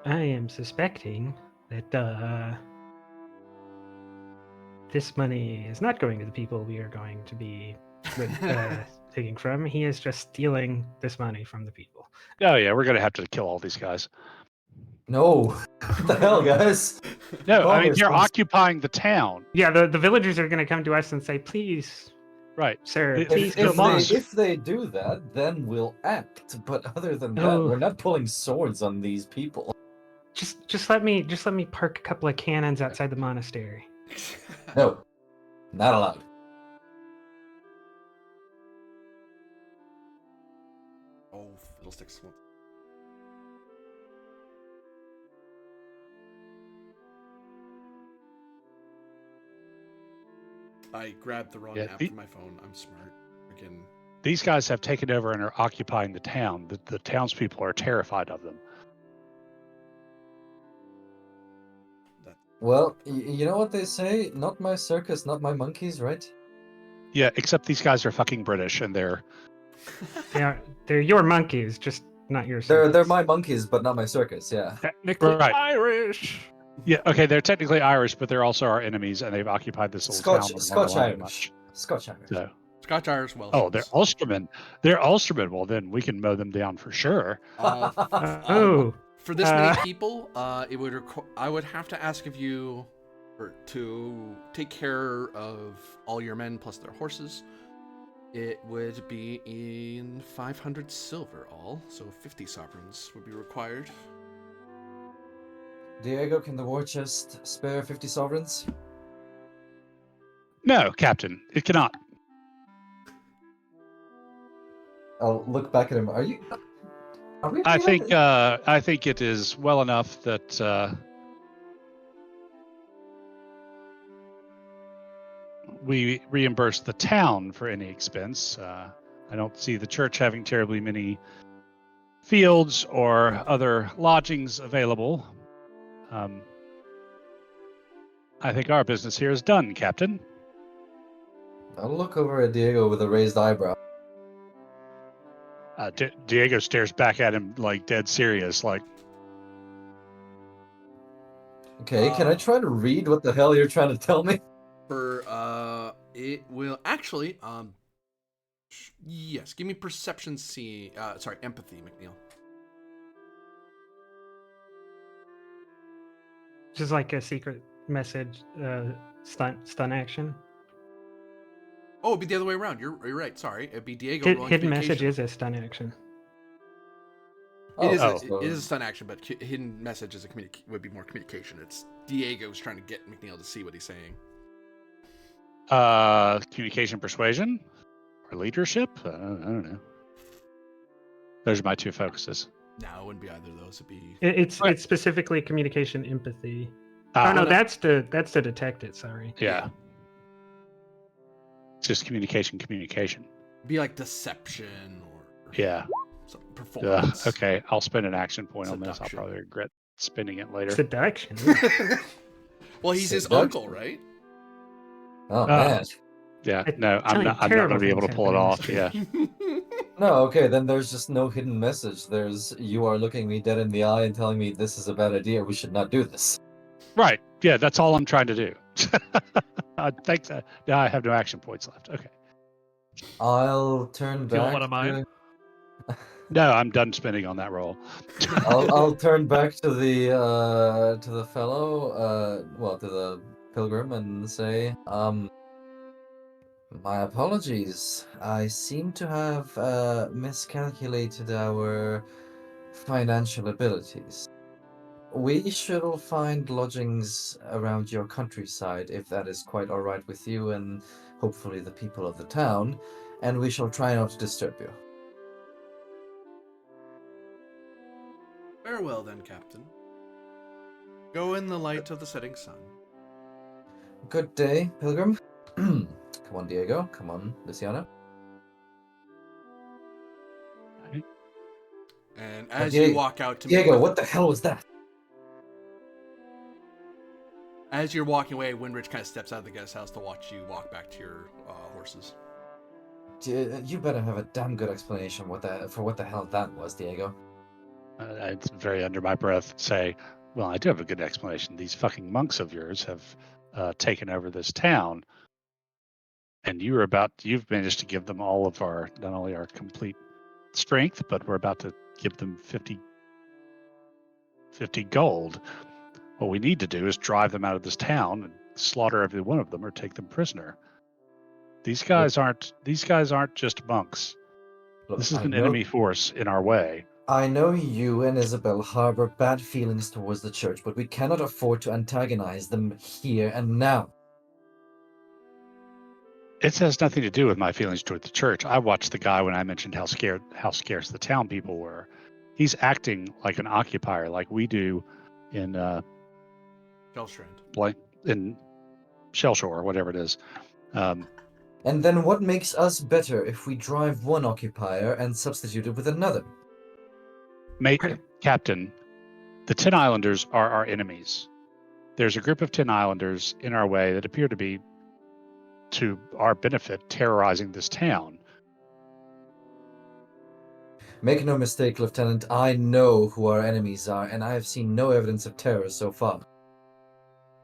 I am suspecting that this money is not going to the people we are going to be taking from. He is just stealing this money from the people. Oh yeah, we're gonna have to kill all these guys. No. What the hell, guys? No, I mean Promise, they're promise. occupying the town. Yeah, the villagers are going to come to us and say, "Please, Right. sir, If- please if come on." If they do that, then we'll act. But other than that, Oh. we're not pulling swords on these people. Just let me park a couple of cannons outside the monastery. No, not allowed. Oh, fiddlesticks. I grabbed the wrong Yeah, app from my phone. I'm smart. Freaking. These guys have taken over and are occupying the town. The townspeople are terrified of them. Well, you know what they say? Not my circus, not my monkeys, right? Yeah, except these guys are fucking British and they're They're your monkeys, just not your. They're circus. my monkeys, but not my circus. Yeah. Technically Right. Irish. yeah, okay, they're technically Irish, but they're also our enemies and they've occupied this little town. Scotch very Irish. much. Scotch Irish. So, Scotch Irish Welsh. oh, they're Ulstermen. They're Ulstermen. Well, then we can mow them down for sure. Oh. For this many people, it would I would have to ask of you to take care of all your men plus their horses. It would be in 500 silver all, so 50 sovereigns would be required. Diego, can the war chest spare 50 sovereigns? No, Captain, it cannot. I'll look back at him. Are we? I think it is well enough that we reimburse the town for any expense. I don't see the church having terribly many fields or other lodgings available. I think our business here is done, Captain. I'll look over at Diego with a raised eyebrow. Diego stares back at him like dead serious, like, Okay, can I try to read what the hell you're trying to tell me? It will actually, yes, give me perception empathy, McNeil. Just like a secret message, stun action. Oh, it'd be the other way around. You're right. Sorry, it'd be Diego rolling Hidden communication. message is a stun action. It is so- a stun action, but hidden message is would be more communication. It's Diego's trying to get McNeil to see what he's saying. communication, persuasion, or leadership. I don't know. Those are my two focuses. No, it wouldn't be either of those. It'd be It's specifically communication empathy. Ah, Oh no, no. that's to detect it. Sorry. yeah. It's just communication. be like deception or Yeah. some performance. Okay, I'll spend an action point on this. I'll Seduction. probably regret spending it later. Seduction. Well, he's his Seduction. uncle, right? Oh Uh, man. Yeah, I no, tell I'm you, not going terrible to be able to things pull it happen in off. this Yeah. No, okay, then there's just no hidden message. There's you are looking me dead in the eye and telling me this is a bad idea. We should not do this. Right. Yeah, that's all I'm trying to do. I think that now I have no action points left. Okay. I'll turn Do you back. want one of mine? No, I'm done spending on that roll. I'll turn back to the fellow, to the pilgrim and say, my apologies. I seem to have miscalculated our financial abilities. We shall find lodgings around your countryside, if that is quite all right with you and hopefully the people of the town, and we shall try not to disturb you. Farewell, then, Captain. Go in the light of the setting sun. Good day, pilgrim. Come on, Diego. Come on, Luciano. And as Diego- you walk out to Diego, meet, what the hell was that? as you're walking away, Windrich kind of steps out of the guest house to watch you walk back to your horses. You better have a damn good explanation what the hell that was, Diego. It's very under my breath say, well, I do have a good explanation. These fucking monks of yours have taken over this town, and you've managed to give them all of not only our complete strength, but we're about to give them 50 gold. What we need to do is drive them out of this town and slaughter every one of them or take them prisoner. These guys aren't just monks. Look, This is I an know- enemy force in our way. I know you and Isabel harbor bad feelings towards the church, but we cannot afford to antagonize them here and now. It has nothing to do with my feelings toward the church. I watched the guy when I mentioned how scarce the town people were. He's acting like an occupier, like we do in Shellstrand. in Shellshore or whatever it is. And then what makes us better if we drive one occupier and substitute it with another? Mate, Captain, the 10 Islanders are our enemies. There's a group of 10 Islanders in our way that appear to be, to our benefit, terrorizing this town. Make no mistake, Lieutenant, I know who our enemies are, and I have seen no evidence of terror so far.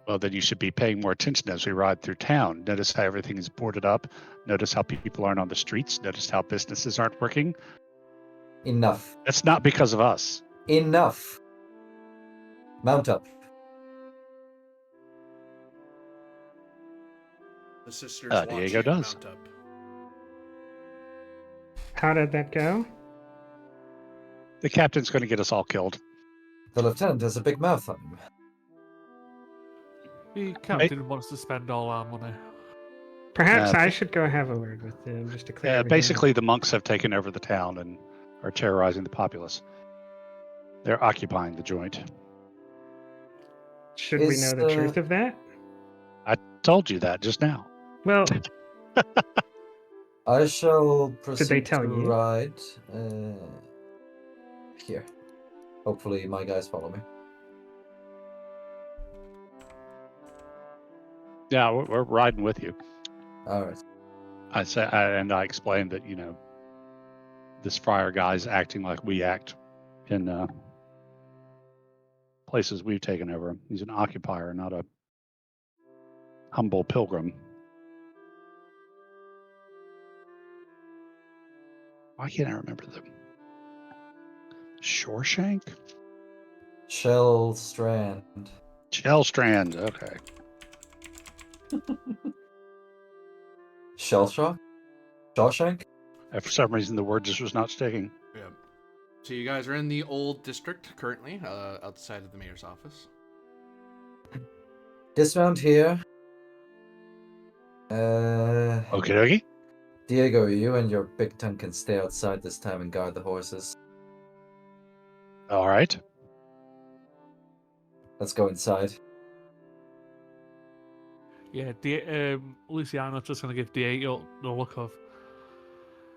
Well, then you should be paying more attention as we ride through town. Notice how everything is boarded up. Notice how people aren't on the streets. Notice how businesses aren't working. Enough. That's not because of us. Enough. Mount up. The sisters watch Diego you does. mount up. How did that go? The captain's going to get us all killed. The lieutenant has a big mouth on him. The captain wants to spend all our money. Perhaps Uh, I should go have a word with them just to clear everything up. Basically, the monks have taken over the town and are terrorizing the populace. They're occupying the joint. Should we know the truth of that? I told you that just now. Well, I shall proceed they tell to you? ride here. Hopefully my guys follow me. Yeah, we're riding with you. All right. I explained that, this friar guy's acting like we act in places we've taken over. He's an occupier, not a humble pilgrim. Why can't I remember them? Shoreshank? Shell Strand. Shellstrand. Okay. Shell Shock? Shawshank? For some reason, the word just was not sticking. Yeah. So you guys are in the old district currently, outside of the mayor's office. Dismount here. Okie dokie. Diego, you and your big tongue can stay outside this time and guard the horses. All right. Let's go inside. Yeah, Luciano's just going to give Diego the look of,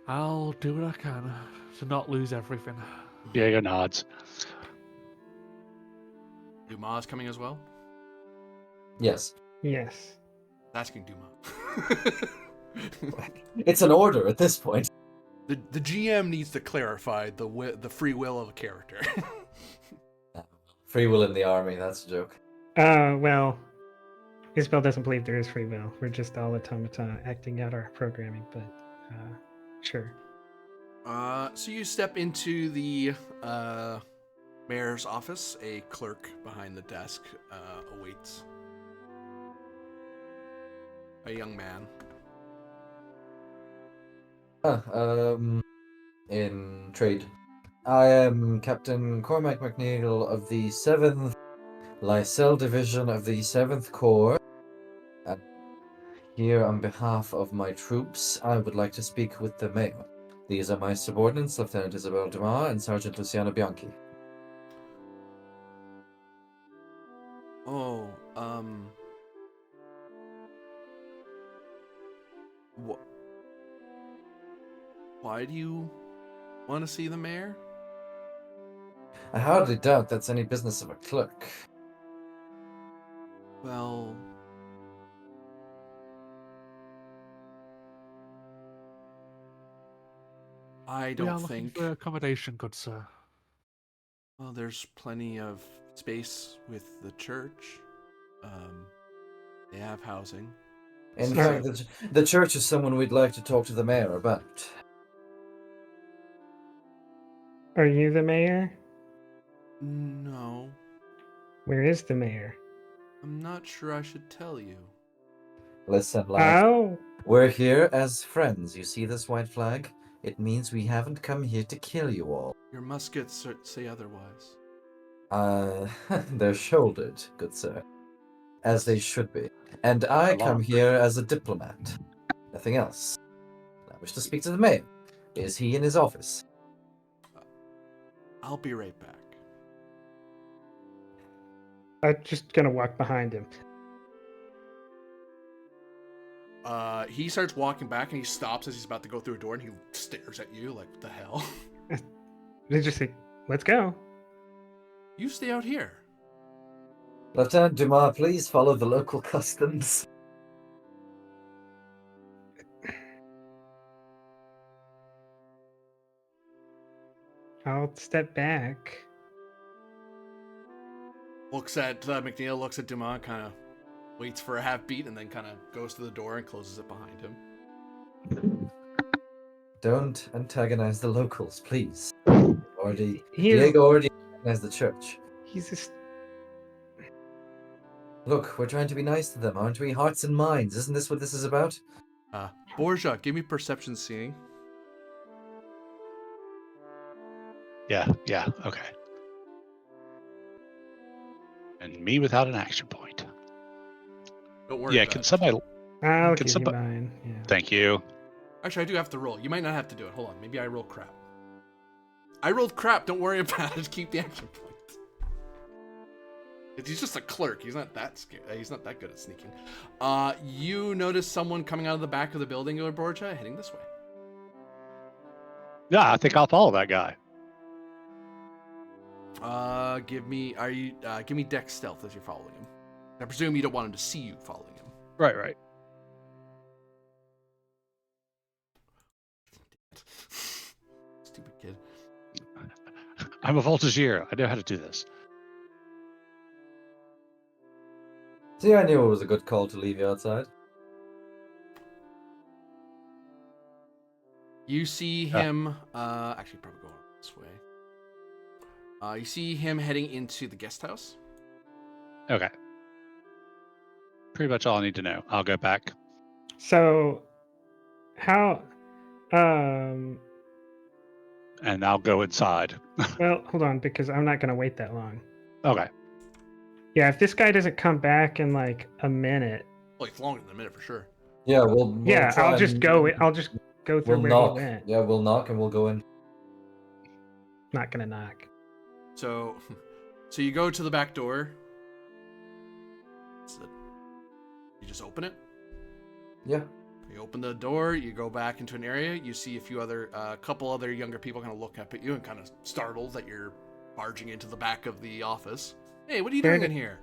I'll do what I can to not lose everything. Diego nods. Dumas coming as well? Yes. Yes. Asking Dumas. It's an order at this point. The GM needs to clarify the free will of a character. Free will in the army, that's a joke. Well, Isabel doesn't believe there is free will. We're just all automata acting out our programming, but sure. So you step into the mayor's office. A clerk behind the desk awaits. A young man. In trade. I am Captain Cormac McNeil of the 7th Lysel Division of the 7th Corps. Here on behalf of my troops, I would like to speak with the mayor. These are my subordinates, Lieutenant Isabel Dumas and Sergeant Luciano Bianchi. Oh, why do you want to see the mayor? I hardly doubt that's any business of a clerk. Well, I We are don't looking think. for accommodation, good sir. Well, there's plenty of space with the church. They have housing. In Sorry. fact, the church is someone we'd like to talk to the mayor about. Are you the mayor? No, Where is the mayor? I'm not sure I should tell you. Listen, lad. Oh, We're here as friends. You see this white flag? It means we haven't come here to kill you all. Your muskets say otherwise. They're shouldered, good sir. As they should be. And I come Alarm. here as a diplomat. Nothing else. I wish to speak to the mayor. Is he in his office? I'll be right back. I'm just gonna walk behind him. He starts walking back and he stops as he's about to go through a door and he stares at you like, what the hell? They just say, "Let's go." You stay out here. Lieutenant Dumas, please follow the local customs. I'll step back. Looks at McNeil, looks at Dumas, kind of waits for a half beat, and then kind of goes to the door and closes it behind him. Don't antagonize the locals, please. He is, Diego already antagonized the church. he's just. Look, we're trying to be nice to them, aren't we? Hearts and minds. Isn't this what this is about? Borgia, give me perception seeing. Yeah, okay. And me without an action point. Don't worry Yeah, about can it. somebody... I'll Can give somebody- you mine. Yeah. Thank you. Actually, I do have to roll. You might not have to do it. Hold on. Maybe I roll crap. I rolled crap. Don't worry about it. Keep the action point. He's just a clerk. He's not that scared. He's not that good at sneaking. You notice someone coming out of the back of the building, Borgia, heading this way. Yeah, I think I'll follow that guy. Give me Dex stealth as you're following him. I presume you don't want him to see you following him. Right. Stupid kid. I'm a voltagier. I know how to do this. See, I knew it was a good call to leave you outside. You see him, actually probably going this way. You see him heading into the guest house. Okay. Pretty much all I need to know. I'll go back. So, how? And I'll go inside. Well, hold on, because I'm not gonna wait that long. Okay. Yeah, if this guy doesn't come back in like a minute, Well, it's longer than a minute for sure. Yeah, we'll yeah, try I'll just and- go. I'll just go through We'll where knock. he went. Yeah, we'll knock and we'll go in. Not gonna knock. So you go to the back door. You just open it. Yeah. You open the door. You go back into an area. You see a couple other younger people kind of look up at you and kind of startled that you're barging into the back of the office. Hey, what are you doing in here?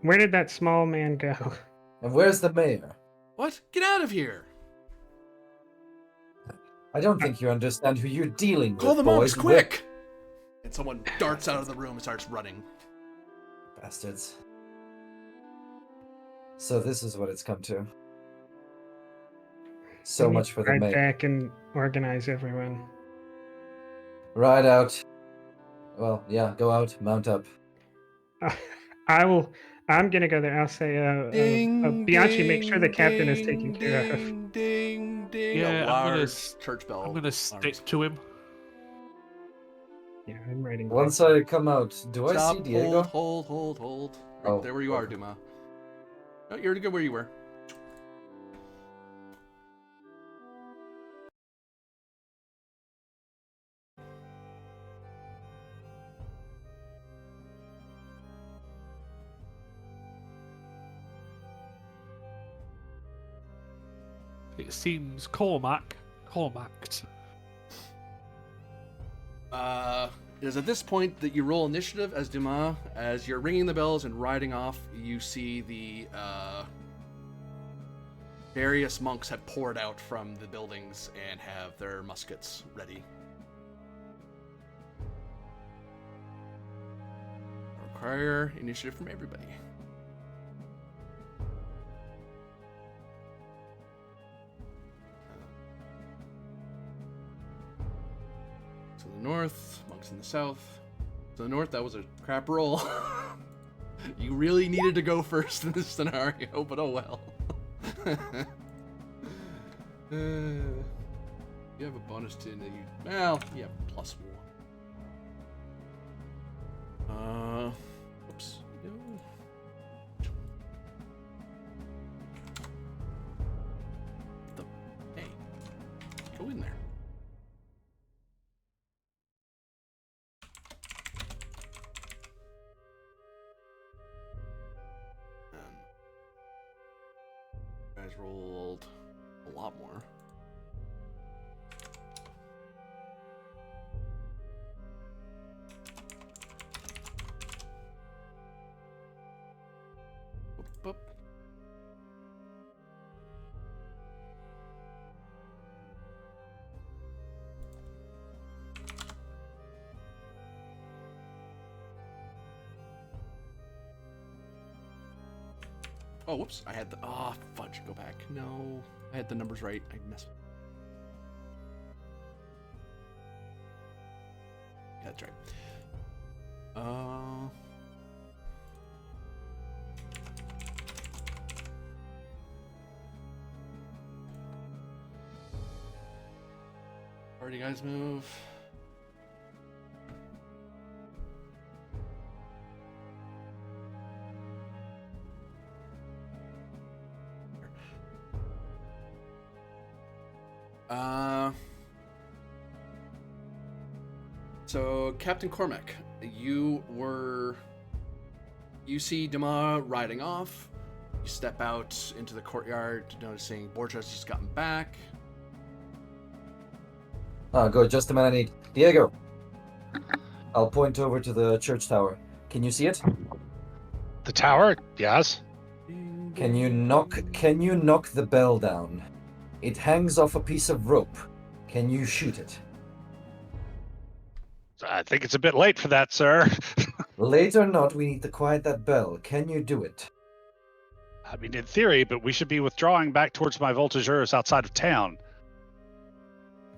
Where did that small man go? And where's the mayor? What? Get out of here! I don't think you understand who you're dealing Call with, the boys. monks, quick! And someone darts out of the room and starts running. Bastards. So this is what it's come to. So We need much to for the ride mayor. back and organize everyone. Ride out. Well, yeah, go out, mount up. I will. I'm gonna go there. I'll say, Bianchi, make sure the captain is taken care of. Ding, ding, ding. Yeah, A I'm large gonna church bell. I'm gonna stick to him. Yeah, I'm writing. Once I come out, do I Stop, see Diego? hold. Right Oh, there where you are, okay. Duma. No, you're good where you were. It seems Cormac. It is at this point that you roll initiative as Dumas. As you're ringing the bells and riding off, you see the various monks have poured out from the buildings and have their muskets ready. Require initiative from everybody. To the north, monks in the south. To the north, that was a crap roll. You really needed to go first in this scenario, but oh well. You have a bonus to that you. Well, you have +1. Oops. No. Hey, go in there. Guys rolled a lot more. Boop. Oh, whoops. I had the... Ah, fudge. Go back. No. I had the numbers right. I messed... Yeah, that's right. Where do you guys move? So Captain Cormac, you see Dama riding off. You step out into the courtyard, noticing Borgia's just gotten back. Ah, good. Just the man I need. Diego. I'll point over to the church tower. Can you see it? The tower? Yes. Can you knock the bell down? It hangs off a piece of rope. Can you shoot it? I think it's a bit late for that, sir. Late or not, we need to quiet that bell. Can you do it? I mean, in theory, but we should be withdrawing back towards my voltigeurs outside of town.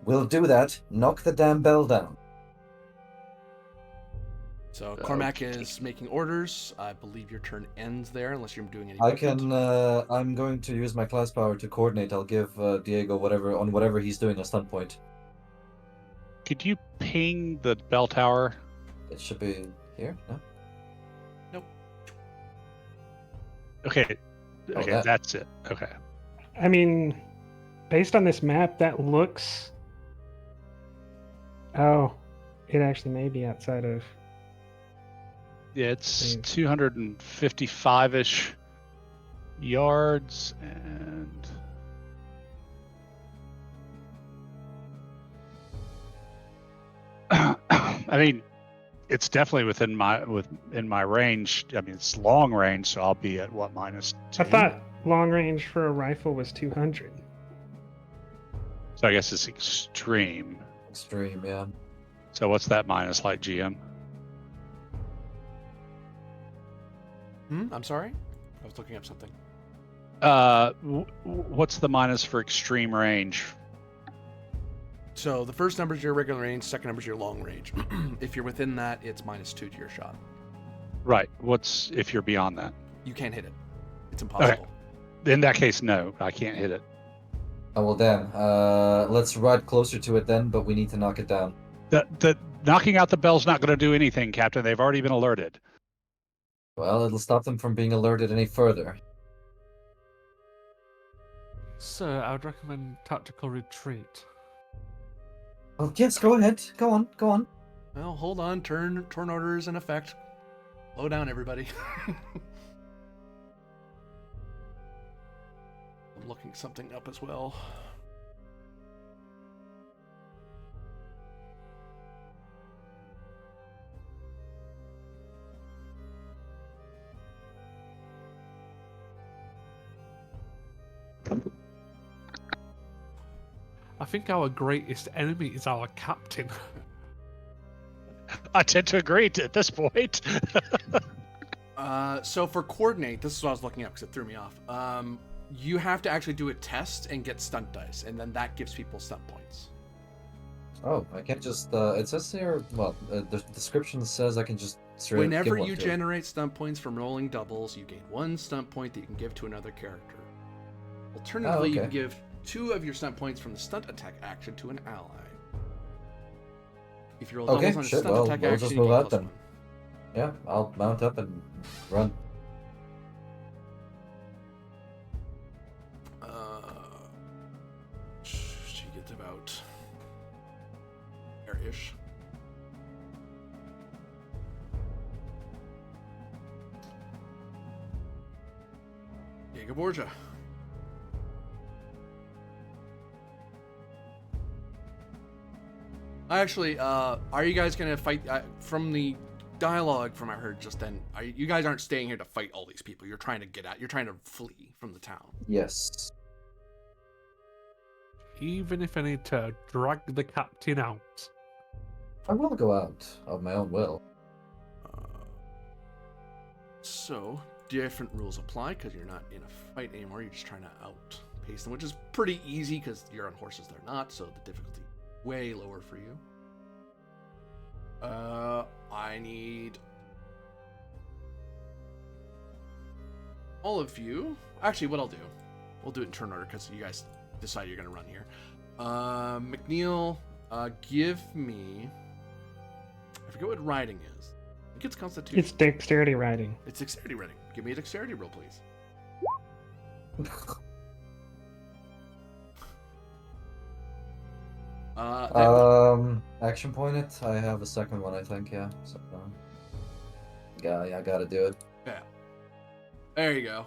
We'll do that. Knock the damn bell down. So Cormac is making orders. I believe your turn ends there, unless you're doing any. I can. I'm going to use my class power to coordinate. I'll give Diego whatever he's doing a stun point. Could you ping the bell tower? It should be here. No. Nope. Okay. Oh, Okay, that. that's it. Okay. I mean, based on this map, that looks. Oh, it actually may be outside of. Yeah, it's Hmm. 255-ish yards, and I mean, it's definitely within my range. I mean, it's long range, so I'll be at what, -10? I thought long range for a rifle was 200. So I guess it's extreme. Extreme, yeah. So what's that minus, like, GM? I'm sorry? I was looking up something. What's the minus for extreme range? So the first number is your regular range, second number is your long range. If you're within that, it's -2 to your shot. Right. What's if you're beyond that? You can't hit it. It's impossible. In that case, no, I can't hit it. Oh well, damn. Let's ride closer to it then, but we need to knock it down. The knocking out the bell's not going to do anything, Captain. They've already been alerted. Well, it'll stop them from being alerted any further. Sir, I would recommend tactical retreat. Oh yes, go ahead. Go on. Well, hold on. Turn order is in effect. Slow down, everybody. I'm looking something up as well. I think our greatest enemy is our captain. I tend to agree at this point. So for coordinate, this is what I was looking up because it threw me off. You have to actually do a test and get stunt dice, and then that gives people stunt points. Oh, I can't just. It says here. Well, the description says I can just straight up Whenever give one you to it. generate stunt points from rolling doubles, you gain 1 stunt point that you can give to another character. Alternatively, you can okay. give 2 of your stunt points from the stunt attack action to an ally. If you roll Okay, doubles on a shit, stunt well, attack we'll action, just you move gain out then. +1. Yeah, I'll mount up and run. She gets about there-ish. Diego Borgia. Actually, are you guys gonna fight? From the dialogue from I heard just then, you guys aren't staying here to fight all these people. You're trying to get out. You're trying to flee from the town. Yes. Even if I need to drag the captain out. I will go out of my own will. So different rules apply because you're not in a fight anymore. You're just trying to outpace them, which is pretty easy because you're on horses. They're not, so the difficulty way lower for you. I need all of you. Actually, what I'll do, we'll do it in turn order because you guys decide you're gonna run here. McNeil, give me. I forget what riding is. I think it's Constitution. It's dexterity riding. It's dexterity riding. Give me a dexterity roll, please. Action point it. I have a second one, I think. Yeah. So, yeah, I gotta do it. Yeah. There you go.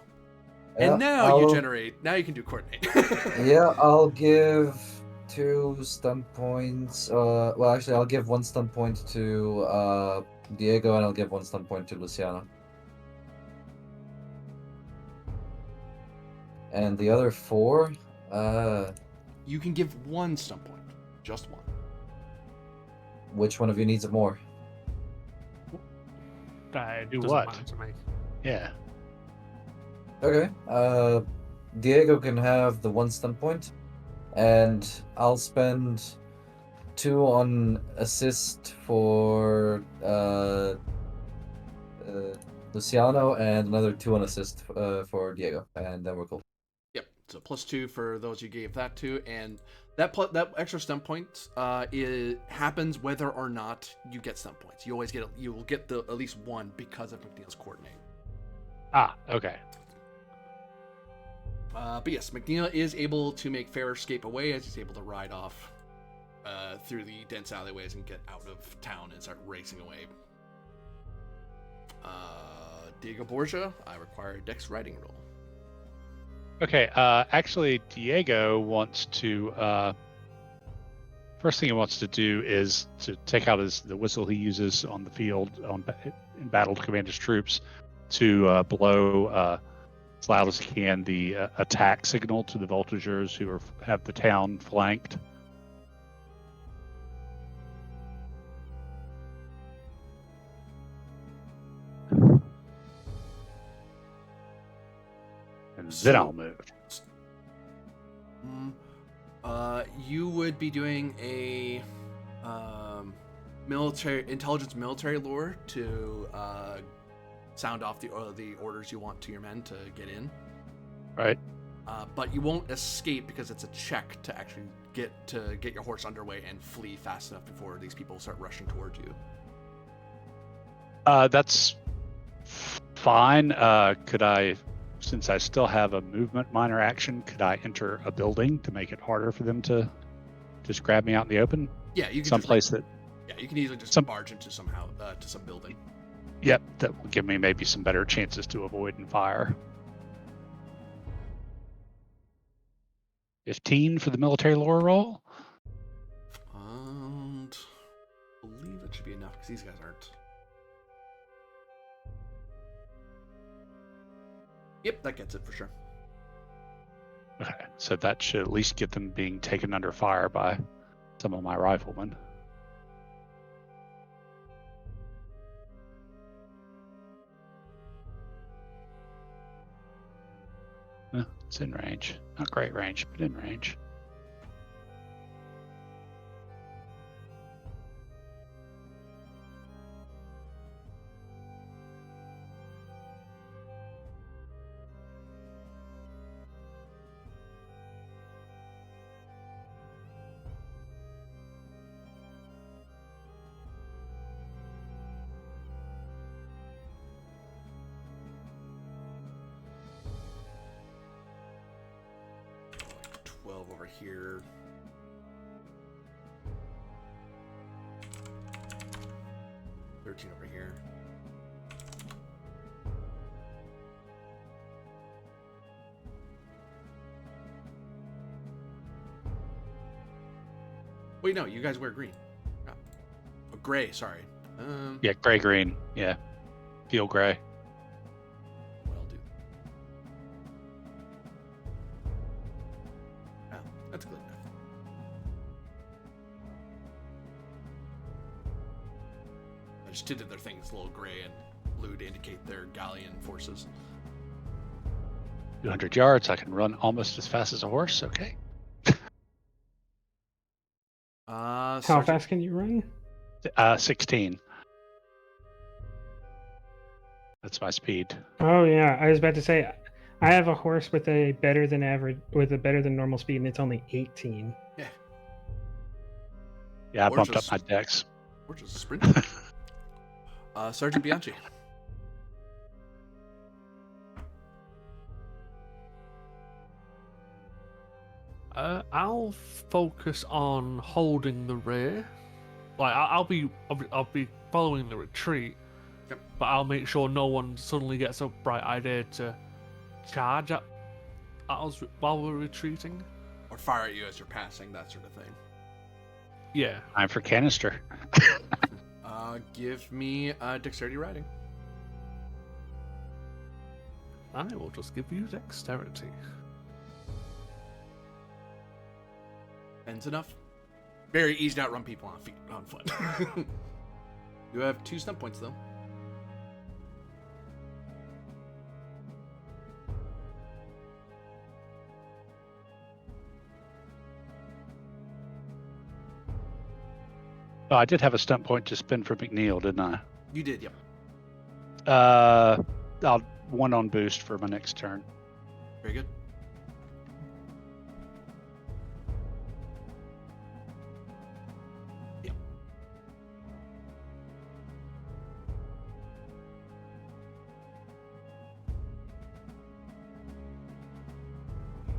Yeah, And now you generate. Now you can do coordinate. Yeah, I'll give 2 stun points. Well, actually, I'll give 1 stun point to Diego, and I'll give 1 stun point to Luciano. And the other 4, You can give 1 stun point. Just 1. Which one of you needs it more? That Do doesn't what? matter to me. Yeah. Okay. Diego can have the 1 stun point, and I'll spend 2 on assist for Luciano, and another 2 on assist for Diego, and then we're cool. Yep. So +2 for those you gave that to, and that extra stun point it happens whether or not you get stun points. You always will get at least 1 because of McNeil's coordinate. Ah, okay. But yes, McNeil is able to make fair escape away as he's able to ride off through the dense alleyways and get out of town and start racing away. Diego Borgia, I require a Dex riding roll. Okay, actually, Diego wants to. First thing he wants to do is to take out the whistle he uses on the field in battle to command his troops to blow as loud as he can the attack signal to the Voltigeurs who have the town flanked. And then I'll move. You would be doing a military lore to sound off the orders you want to your men to get in. Right. But you won't escape because it's a check to actually get your horse underway and flee fast enough before these people start rushing towards you. That's fine. Could I, since I still have a movement minor action, could I enter a building to make it harder for them to just grab me out in the open? Yeah, you can someplace you can easily just barge into to some building. Yep, that will give me maybe some better chances to avoid and fire. 15 for the military lore roll. And I believe it should be enough because these guys aren't. Yep, that gets it for sure. Okay, so that should at least get them being taken under fire by some of my riflemen. It's in range. Not great range, but in range. Over here. $13 over here. Wait, no, you guys wear green. Oh, gray, sorry. Yeah, gray-green. Yeah, feel gray. Well, dude. Oh, that's good enough. I just tinted their things a little gray and blue to indicate their Gallian forces. 200 yards. I can run almost as fast as a horse. Okay. How fast can you run? 16. That's my speed. Oh yeah, I was about to say, I have a horse with a better than normal speed, and it's only 18. Yeah. Yeah, I bumped up my dex. We're just sprinting. Sergeant Bianchi. I'll focus on holding the rear. Like I'll be following the retreat, Yep. but I'll make sure no one suddenly gets a bright idea to charge at us while we're retreating. Or fire at you as you're passing, that sort of thing. Yeah. Time for canister. Give me dexterity riding. I will just give you dexterity. Ends enough. Very easy to outrun people on feet, on foot. You have 2 stump points, though. Oh, I did have a stunt point to spin for McNeil, didn't I? You did, yep. I'll 1 on boost for my next turn. Very good. Yep.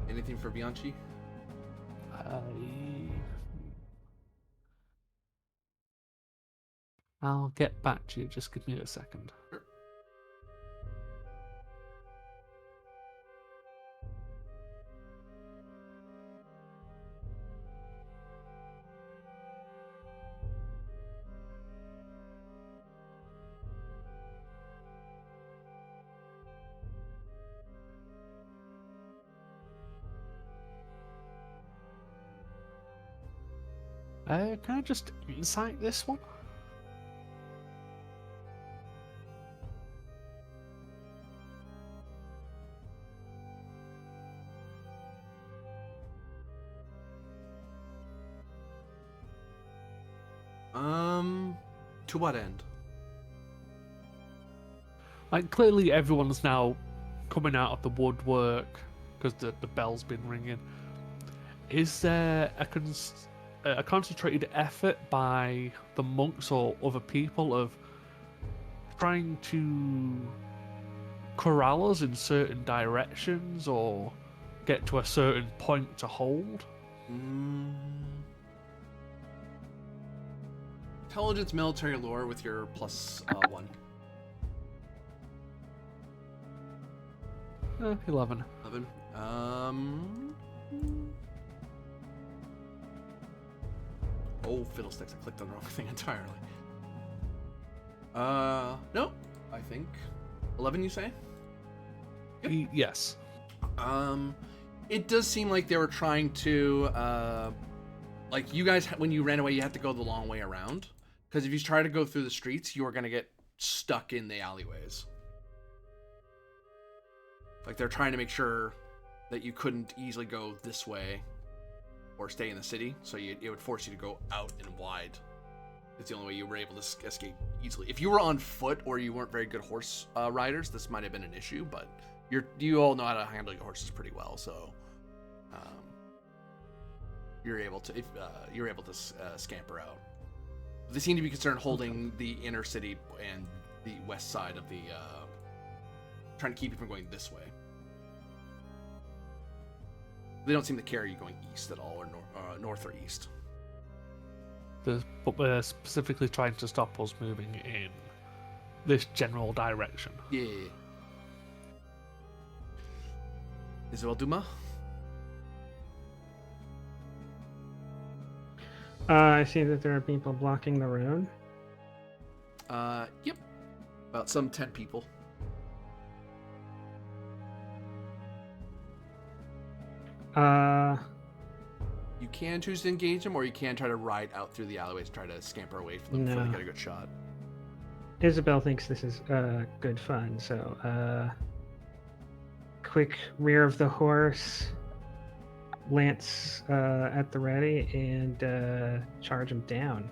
Anything for Bianchi? I'll get back to you. Just give me a second. Sure. Can I just insight this one? To what end? Like, clearly everyone's now coming out of the woodwork because the bell's been ringing. Is there a concentrated effort by the monks or other people of trying to corral us in certain directions or get to a certain point to hold? Intelligence, military lore with your plus 1. 11. 11. Oh, fiddlesticks! I clicked on the wrong thing entirely. No, I think 11. You say? Yep. Yes. It does seem like they were trying to, like you guys, when you ran away, you had to go the long way around. Because if you try to go through the streets, you are going to get stuck in the alleyways. Like, they're trying to make sure that you couldn't easily go this way or stay in the city. So it would force you to go out and wide. It's the only way you were able to escape easily. If you were on foot or you weren't very good horse riders, this might have been an issue. But you all know how to handle your horses pretty well. So you're able to scamper out. They seem to be concerned holding the inner city and the west side of the, trying to keep you from going this way. They don't seem to care you going east at all, or north or east. But we're specifically trying to stop us moving in this general direction. Yeah. Isabel Duma? I see that there are people blocking the road. Yep. About some 10 people. You can choose to engage them, or you can try to ride out through the alleyways and try to scamper away from them before they get a good shot. Isabel thinks this is good fun, so quick rear of the horse, lance at the ready, and charge him down.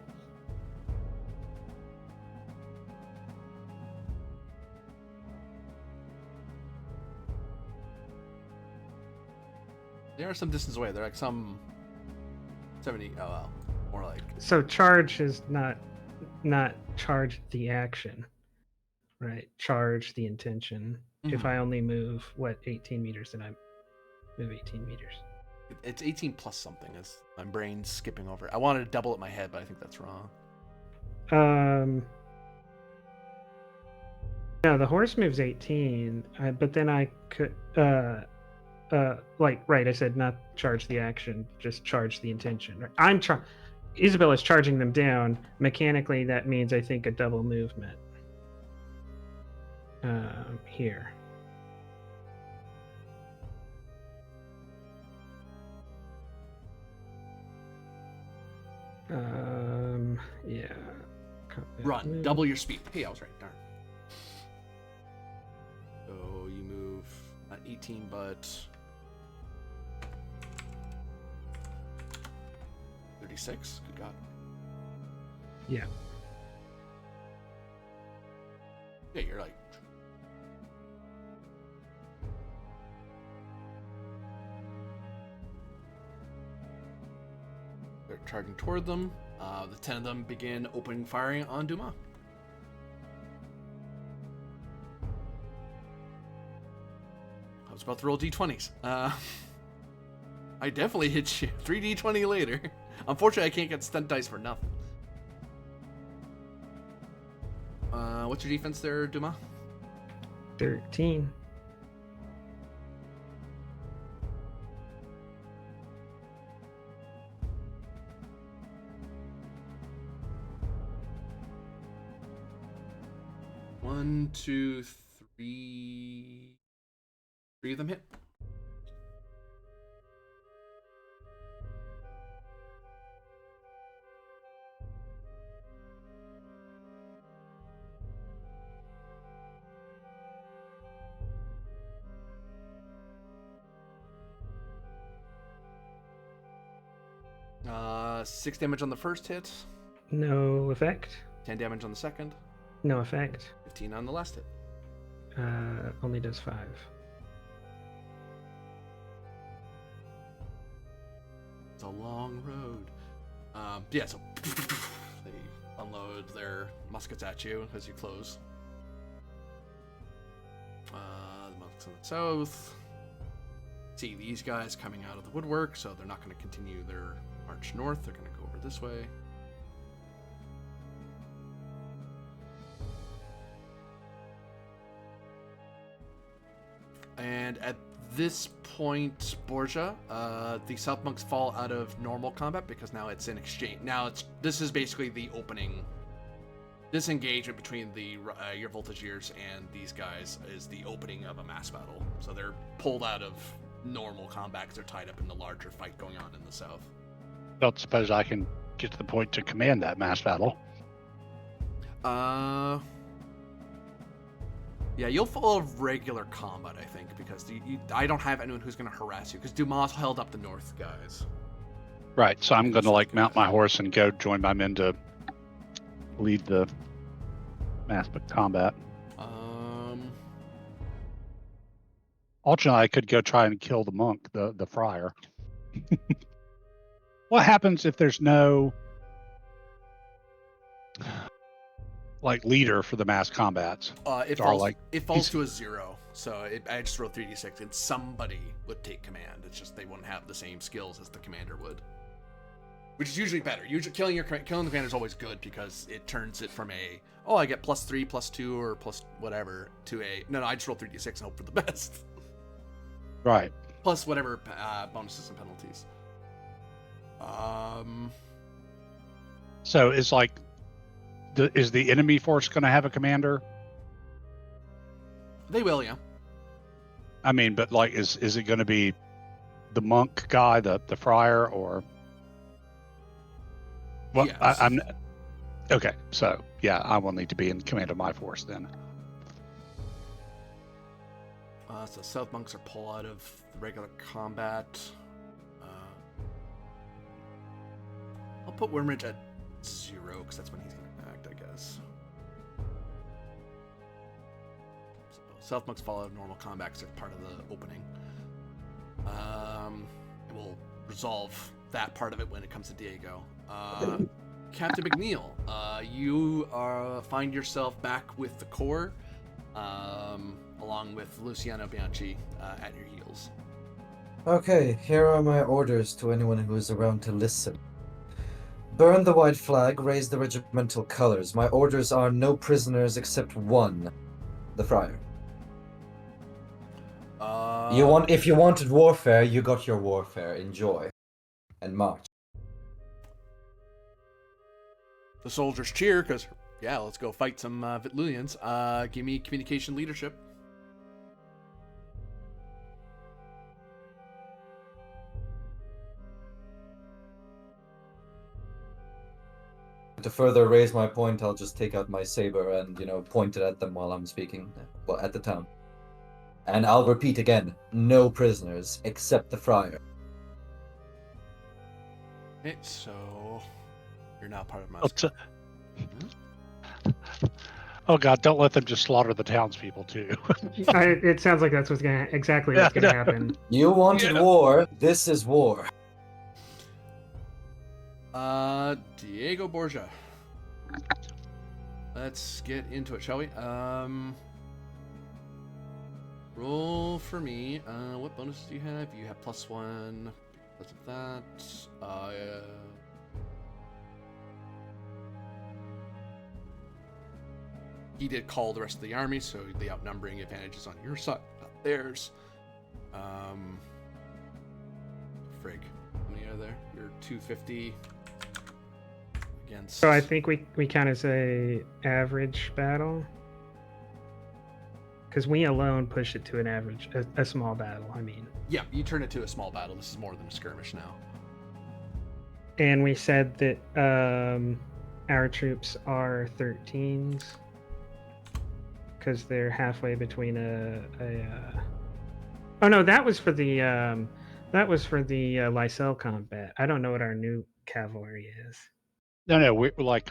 They are some distance away. They're like some 70. Oh, well, more like. So charge is not charge the action, right? Charge the intention. If I only move 18 meters, then I move 18 meters. It's 18 plus something. Is my brain's skipping over. I wanted to double it in my head, but I think that's wrong. No, the horse moves 18, but then I could I said not charge the action, just charge the intention. Isabella's charging them down. Mechanically, that means I think a double movement. Here. Yeah. Run. Double your speed. Hey, I was right. Darn. So you move not 18, but 36. Good God. Yeah. Yeah, you're like. They're charging toward them. The 10 of them begin opening firing on Dumas. I was about to roll d20s. I definitely hit you. 3d20 later. Unfortunately, I can't get stunt dice for nothing. What's your defense there, Dumas? 13. One, two, three. 3 of them hit. Uh, 6 damage on the first hit. No effect. 10 damage on the second. No effect. 15 on the last hit. Only does 5. It's a long road. Yeah, so they unload their muskets at you as you close. The monks on the south. See these guys coming out of the woodwork, so they're not going to continue their march north. They're going to go over this way. And at this point, Borgia, the South Monks fall out of normal combat because now it's in exchange. Now this is basically the opening. This engagement between the your Voltagiers and these guys is the opening of a mass battle. So they're pulled out of normal combat because they're tied up in the larger fight going on in the south. Don't suppose I can get to the point to command that mass battle. Yeah, you'll follow regular combat, I think, because I don't have anyone who's going to harass you, because Dumas held up the north guys. Right, so I'm going to mount my horse and go join my men to lead the mass combat. Alternately, I could go try and kill the monk, the friar. What happens if there's no leader for the mass combats? It falls to a 0. So I just rolled 3d6, and somebody would take command. It's just they wouldn't have the same skills as the commander would, which is usually better. Usually, killing the commander is always good because it turns it from I get +3, +2, or plus whatever to no, I just roll 3d6 and hope for the best. Right. Plus whatever bonuses and penalties. So it's is the enemy force going to have a commander? They will, yeah. I mean, but is it going to be the monk guy, the friar, or? Well, yes. I'm okay. So yeah, I will need to be in command of my force then. So South Monks are pulled out of the regular combat. I'll put Wormridge at 0 because that's when he's going to act, I guess. So South Monks fall out of normal combat because they're part of the opening. We'll resolve that part of it when it comes to Diego. Captain McNeil, you find yourself back with the Corps, along with Luciano Bianchi at your heels. Okay, here are my orders to anyone who is around to listen. Burn the white flag, raise the regimental colors. My orders are no prisoners except one, the friar. If you wanted warfare, you got your warfare. Enjoy. And march. The soldiers cheer because, yeah, let's go fight some Vitlulians. Give me communication leadership. To further raise my point, I'll just take out my saber and, point it at them while I'm speaking. Well, at the town. And I'll repeat again, no prisoners, except the friar. Okay, so you're now part of my Oh, oh God! Don't let them just slaughter the townspeople too. It sounds like that's exactly what's gonna happen. You wanted war, this is war. Diego Borgia. Let's get into it, shall we? Roll for me. What bonus do you have? You have +1 because of that. He did call the rest of the army, so the outnumbering advantage is on your side, not theirs. Frig. How many are there? You're 250 against. So I think we count as a average battle. Because we alone push it to an average, a small battle, I mean. Yeah, you turn it to a small battle. This is more than a skirmish now. And we said that our troops are 13s. Because they're halfway between Oh no, that was for the Lysel combat. I don't know what our new cavalry is. No, we're like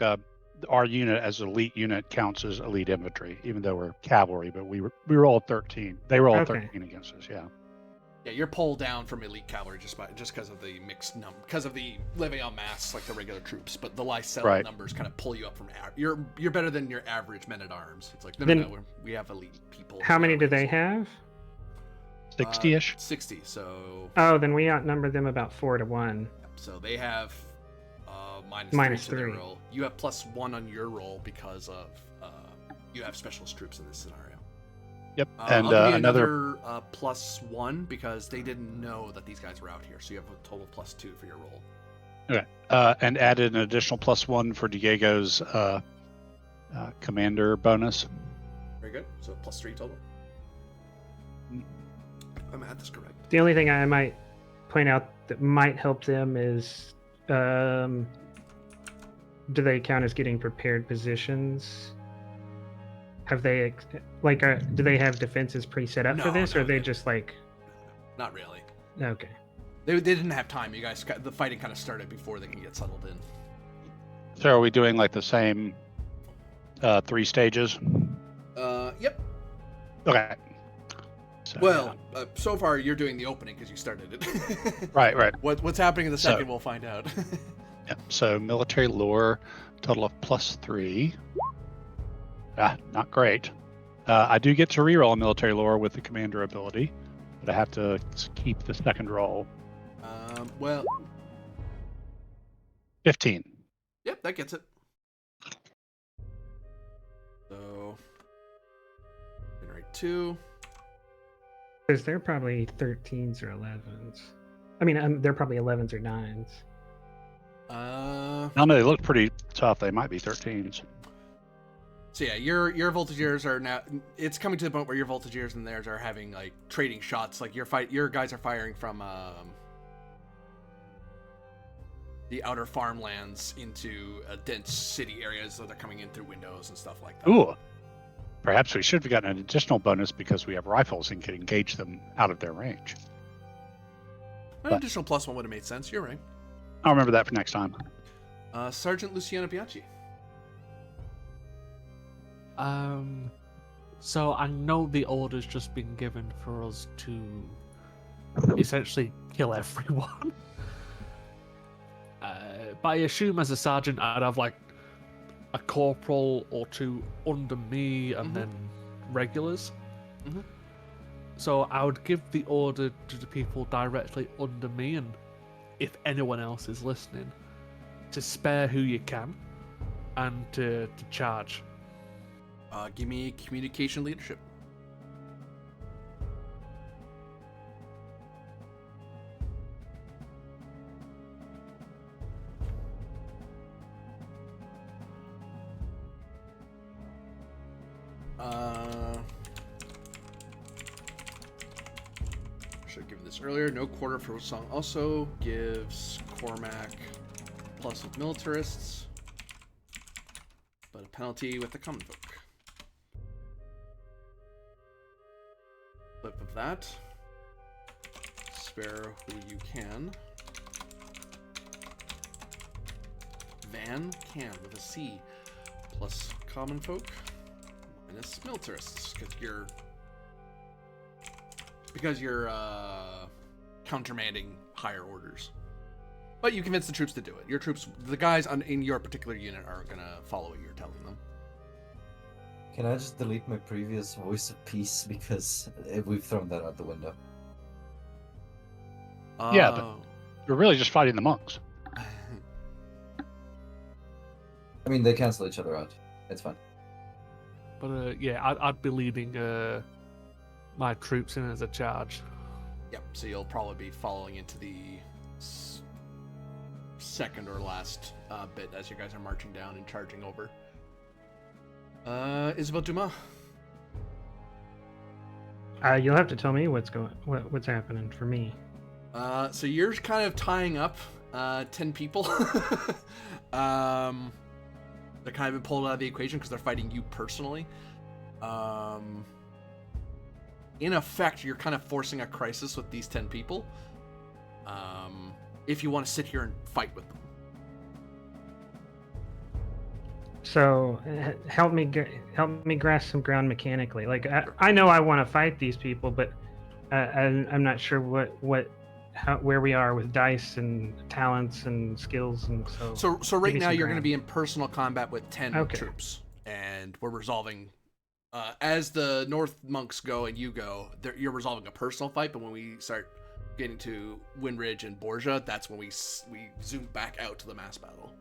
our unit as elite unit counts as elite infantry, even though we're cavalry. But we rolled 13. They rolled Okay. 13 against us. Yeah. Yeah, you're pulled down from elite cavalry just because of the mixed number, because of the living en masse like the regular troops. But the Lysel numbers kind of pull you up from. You're better than your average men at arms. It's like no, we have elite people. How many do they have? 60-ish. 60. So. Oh, then we outnumber them about 4-1. So they have minus 3 to their three. roll. You have +1 on your roll because of you have specialist troops in this scenario. Yep. And I'll give you another +1 because they didn't know that these guys were out here. So you have a total +2 for your roll. Okay. And added an additional +1 for Diego's commander bonus. Very good. So +3 total. I'm at this correct. The only thing I might point out that might help them is do they count as getting prepared positions? Have they do they have defenses pre-set up for this, or are they just like? Not really. Okay. They didn't have time. You guys, the fighting kind of started before they can get settled in. So are we doing like the same 3 stages? Yep. Okay. So, Well, so far you're doing the opening because you started it. Right. What's happening in the second, we'll find out. Yeah. So military lore, total of +3. Not great. I do get to reroll military lore with the commander ability, but I have to keep the second roll. Well, 15. Yep, that gets it. So, generate 2. Because they're probably 13s or 11s. I mean, they're probably 11s or 9s. No, they look pretty tough. They might be 13s. So yeah, your voltigeurs are now. It's coming to the point where your voltigeurs and theirs are having like trading shots. Like your guys are firing from the outer farmlands into dense city areas, so they're coming in through windows and stuff like that. Ooh. Perhaps we should have gotten an additional bonus because we have rifles and can engage them out of their range. An additional +1 would have made sense. You're right. I'll remember that for next time. Sergeant Luciano Bianchi. So I know the order's just been given for us to essentially kill everyone. But I assume as a sergeant I'd have like a corporal or 2 under me and then regulars. Mm-hmm. So I would give the order to the people directly under me, and if anyone else is listening, to spare who you can and to charge. Give me communication leadership. Should have given this earlier. No quarter for song also gives Cormac plus with militarists. but a penalty with the common folk. Flip of that. Spare who you can. Van can with a C. Plus common folk. Minus militarists. Because you're countermanding higher orders. But you convince the troops to do it. Your troops, the guys in your particular unit are gonna follow what you're telling them. Can I just delete my previous voice of peace because we've thrown that out the window? Yeah, but you're really just fighting the monks. I mean, they cancel each other out. It's fine. But yeah, I'd be leading my troops in as a charge. Yep, so you'll probably be following into the second or last bit as you guys are marching down and charging over. Isabel Dumas. You'll have to tell me what's happening for me. So you're kind of tying up 10 people. They're kind of been pulled out of the equation because they're fighting you personally. In effect, you're kind of forcing a crisis with these 10 people. If you want to sit here and fight with them. So help me grasp some ground mechanically. Like I know I want to fight these people, but I'm not sure where we are with dice and talents and skills, and so right now you're going to be in personal combat with 10 troops, and we're resolving as the North monks go and you go. You're resolving a personal fight, but when we start getting to Windridge and Borgia, that's when we zoom back out to the mass battle.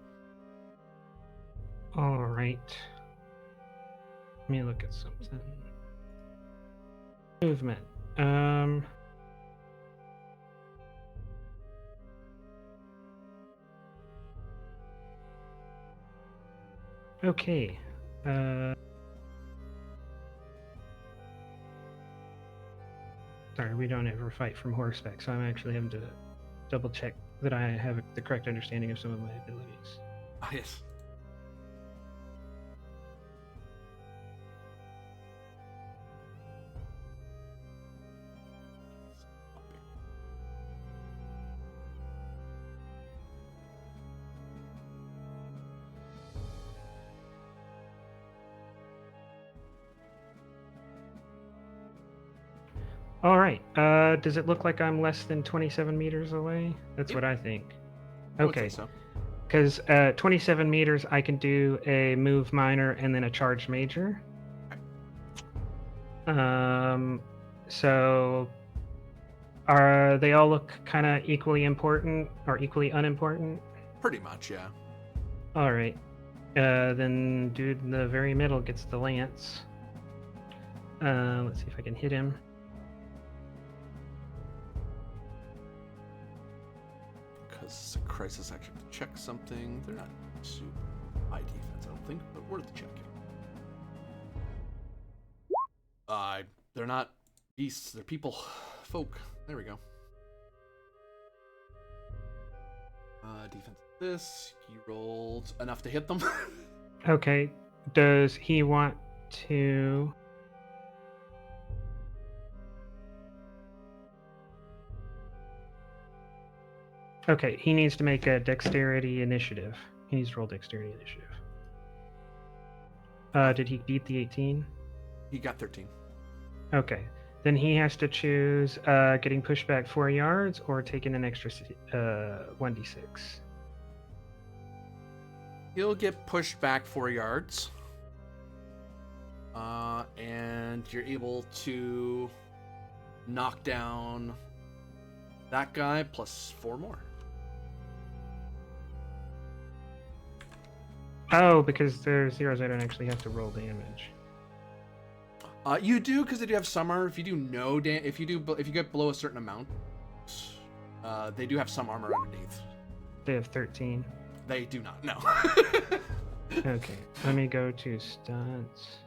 All right. Let me look at something. Movement. Okay. Sorry, we don't ever fight from horseback, so I'm actually having to double check that I have the correct understanding of some of my abilities. Ah, yes. All right. Does it look like I'm less than 27 meters away? That's what I think. Okay. Because 27 meters, I can do a move minor and then a charge major. So they all look kind of equally important or equally unimportant? Pretty much, yeah. All right. Then dude in the very middle gets the lance. Let's see if I can hit him. It's a crisis action to check something. They're not super high defense, I don't think, but worth checking. They're not beasts, they're people. Folk. There we go. Defense this. He rolled enough to hit them. Okay. Does he want to... Okay, he needs to make a dexterity initiative. He needs to roll dexterity initiative. Did he beat the 18? He got 13. Okay. Then he has to choose getting pushed back 4 yards or taking an extra 1d6. He'll get pushed back 4 yards. And you're able to knock down that guy plus 4 more. Oh, because there's zeros, I don't actually have to roll damage. You do, because they do have some armor. If you do if you get below a certain amount, they do have some armor underneath. They have 13. They do not. No. Okay, let me go to stats.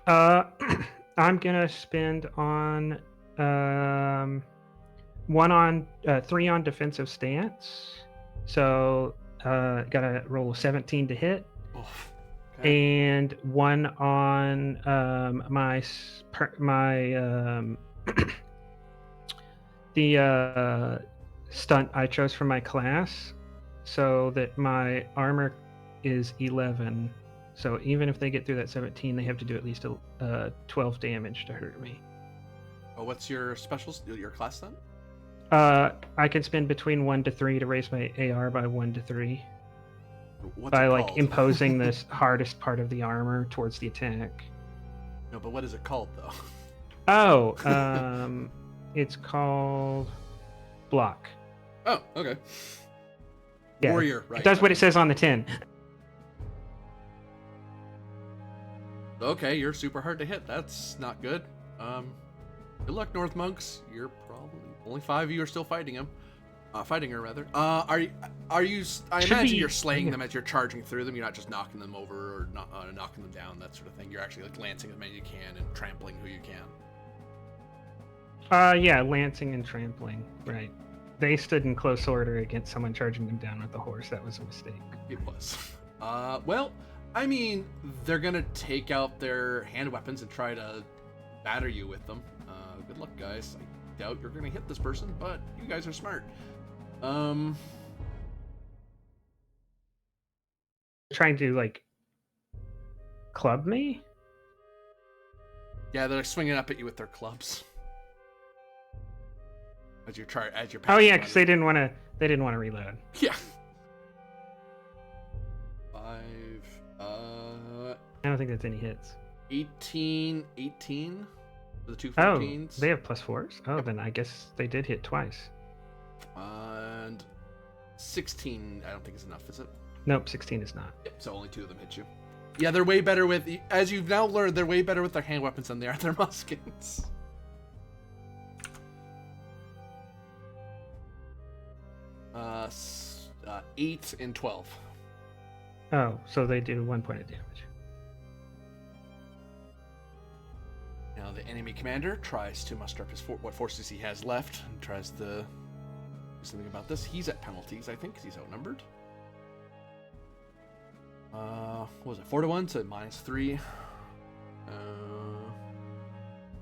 I'm gonna spend on one on 3 on defensive stance. So gotta roll a 17 to hit, and 1 on the stunt I chose for my class, so that my armor is 11. So even if they get through that 17, they have to do at least 12 damage to hurt me. Oh, what's your your class then? I can spend between 1 to 3 to raise my AR by 1 to 3 What's by it like called? imposing this hardest part of the armor towards the attack. No, but what is it called though? Oh, it's called block. Oh, okay. Yeah, Warrior, right? It does what it says on the tin. Okay, you're super hard to hit. That's not good. Good luck, North Monks. You're probably only 5 of you are still fighting him. Fighting her rather. Are you? I imagine you're slaying them as you're charging through them. You're not just knocking them over or not knocking them down, that sort of thing. You're actually like lancing as many you can and trampling who you can. Yeah, lancing and trampling. Right. They stood in close order against someone charging them down with a horse. That was a mistake. It was. Well, I mean, they're gonna take out their hand weapons and try to batter you with them. Good luck, guys. I doubt you're gonna hit this person, but you guys are smart. Trying to like club me? Yeah, they're swinging up at you with their clubs. As you're Oh yeah, because they didn't want to. They didn't want to reload. Yeah. 5. I don't think that's any hits. 18 for the 2 Oh, 14s. they have +4s. Oh, then I guess they did hit twice. And 16. I don't think is enough, is it? Nope, 16 is not. Yep, so only 2 of them hit you. Yeah, they're way better with, as you've now learned, they're way better with their hand weapons than they are their muskets. Uh, 8 and 12. Oh, so they do 1 point of damage. Now the enemy commander tries to muster up what forces he has left and tries to do something about this. He's at penalties, I think, because he's outnumbered. What was it? 4 to 1, so -3.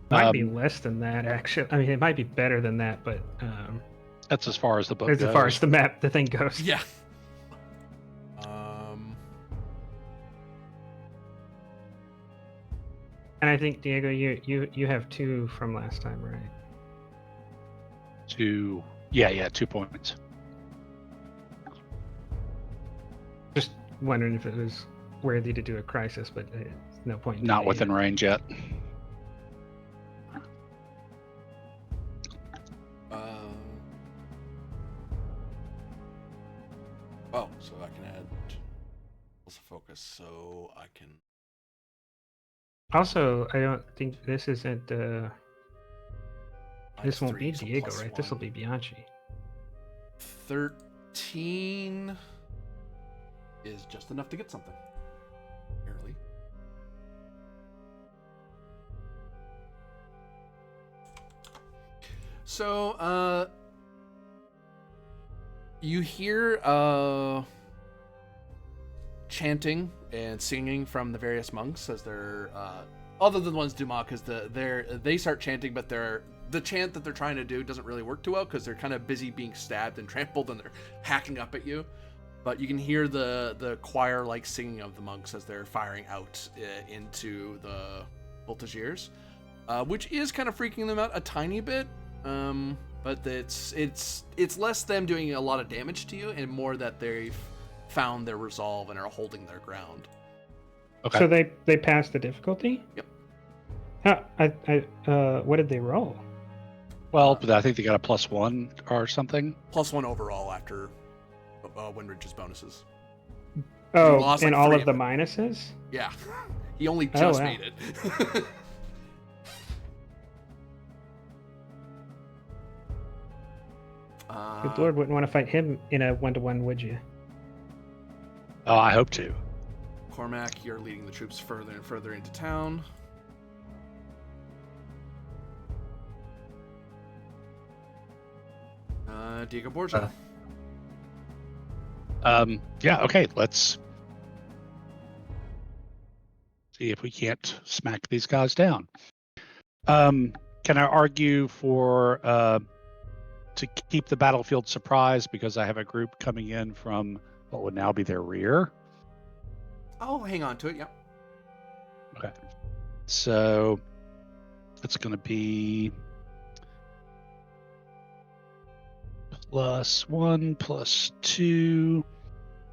Might be less than that, actually. I mean, it might be better than that, but That's as far as the book as goes. far as the thing goes. Yeah. And I think Diego, you have 2 from last time, right? 2. Yeah, 2 points. Just wondering if it was worthy to do a crisis, but no point. Not within range yet. Oh, so I can add also focus, so I can. Also, I don't think this isn't. This won't be -3, so Diego, +1. right? This will be Bianchi. 13 is just enough to get something. Apparently. So, you hear chanting and singing from the various monks as they're other than the ones Dumas, because they start chanting, but the chant that they're trying to do doesn't really work too well because they're kind of busy being stabbed and trampled and they're hacking up at you. But you can hear the choir-like singing of the monks as they're firing out into the voltigeurs, which is kind of freaking them out a tiny bit. But it's less them doing a lot of damage to you and more that they've found their resolve and are holding their ground. Okay. So they passed the difficulty? Yep. What did they roll? Well, but I think they got a +1 or something. +1 overall after Windridge's bonuses. Oh, lost, and like, all 3 of of the them. minuses? Yeah. He only just wow. made it. Good Lord, wouldn't want to fight him in a 1-to-1, would you? Oh, I hope to. Cormac, you're leading the troops further and further into town. Diego Borgia. Yeah, okay, let's see if we can't smack these guys down. Can I argue for to keep the battlefield surprise because I have a group coming in from what would now be their rear? I'll hang on to it. Yep. Okay. So it's going to be +1, +2,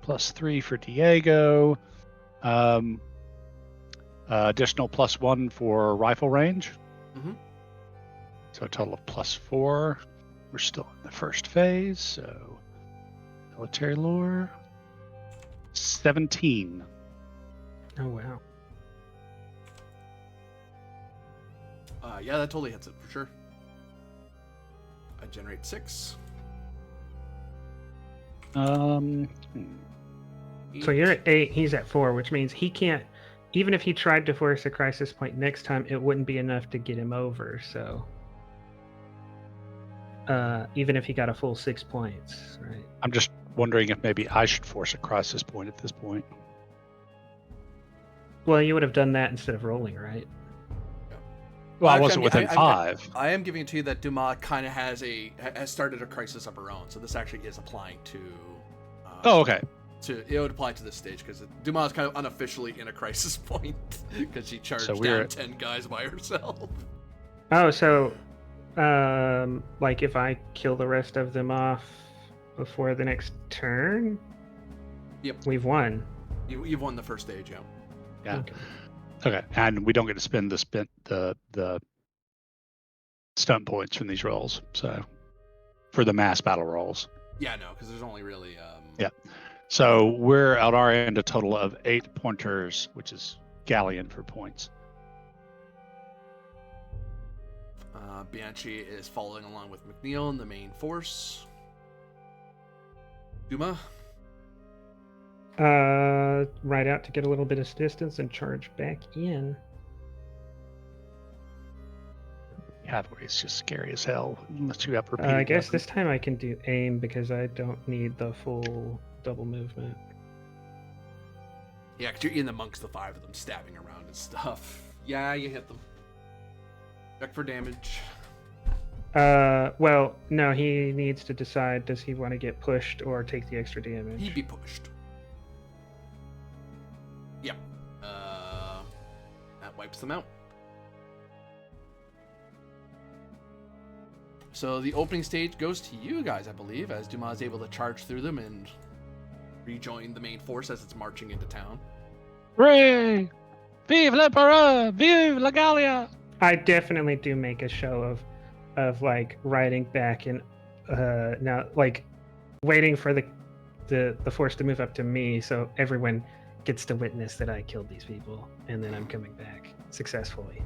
+3 for Diego. Additional +1 for rifle range. Mm-hmm. So a total of +4. We're still in the first phase, so military lore. 17. Oh wow. Yeah, that totally hits it for sure. I generate 6. So you're at 8, he's at 4, which means he can't. Even if he tried to force a crisis point next time, it wouldn't be enough to get him over. So even if he got a full 6 points, right? I'm just wondering if maybe I should force a crisis point at this point. Well, you would have done that instead of rolling, right? Well, I actually, wasn't within 5. I am giving it to you that Dumas kind of has started a crisis of her own, so this actually is applying to. Oh, okay. It would apply to this stage because Dumas is kind of unofficially in a crisis point because she charged So down 10 guys by herself. Oh, so like if I kill the rest of them off before the next turn, Yep, we've won. you've won the first stage, yeah. Yeah. Okay, and we don't get to spend the stunt points from these rolls. So for the mass battle rolls. Yeah, no, because there's only really. Yeah. So we're at our end a total of 8 pointers, which is galleon for points. Bianchi is following along with McNeil in the main force. Dumas. Ride out to get a little bit of distance and charge back in. Cavalry's just scary as hell unless you have repeated. I guess weapons. this time I can do aim because I don't need the full double movement. Yeah, because you're in amongst the 5 of them stabbing around and stuff. Yeah, you hit them. Check for damage. Well, no, he needs to decide, does he want to get pushed or take the extra damage? He'd be pushed. Yep. That wipes them out. So the opening stage goes to you guys, I believe, as Dumas is able to charge through them and rejoin the main force as it's marching into town. Hooray! Vive l'Empereur! Vive la Gallia! I definitely do make a show of like riding back and now like waiting for the force to move up to me so everyone gets to witness that I killed these people and then I'm coming back successfully.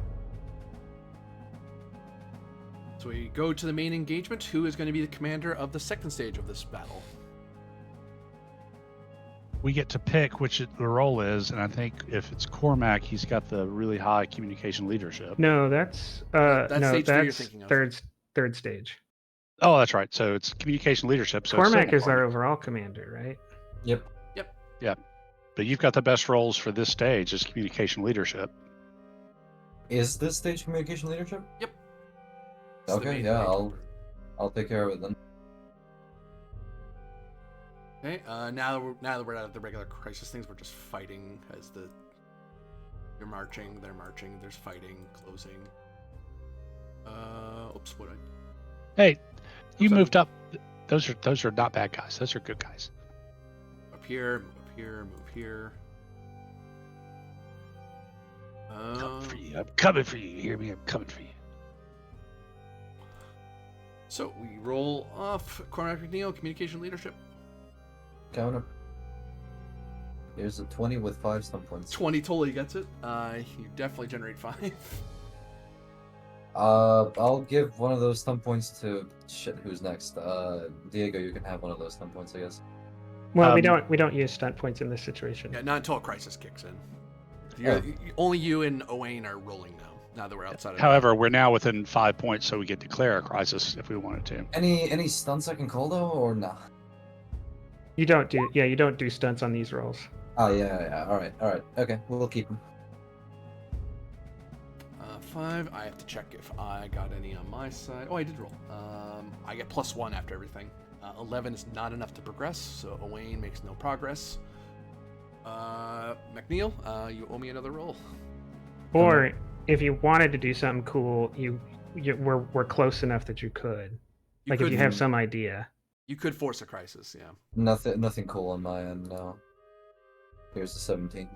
So we go to the main engagement. Who is going to be the commander of the second stage of this battle? We get to pick which the role is, and I think if it's Cormac, he's got the really high communication leadership. No, that's That's no, stage 3 you're that's thinking of. third stage. Oh, that's right. So it's communication leadership. So it's Cormac still is our Cormac. overall commander, right? Yep. But you've got the best roles for this stage is communication leadership. Is this stage communication leadership? It's the Okay, main yeah, engagement. I'll take care of it then. Okay, now that we're out of the regular crisis things, we're just fighting as you're marching, they're marching, there's fighting, closing. Oops, what Hey, you sorry. moved up. Those are not bad guys. Those are good guys. up here, move up here, move here. Coming for you. I'm coming for you. You hear me? I'm coming for you. So we roll off Cormac McNeil, communication leadership. Counter. Here's a 20 with 5 stun points. 20 totally gets it. You definitely generate 5. I'll give one of those stun points to shit. Who's next? Diego, you can have one of those stun points, I guess. Well, we don't use stunt points in this situation. Yeah, not until a crisis kicks in. Oh. Only you and Owain are rolling now. Now that we're outside of However, we're now within 5 points, so we get declare a crisis if we wanted to. Any stunts I can call though, or nah? You don't do stunts on these rolls. Oh yeah. All right. Okay, we'll keep them. 5. I have to check if I got any on my side. Oh, I did roll. I get +1 after everything. 11 is not enough to progress, so Owain makes no progress. McNeil, you owe me another roll. Or if you wanted to do something cool, we're close enough that you could. Like if you have some idea. You could force a crisis, yeah. Nothing cool on my end. No. Here's the 17.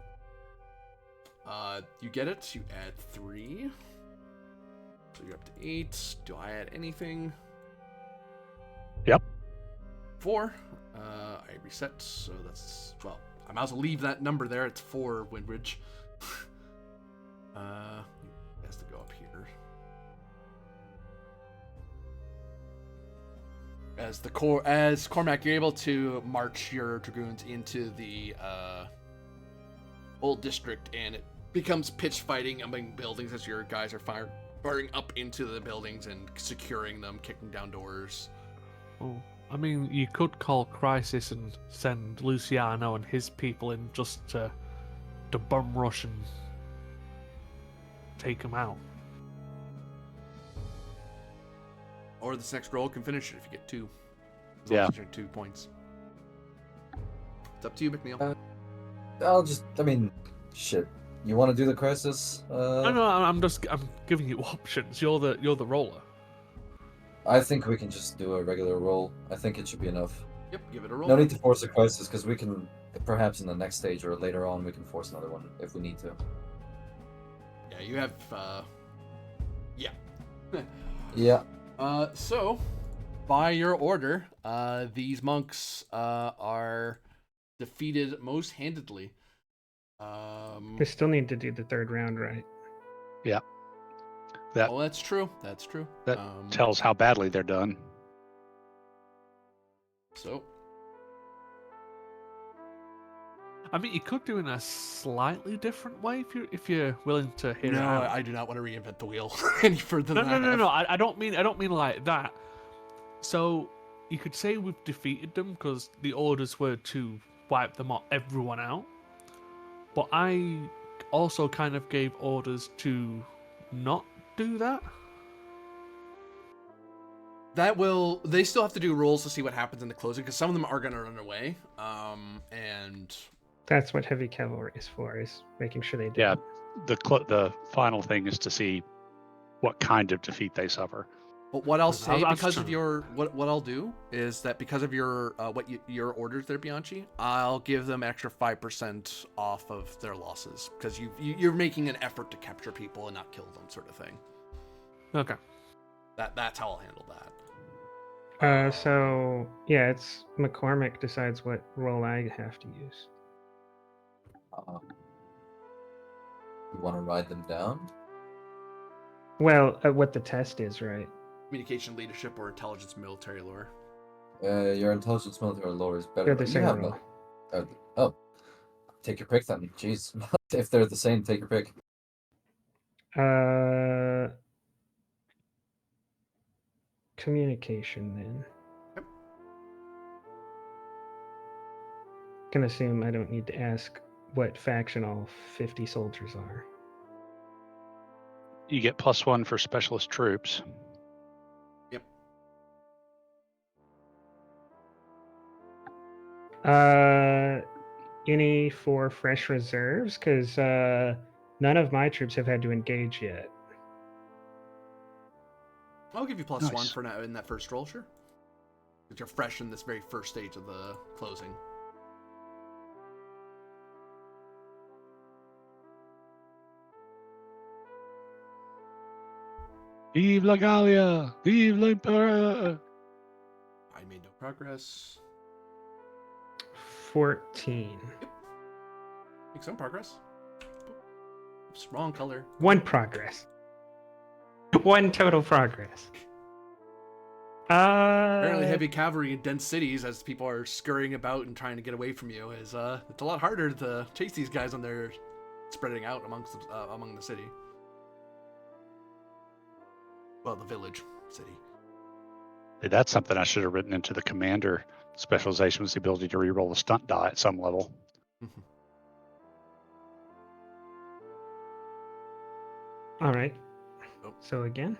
You get it. You add 3. So you're up to 8. Do I add anything? Yep. 4. I reset, so that's... Well, I might as well leave that number there. It's 4, Windridge. It has to go up here. As Cormac, you're able to march your dragoons into the old district, and it becomes pitched fighting among buildings as your guys are firing up into the buildings and securing them, kicking down doors. Oh, I mean, you could call crisis and send Luciano and his people in just to bum rush and take them out. Or this next roll can finish it if you get 2. As Yeah. long as you're 2 points. It's up to you, McNeil. Shit. You want to do the crisis? No, I'm giving you options. You're the roller. I think we can just do a regular roll. I think it should be enough. Yep, give it a roll. No need to force a crisis, because we can, perhaps in the next stage or later on, we can force another one if we need to. Yeah, you have, yeah. Yeah. So, by your order, these monks are defeated most handedly. We still need to do the third round, right? Yeah. Oh, that's true. That's true. That tells how badly they're done. So, I mean, you could do it in a slightly different way if you're willing to hear it no, out. I do not want to reinvent the wheel any further than that. No. I don't mean like that. So you could say we've defeated them because the orders were to wipe everyone out. But I also kind of gave orders to not do that. They still have to do rolls to see what happens in the closing, because some of them are going to run away. And That's what heavy cavalry is for, is making sure they do. Yeah. The final thing is to see what kind of defeat they suffer. but what I'll say, I'll because try. of your what I'll do is that because of your your orders there, Bianchi, I'll give them extra 5% off of their losses, because you're making an effort to capture people and not kill them, sort of thing. Okay. That's how I'll handle that. So yeah, it's McCormick decides what roll I have to use. You want to ride them down? Well, what the test is, right? Communication, leadership, or intelligence, military lore. Your intelligence military lore is better. They're the You same have roll. oh, take your pick then. Jeez, if they're the same, take your pick. Communication then. Yep. Can assume I don't need to ask what faction all 50 soldiers are. You get +1 for specialist troops. Yep. Any for fresh reserves? Because none of my troops have had to engage yet. I'll give you +1 Nice. for now in that first roll, sure. Because you're fresh in this very first stage of the closing. Vive la Gallia! Vive l'Empereur! I made no progress. 14. Make some progress. Oops, wrong color. 1 progress. 1 total progress. Apparently, heavy cavalry in dense cities, as people are scurrying about and trying to get away from you, is it's a lot harder to chase these guys when they're spreading out among the city. Well, the village, city. Hey, that's something I should have written into the commander specialization, was the ability to reroll the stunt die at some level. Mhm. All right. Oh. So again,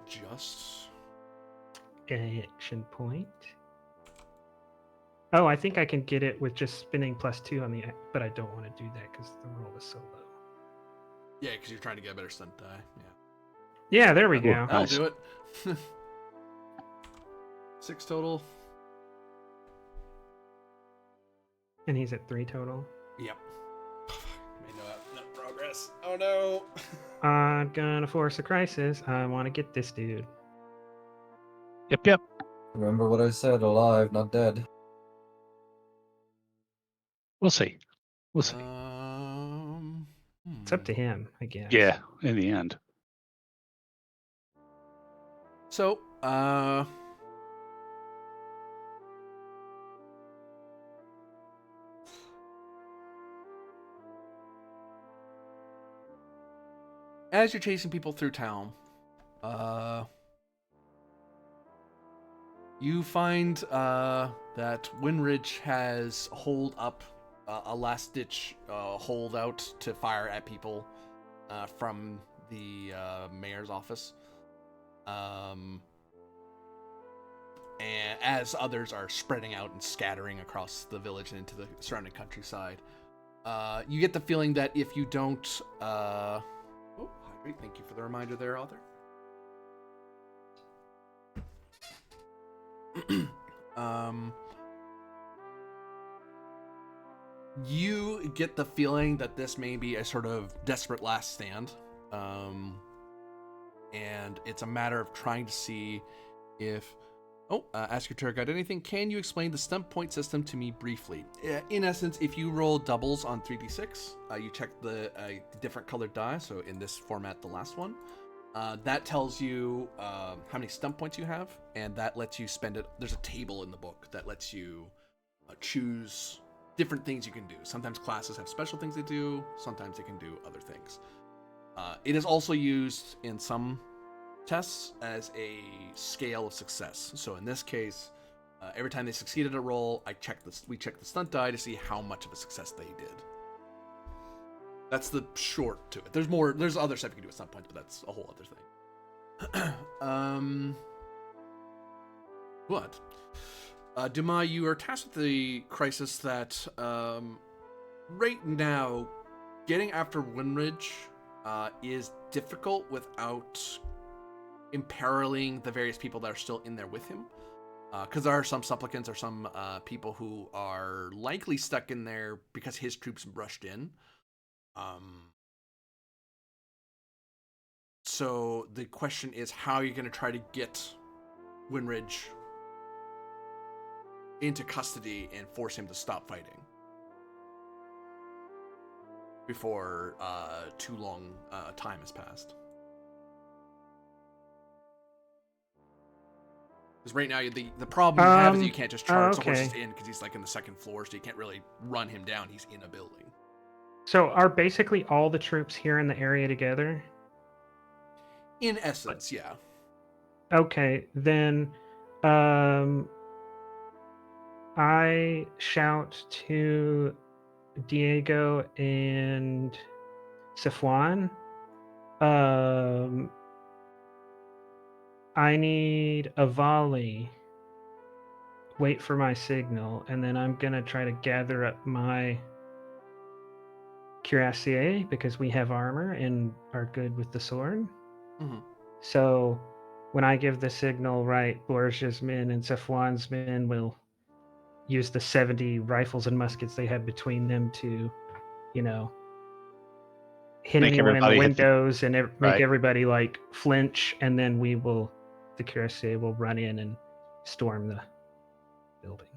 Just action point. Oh, I think I can get it with just spinning +2 on the, but I don't want to do that because the roll is so low. yeah, because you're trying to get a better stunt die. Yeah, Yeah, there we Ooh, go. that'll Nice. do it. 6 total. And he's at 3 total. Yep. Made no progress. Oh no. I'm gonna force a crisis. I want to get this dude. Yep. Remember what I said, alive, not dead. We'll see. It's up to him, I guess. Yeah, in the end. So, as you're chasing people through town, you find that Winridge has holed up a last-ditch holdout to fire at people from the mayor's office. And as others are spreading out and scattering across the village and into the surrounding countryside, you get the feeling that if you don't... Hydrate, thank you for the reminder there, Author. You get the feeling that this may be a sort of desperate last stand. And it's a matter of trying to see if... ask your tour guide anything. Can you explain the stunt point system to me briefly? In essence, if you roll doubles on 3d6, you check the different colored die. So in this format, the last one. That tells you how many stunt points you have, and that lets you spend it. There's a table in the book that lets you choose different things you can do. Sometimes classes have special things they do. Sometimes they can do other things. It is also used in some tests as a scale of success. So in this case, every time they succeeded a roll, we check the stunt die to see how much of a success they did. That's the short to it. There's other stuff you can do with stunt points, but that's a whole other thing. What? Duma, you are tasked with the crisis that right now, getting after Winridge is difficult without imperiling the various people that are still in there with him. Because there are some supplicants or some people who are likely stuck in there because his troops rushed in. So the question is, how are you going to try to get Winridge into custody and force him to stop fighting before too long time has passed? Because right now, the problem you have is you can't just charge the horses in because he's like in the second floor, so you can't really run him down. He's in a building. So are basically all the troops here in the area together? In essence, yeah. Okay, then I shout to Diego and Safwan. I need a volley. Wait for my signal, and then I'm gonna try to gather up my cuirassier because we have armor and are good with the sword. Mm-hmm. So when I give the signal, right, Borgia's men and Safwan's men will use the 70 rifles and muskets they have between them to, hit Make anyone in the everybody hit the- windows and make Right. everybody like flinch, and then the cuirassier will run in and storm the building.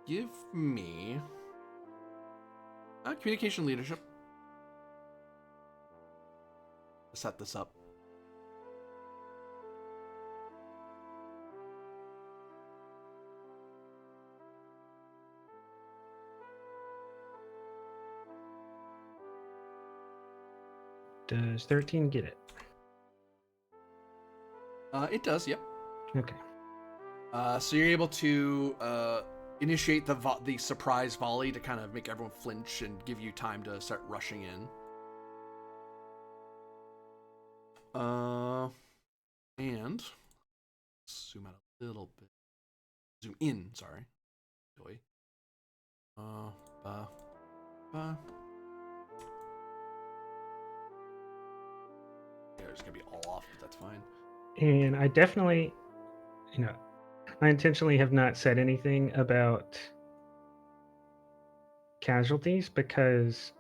Give me communication leadership to set this up. Does 13 get it? It does, yep. Okay. So you're able to initiate the surprise volley to kind of make everyone flinch and give you time to start rushing in. And zoom out a little bit. Zoom in, sorry. Joy. Yeah, it's gonna be all off, but that's fine. And I definitely, I intentionally have not said anything about casualties because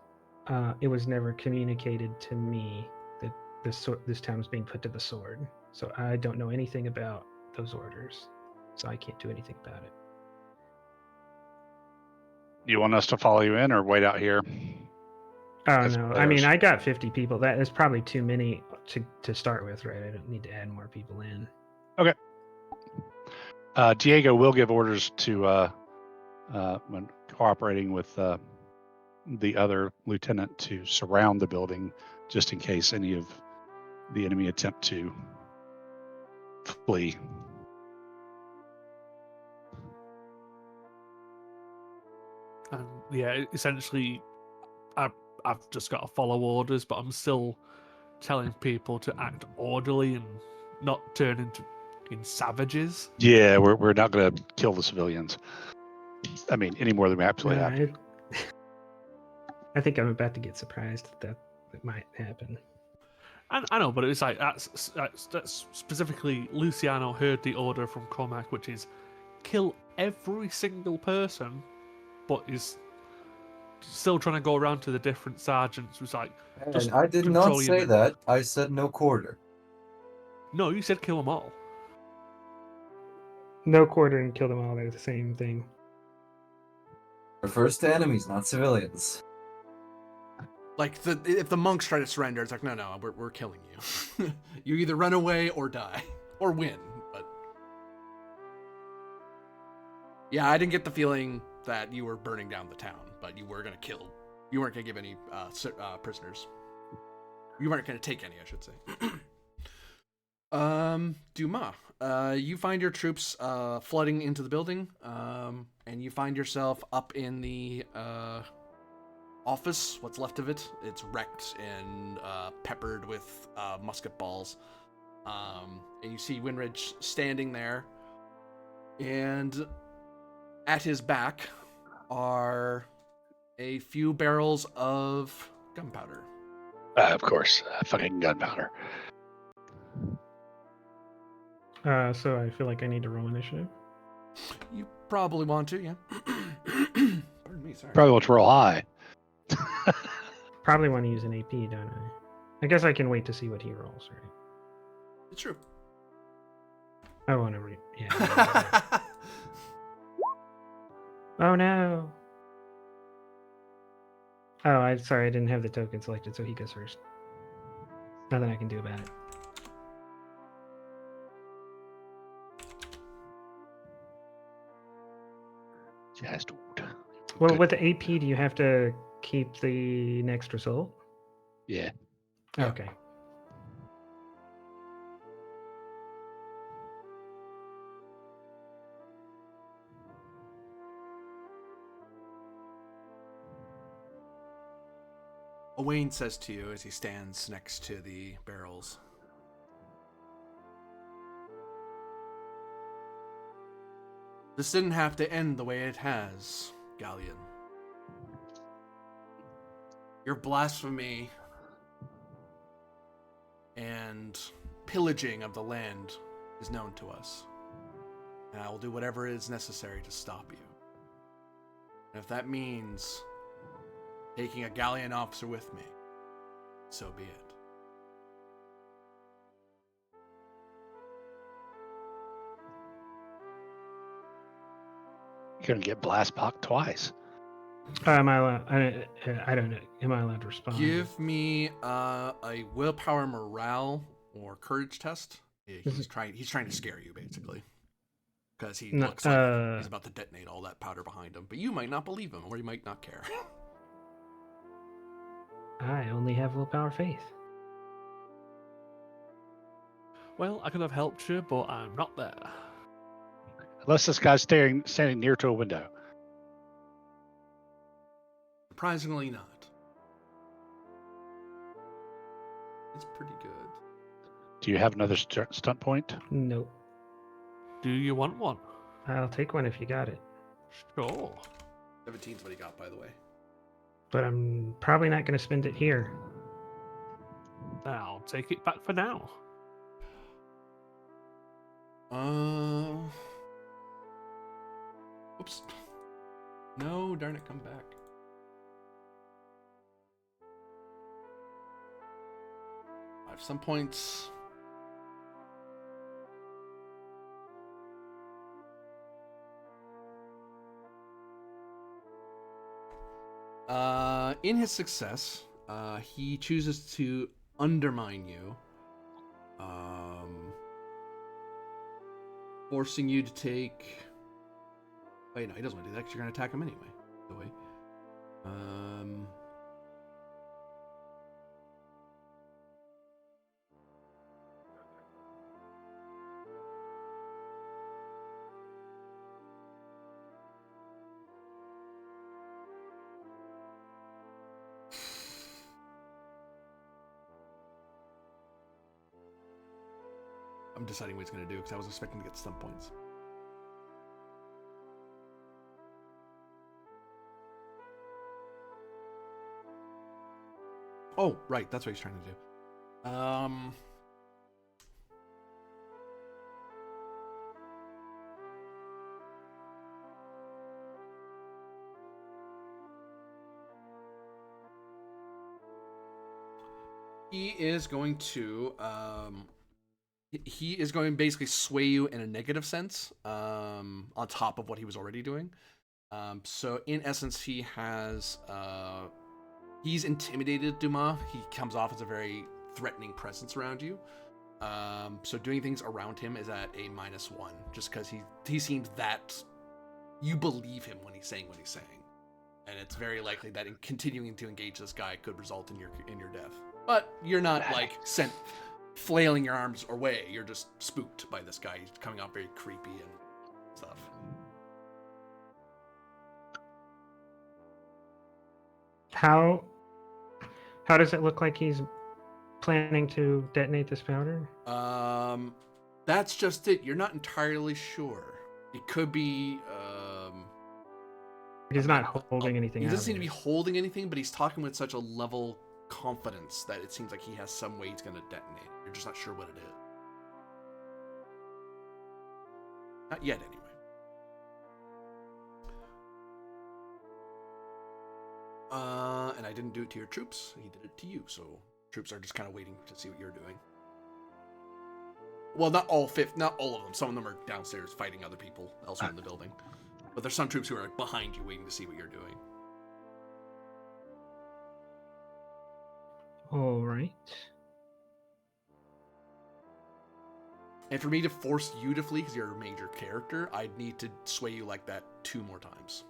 it was never communicated to me that this town was being put to the sword. So I don't know anything about those orders. So I can't do anything about it. You want us to follow you in or wait out here? Oh As no! I mean, players. I got 50 people. That is probably too many to start with, right? I don't need to add more people in. Okay. Diego will give orders to when cooperating with the other lieutenant to surround the building, just in case any of the enemy attempt to flee. Yeah, essentially, I've just got to follow orders, but I'm still telling people to act orderly and not turn into savages. Yeah, we're not going to kill the civilians. I mean, any more than we absolutely have to. I think I'm about to get surprised that might happen. I know, but it's like that's specifically Luciano heard the order from Cormac, which is kill every single person, but is still trying to go around to the different sergeants. Who's like, just And I did not control your say men. that. I said no quarter. No, you said kill them all. No quarter and kill them all. They're the same thing. Refers to enemies, not civilians. Like if the monks try to surrender, it's like no, we're killing you. You either run away or die or win. But yeah, I didn't get the feeling that you were burning down the town, but you were gonna kill. You weren't gonna give any prisoners. You weren't gonna take any, I should say. Dumas, you find your troops flooding into the building, and you find yourself up in the office. What's left of it, it's wrecked and peppered with musket balls. And you see Winridge standing there, and at his back are a few barrels of gunpowder. Of course, fucking gunpowder. So I feel like I need to roll initiative. You probably want to, yeah. Pardon me, sorry. Probably want to roll high. Probably want to use an AP, don't I? I guess I can wait to see what he rolls, right? It's true. I want to read. Yeah. Oh no. Oh, sorry, I didn't have the token selected, so he goes first. Nothing I can do about it. Just Well, good. with the AP, do you have to keep the next result? Yeah. Yeah. Okay. Owain says to you as he stands next to the barrels, "This didn't have to end the way it has, Galleon. Your blasphemy and pillaging of the land is known to us, and I will do whatever is necessary to stop you. And if that means taking a Galleon officer with me, so be it." You're going to get blast pocked twice. Am I allowed? I don't know. Am I allowed to respond? Give me a willpower, morale, or courage test. Yeah, he's trying to scare you, basically, because he looks like he's about to detonate all that powder behind him. But you might not believe him, or you might not care. I only have willpower faith. Well, I could have helped you, but I'm not there. Unless this guy's standing near to a window. Surprisingly not. It's pretty good. Do you have another stunt point? Nope. Do you want one? I'll take one if you got it. Sure. 17's what he got, by the way. But I'm probably not going to spend it here. I'll take it back for now. Oops. No, darn it, come back. I have some points. In his success, he chooses to undermine you, forcing you to take. Wait, no, he doesn't want to do that because you're going to attack him anyway. By the way. I'm deciding what he's going to do because I was expecting to get some points. Oh, right, that's what he's trying to do. He is going to basically sway you in a negative sense, on top of what he was already doing. So in essence, he's intimidated Dumas. He comes off as a very threatening presence around you. So doing things around him is at a -1, just because he seems that you believe him when he's saying what he's saying, and it's very likely that in continuing to engage this guy could result in your death. But you're not like sent flailing your arms away. You're just spooked by this guy. He's coming off very creepy and stuff. How does it look like he's planning to detonate this powder? That's just it. You're not entirely sure. It could be. He's not holding anything. He doesn't seem to be holding anything, but he's talking with such a level confidence that it seems like he has some way he's going to detonate. You're just not sure what it is. Not yet, anyway. And I didn't do it to your troops. He did it to you, so troops are just kind of waiting to see what you're doing. Well, not all of them. Some of them are downstairs fighting other people elsewhere in the building. But there's some troops who are behind you waiting to see what you're doing. All right. And for me to force you to flee because you're a major character, I'd need to sway you like that 2 more times.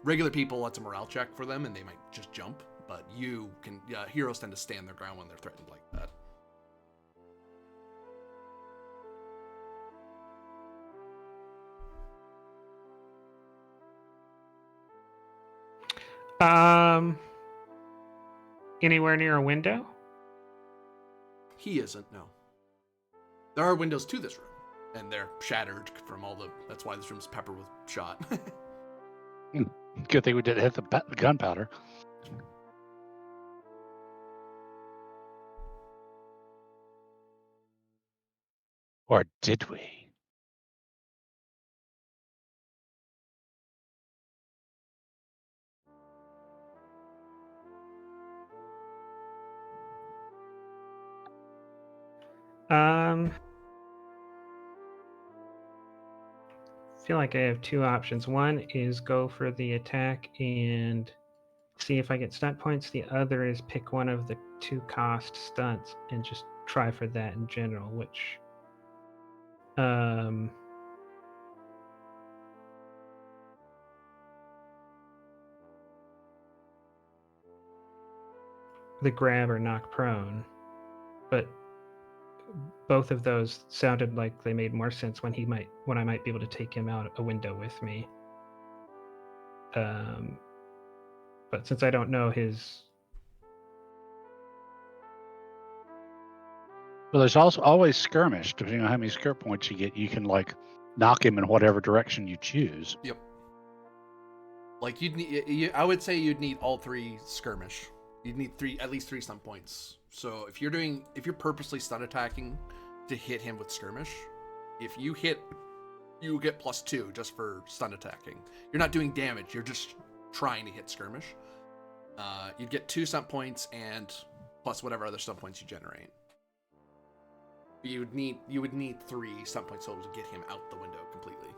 Regular people, that's a morale check for them, and they might just jump. But you can, heroes tend to stand their ground when they're threatened like that. Anywhere near a window? He isn't, no. There are windows to this room, and they're shattered from all the... That's why this room's peppered with shot. Good thing we didn't hit the gunpowder. Or did we? I feel like I have 2 options. One is go for the attack and see if I get stunt points. The other is pick one of the 2 cost stunts and just try for that in general, which the grab or knock prone. But both of those sounded like they made more sense when I might be able to take him out a window with me. But since I don't know his, Well, there's also always skirmish. Depending on how many skirt points you get, you can like knock him in whatever direction you choose. Yep. Like I would say you'd need all 3 skirmish. You'd need at least 3 stun points. So if you're purposely stun attacking to hit him with skirmish, if you hit, you get +2 just for stun attacking. You're not doing damage. You're just trying to hit skirmish. You'd get 2 stun points and plus whatever other stun points you generate. You would need 3 stun points total to get him out the window completely.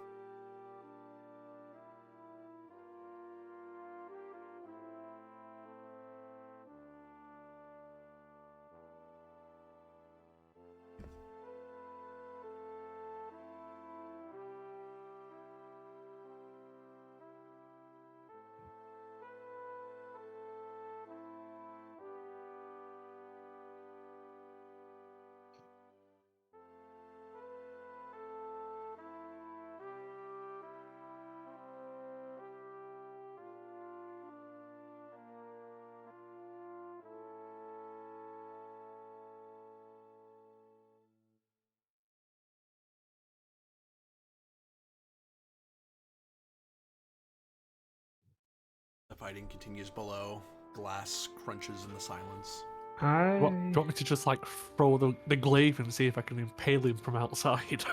The fighting continues below. Glass crunches in the silence. Do you want me to just like throw the glaive and see if I can impale him from outside?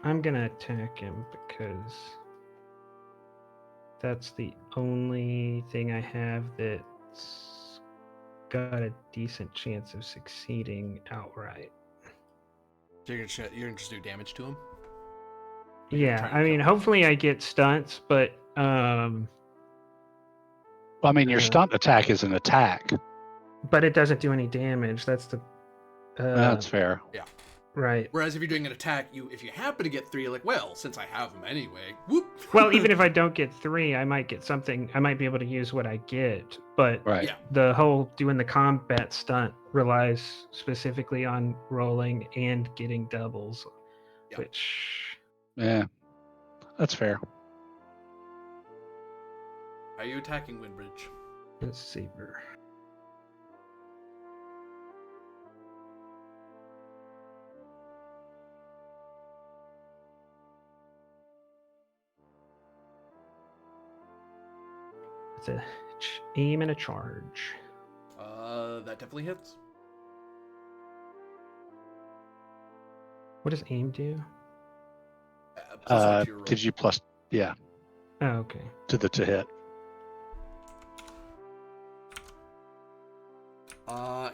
I'm gonna attack him because that's the only thing I have that's got a decent chance of succeeding outright. So you're gonna just do damage to him? Yeah, I mean, hopefully I get stunts, but Well, I mean, your stunt attack is an attack. but it doesn't do any damage. That's the That's fair. Yeah. right. Whereas if you're doing an attack, if you happen to get 3, you're like, well, since I have them anyway, whoop. Well, even if I don't get 3, I might get something. I might be able to use what I get. But Right. Yeah. the whole doing the combat stunt relies specifically on rolling and getting doubles, Yeah. which Yeah, that's fair. Are you attacking Windbridge? is saber. It's a aim and a charge. That definitely hits. What does aim do? +1 to your roll. Gives you plus, yeah, Oh, okay. to hit.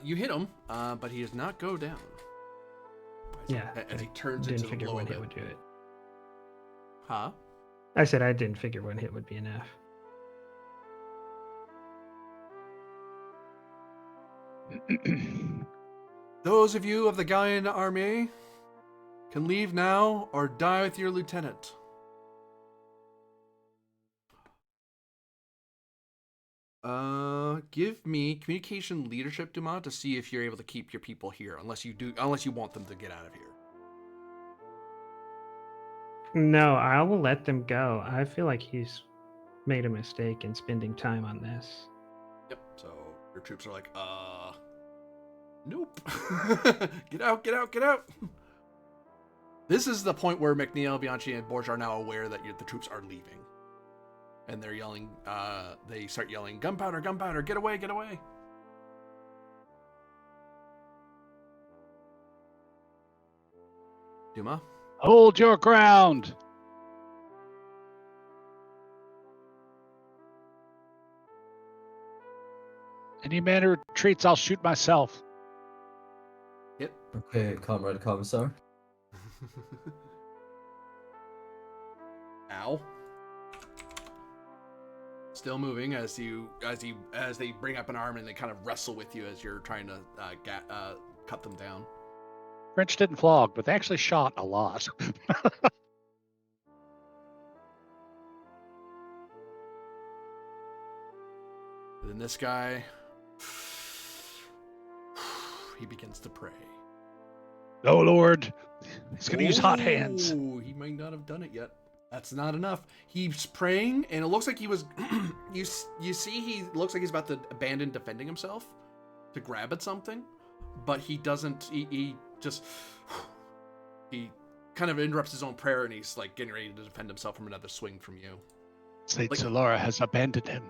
You hit him, but he does not go down. Yeah, As he turns didn't into the figure blow one of hit it. would do it. Huh? I said I didn't figure one hit would be enough. Those of you of the Gallian army can leave now or die with your lieutenant. Give me communication leadership, Dumas, to see if you're able to keep your people here, unless you want them to get out of here. No, I will let them go. I feel like he's made a mistake in spending time on this. Yep. So your troops are like, nope. Get out, get out, get out. This is the point where McNeil, Bianchi, and Borgia are now aware that the troops are leaving. And they're yelling, they start yelling, gunpowder, gunpowder, get away, get away. Duma? Hold your ground. Any man who retreats, I'll shoot myself. Hit. Okay, Comrade Commissar. Ow. Still moving as they bring up an arm and they kind of wrestle with you as you're trying to cut them down. French didn't flog, but they actually shot a lot. and this guy, he begins to pray. Oh Lord, he's gonna use hot hands. Ooh, he might not have done it yet. That's not enough. He's praying, and it looks like he was. you see, he looks like he's about to abandon defending himself to grab at something, but he doesn't. He just he kind of interrupts his own prayer, and he's like getting ready to defend himself from another swing from you. Saint Like- Solara has abandoned him.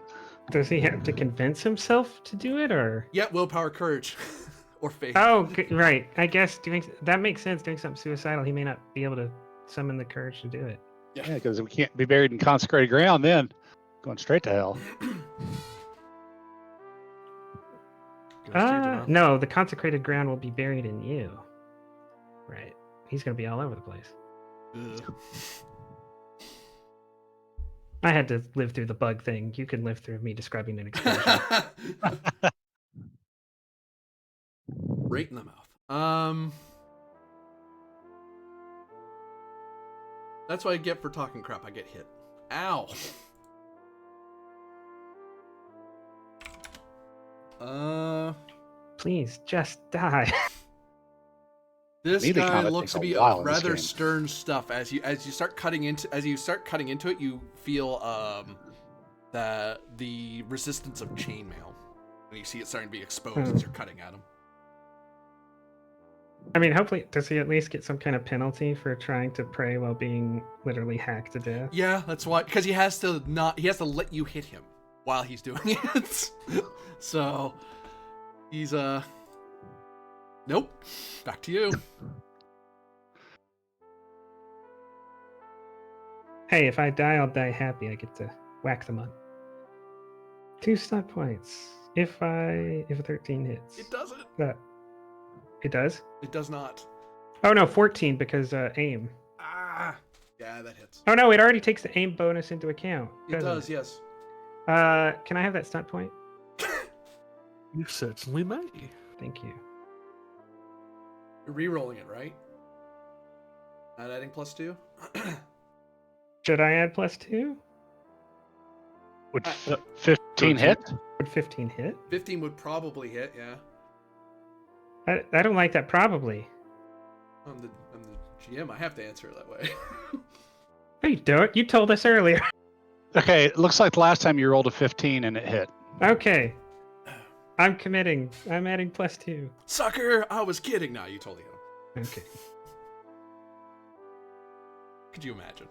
Does he have to convince himself to do it, or? Yeah, willpower, courage, or faith. Oh, right. I guess doing that makes sense. Doing something suicidal, he may not be able to summon the courage to do it. Yeah, because we can't be buried in consecrated ground then. Going straight to hell. No, the consecrated ground will be buried in you. Right. He's gonna be all over the place. Ugh. I had to live through the bug thing. You can live through me describing an explosion. Right in the mouth. That's what I get for talking crap. I get hit. Ow. Please just die. This Melee guy combat looks takes to a be while of in this rather game. stern stuff. As you start cutting into it, you feel the resistance of chainmail, and you see it starting to be exposed as you're cutting at him. I mean, hopefully, does he at least get some kind of penalty for trying to pray while being literally hacked to death? Yeah, that's why, because he has to let you hit him while he's doing it. So he's nope. Back to you. Hey, if I die, I'll die happy. I get to whack them up. 2 stunt points. If 13 hits. It doesn't. It does? It does not. Oh no, 14 because aim. Ah, yeah, that hits. Oh no, it already takes the aim bonus into account. It doesn't does, yes. Can I have that stunt point? You certainly may. Thank you. You're re-rolling it, right? Not adding +2. Should I add +2? Would 15 hit? Would 15 hit? 15 would probably hit, yeah. I don't like that probably. I'm the GM. I have to answer it that way. No, you don't. You told us earlier. Okay, it looks like the last time you rolled a 15 and it hit. Okay. I'm committing. I'm adding +2. Sucker! I was kidding. No, you totally know. Okay. Could you imagine?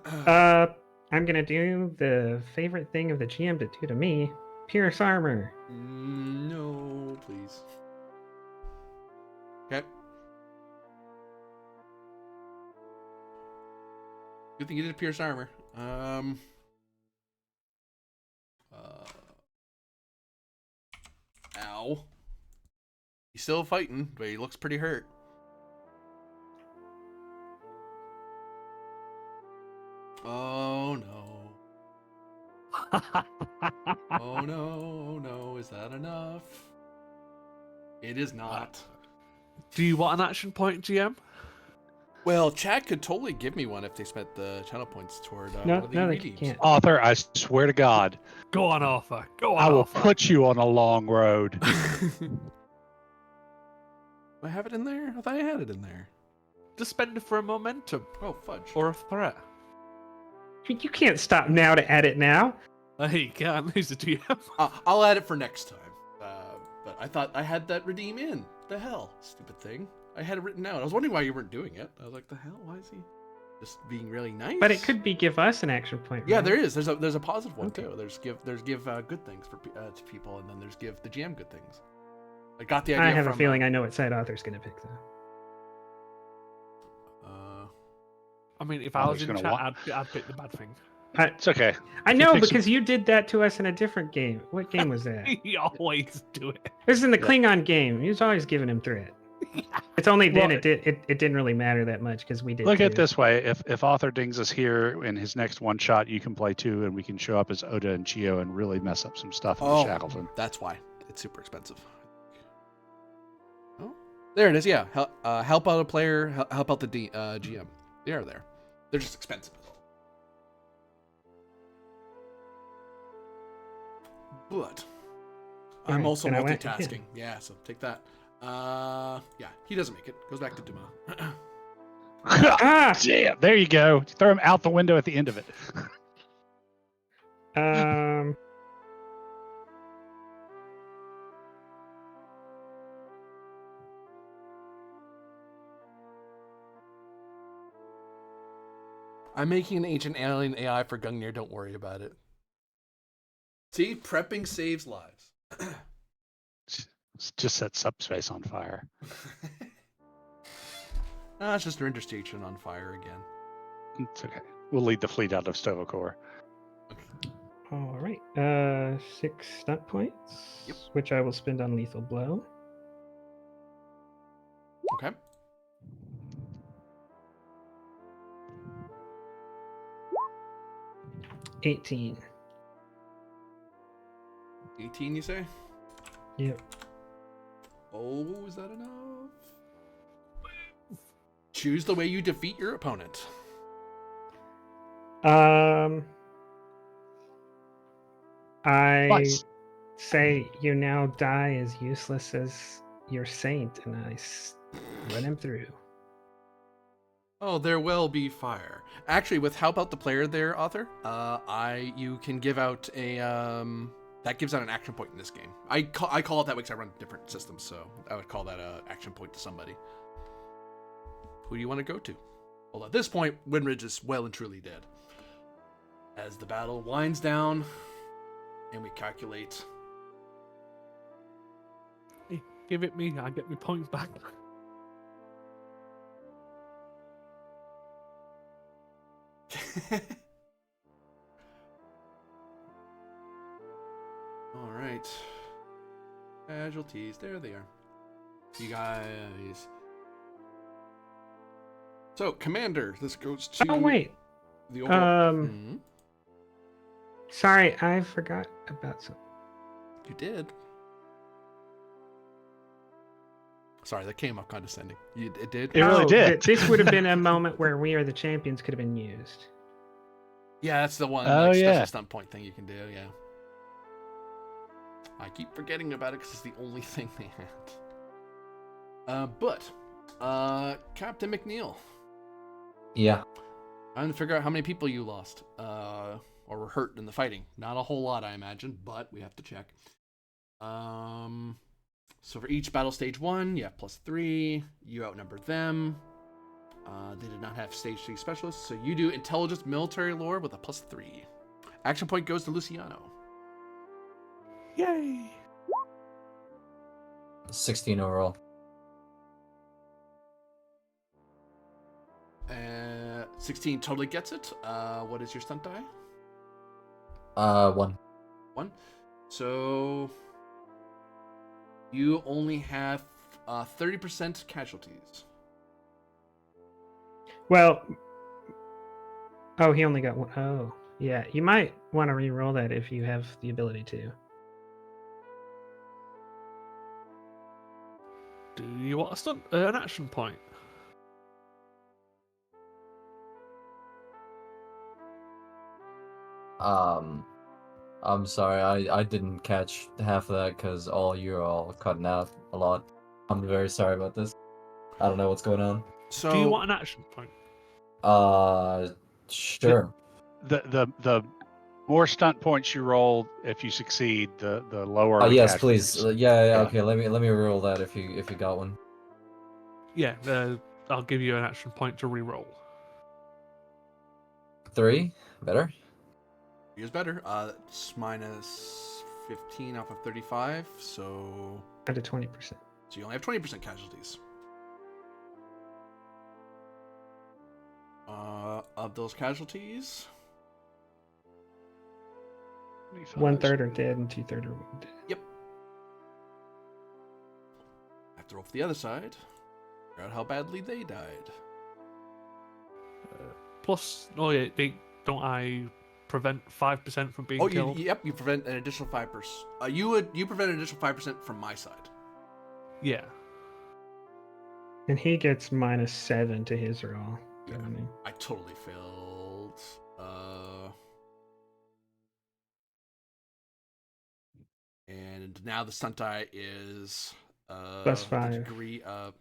I'm gonna do the favorite thing of the GM to do to me. Pierce armor. No, please. Okay. Good thing you did pierce armor. Ow. He's still fighting, but he looks pretty hurt. Oh no. Oh no, is that enough? It is not. Do you want an action point, GM? Well, chat could totally give me one if they spent the channel points toward No, one of the no, they redeems. can't. Author, I swear to God, Go on, Arthur. Go on, I will Arthur. put you on a long road. Do I have it in there? I thought I had it in there. Just spend it for a momentum Oh, fudge. or a threat. You can't stop now to add it now. Hey, can't lose the GM. I'll add it for next time. But I thought I had that redeem in. The hell? Stupid thing. I had it written out. I was wondering why you weren't doing it. I was like, the hell? Why is he just being really nice? But it could be give us an action point. Yeah, right? there is. There's a positive one Okay. too. There's give good things for to people, and then there's give the GM good things. I got the idea. I have from, a feeling I know what side author's gonna pick though. I mean, if Oh, I was he's in gonna chat, I'd pick the bad thing. It's okay. I He know picks because you did that to us in a different game. What game was that? You always do it. This is in the Yeah. Klingon game. He was always giving him threat. It's only then Well, it didn't really matter that much because we did. Look at too. this way. If Author Dings is here in his next one shot, you can play too, and we can show up as Oda and Chio and really mess up some stuff in Oh, Shackleton. that's why it's super expensive. Oh, there it is. Yeah, help out a player, help out the GM. They are there. They're just expensive. But I'm Alright, also then I went multitasking. again. Yeah, so take that. Yeah, he doesn't make it. Goes back to Duma. Ah! Damn, there you go. Throw him out the window at the end of it. Um. I'm making an ancient alien AI for Gungnir. Don't worry about it. See, prepping saves lives. Just set subspace on fire. It's just an interstation on fire again. It's okay. We'll lead the fleet out of Stovacor. All right. 6 stunt points, Yep. which I will spend on lethal blow. Okay. $18. 18, you say? Yep. Oh, is that enough? Choose the way you defeat your opponent. I Twice. say you now die as useless as your saint, and I run him through. Oh, there will be fire. Actually, with help out the player there, author, you can give out a that gives out an action point in this game. I call it that way because I run different systems, so I would call that a action point to somebody. Who do you want to go to? Well, at this point, Windridge is well and truly dead. As the battle winds down, and we calculate. Hey, give it me, I get my points back. All right. Casualties. There they are. You guys. So, Commander, this goes to. Oh wait. The overall. Sorry, I forgot about something. You did. Sorry, that came off condescending. It did? It really did. This would have been a moment where We Are the Champions could have been used. Yeah, that's the one Oh, special yeah. stunt point thing you can do, yeah. I keep forgetting about it because it's the only thing they had. But, Captain McNeil. Yeah. I'm going to figure out how many people you lost, or were hurt in the fighting. Not a whole lot, I imagine, but we have to check. So for each battle stage 1, you have +3. You outnumber them. They did not have stage 3 specialists, so you do intelligence military lore with a +3. Action point goes to Luciano. Yay! 16 overall. 16 totally gets it. What is your stunt die? 1. 1. So you only have 30% casualties. Well, oh, he only got one. Oh, yeah. You might want to re-roll that if you have the ability to. Do you want an action point? I'm sorry, I didn't catch half of that because you're all cutting out a lot. I'm very sorry about this. I don't know what's going on. So Do you want an action point? Sure. The more stunt points you roll, if you succeed, the lower. Oh the yes, casualties. please. Yeah, Yeah. okay. Let me roll that if you got one. Yeah, I'll give you an action point to re-roll. 3, better. is better. It's -15 off of 35, so Down to 20%. you only have 20% casualties. Of those casualties, 1/3 are dead and 2/3 are wounded. I have to roll for the other side. Figure out how badly they died. Plus, oh yeah, don't I prevent 5% from being Oh, killed? you prevent an additional 5%. You prevent an additional 5% from my side. Yeah. And he gets -7 to his roll. Yeah. I mean, I totally failed. And now the stunt die is +5. the degree of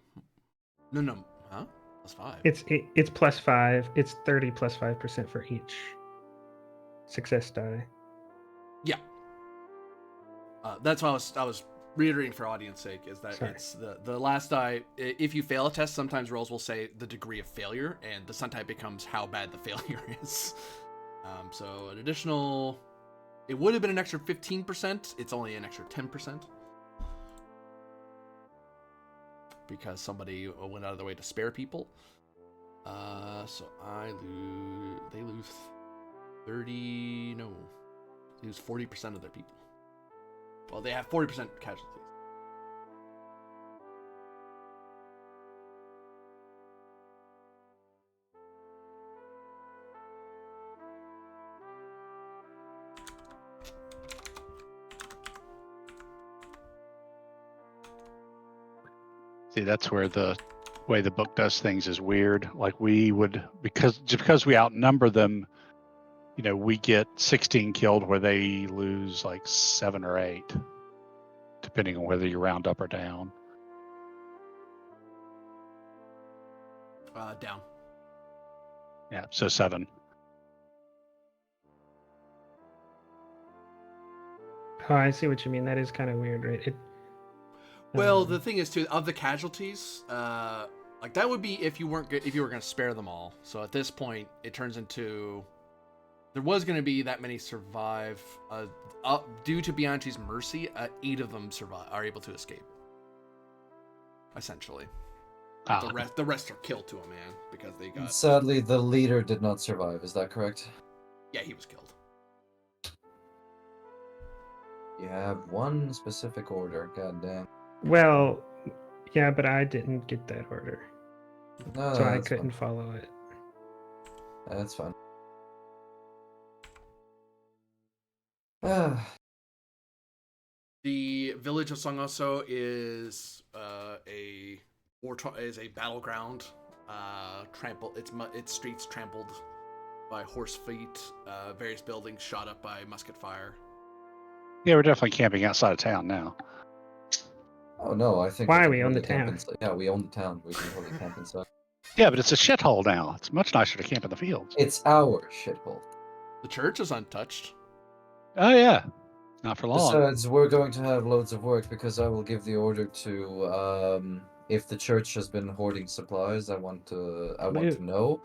no, huh? +5. It's +5. It's 30 +5% for each success die. Yeah. That's why I was reiterating for audience sake is that Sorry. it's the last die. If you fail a test, sometimes rolls will say the degree of failure, and the stunt die becomes how bad the failure is. So an additional, it would have been an extra 15%. It's only an extra 10% because somebody went out of their way to spare people. So they lose 40% of their people. Well, they have 40% casualties. See, that's where the way the book does things is weird. Like we would, because we outnumber them, we get 16 killed where they lose like 7 or 8, depending on whether you round up or down. Down. Yeah, so 7. Oh, I see what you mean. That is kind of weird, right? Well, the thing is too, of the casualties, like that would be if you were going to spare them all. So at this point, it turns into there was going to be that many survive. Due to Bianchi's mercy, 8 of them are able to escape. Essentially, the rest are killed to a man because they got. Sadly, the leader did not survive. Is that correct? Yeah, he was killed. You have one specific order. God damn. Well, yeah, but I didn't get that order, No, so I that's couldn't fine. follow it. That's fine. Ah. The village of Songoso is a battleground. Its streets trampled by horse feet. Various buildings shot up by musket fire. Yeah, we're definitely camping outside of town now. Oh no, I think Why we we can own the totally camp town? inside. Yeah, we own the town. We can totally camp inside. Yeah, but it's a shithole now. It's much nicer to camp in the fields. It's our shithole. The church is untouched. Oh yeah, not for long. Besides, we're going to have loads of work because I will give the order to if the church has been hoarding supplies, I want to know,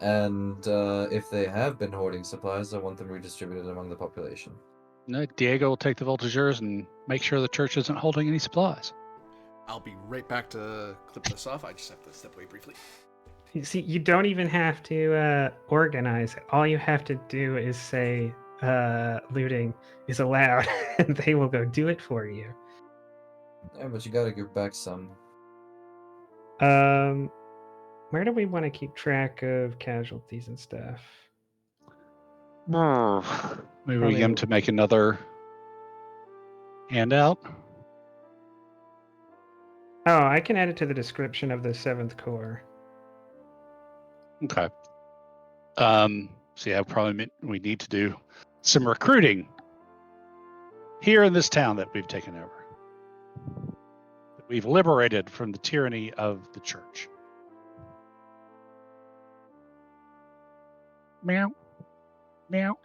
and if they have been hoarding supplies, I want them redistributed among the population. No, Diego will take the voltigeurs and make sure the church isn't holding any supplies. I'll be right back to clip this off. I just have to step away briefly. You see, you don't even have to organize it. All you have to do is say looting is allowed, and they will go do it for you. Yeah, but you gotta give back some. Where do we want to keep track of casualties and stuff? Maybe we get him to make another handout. Oh, I can add it to the description of the 7th Corps. Okay. So yeah, probably we need to do some recruiting here in this town that we've taken over. That we've liberated from the tyranny of the church. Meow. Meow.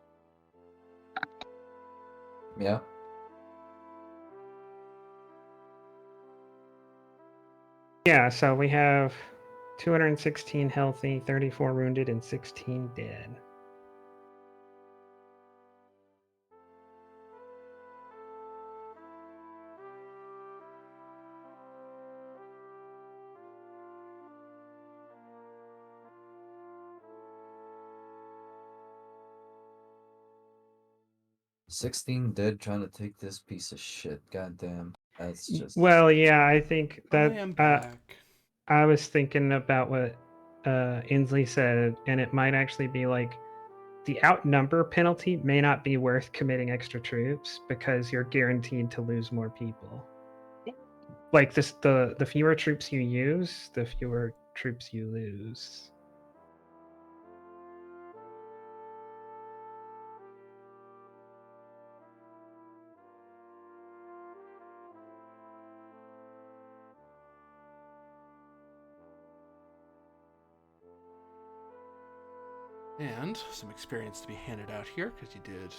Yeah. Yeah, so we have 216 healthy, 34 wounded, and 16 dead. $16 dead trying to take this piece of shit. God damn. That's just. Well, yeah, I think that I am back. I was thinking about what Inslee said, and it might actually be like the outnumber penalty may not be worth committing extra troops because you're guaranteed to lose more people. Like this, the fewer troops you use, the fewer troops you lose. And some experience to be handed out here, because you did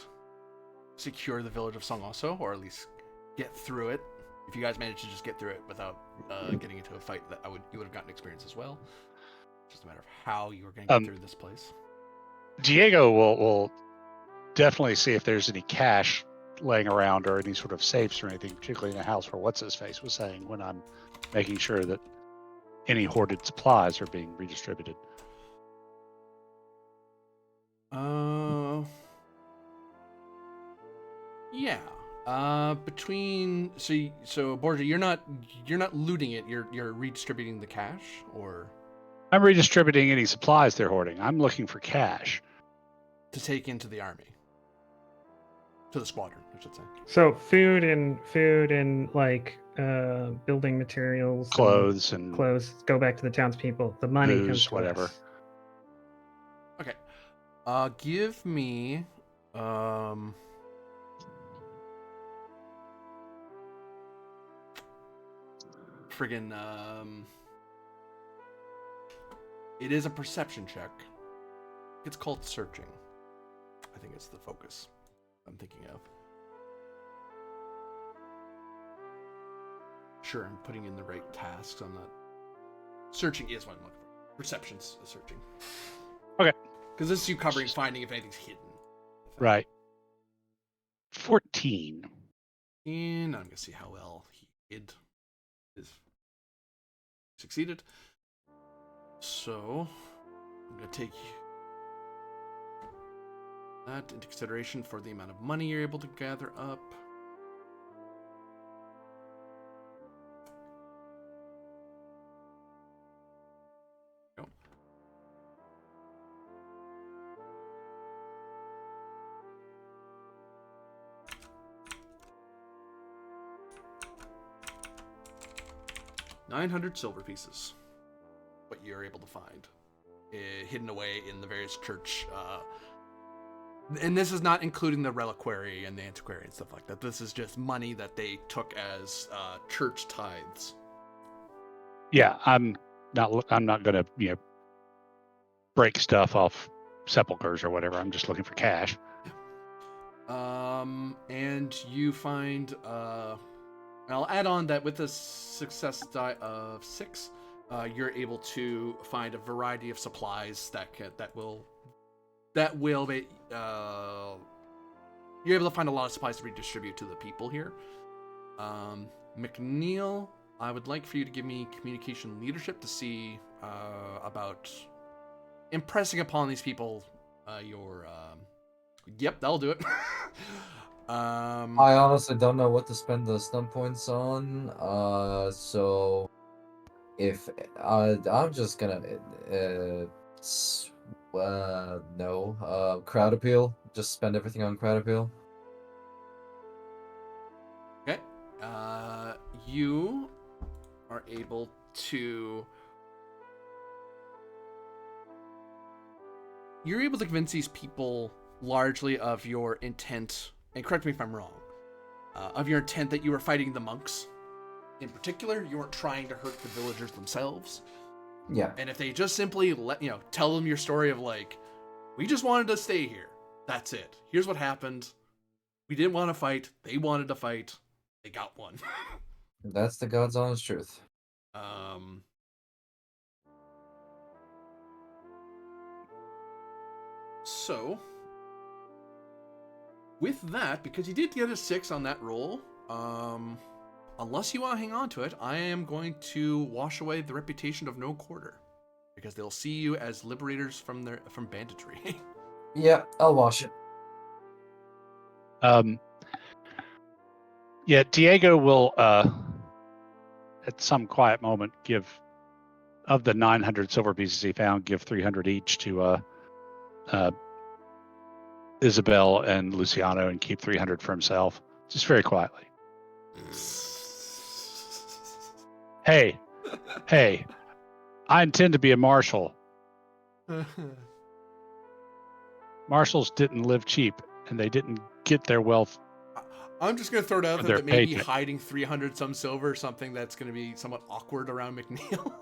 secure the village of Song also, or at least get through it. If you guys managed to just get through it without getting into a fight, you would have gotten experience as well. It's just a matter of how you were going to get through this place. Diego will definitely see if there's any cash laying around or any sort of safes or anything, particularly in a house where What's-His-Face was saying, when I'm making sure that any hoarded supplies are being redistributed. Yeah. So Borgia, you're not looting it. You're redistributing the cash, or I'm redistributing any supplies they're hoarding. I'm looking for cash to take into the army, to the squadron, I should say. So food and like building materials, clothes and clothes go back to the townspeople. The money booze, comes to whatever. us. Okay. Give me friggin' it is a perception check. It's called searching. I think it's the focus I'm thinking of. Sure, I'm putting in the right tasks. I'm not. Searching is what I'm looking for. Perception's searching. Okay. Because this is you covering finding if anything's hidden. Right. 14. And I'm gonna see how well he hid. Succeeded. So I'm gonna take that into consideration for the amount of money you're able to gather up. Go. $900 silver pieces. What you're able to find hidden away in the various church. And this is not including the reliquary and the antiquary and stuff like that. This is just money that they took as church tithes. Yeah, I'm not going to break stuff off sepulchers or whatever. I'm just looking for cash. And you find I'll add on that with a success die of 6, you're able to find a variety of supplies that will be you're able to find a lot of supplies to redistribute to the people here. McNeil, I would like for you to give me communication leadership to see about impressing upon these people your yep, that'll do it. I honestly don't know what to spend the stun points on. So if I'm just gonna no crowd appeal. Just spend everything on crowd appeal. Okay. You are able to. You're able to convince these people largely of your intent, and correct me if I'm wrong, of your intent that you were fighting the monks. In particular, you weren't trying to hurt the villagers themselves. Yeah. And if they just simply tell them your story of like, we just wanted to stay here. That's it. Here's what happened. We didn't want to fight. They wanted to fight. They got one. That's the God's honest truth. So, with that, because you did get a 6 on that roll, unless you want to hang on to it, I am going to wash away the reputation of no quarter, because they'll see you as liberators from banditry. Yeah, I'll wash it. Yeah, Diego will, at some quiet moment, give, of the 900 silver pieces he found, give 300 each to Isabel and Luciano, and keep 300 for himself, just very quietly. Hey, I intend to be a marshal. Marshals didn't live cheap, and they didn't get their wealth. I'm just going to throw it out there that maybe paycheck. hiding 300 some silver, something that's going to be somewhat awkward around McNeil.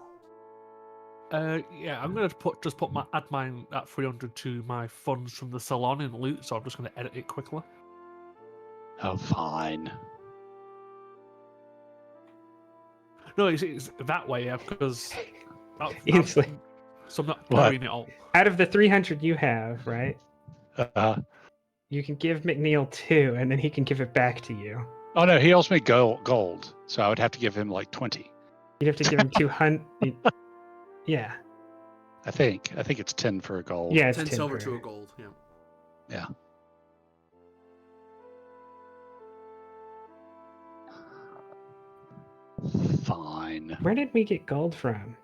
Yeah, I'm gonna add mine at 300 to my funds from the salon in loot, so I'm just gonna edit it quickly. Oh, fine. No, it's that way, yeah, because Ainsley, so I'm not What? carrying it all. out of the 300 you have, right? You can give McNeil 2, and then he can give it back to you. Oh no, he owes me gold, so I would have to give him like 20. You'd have to give him 200. Yeah. I think it's 10 for a gold. Yeah, it's 10 silver for... to a gold. Yeah. Yeah. Fine. Where did we get gold from?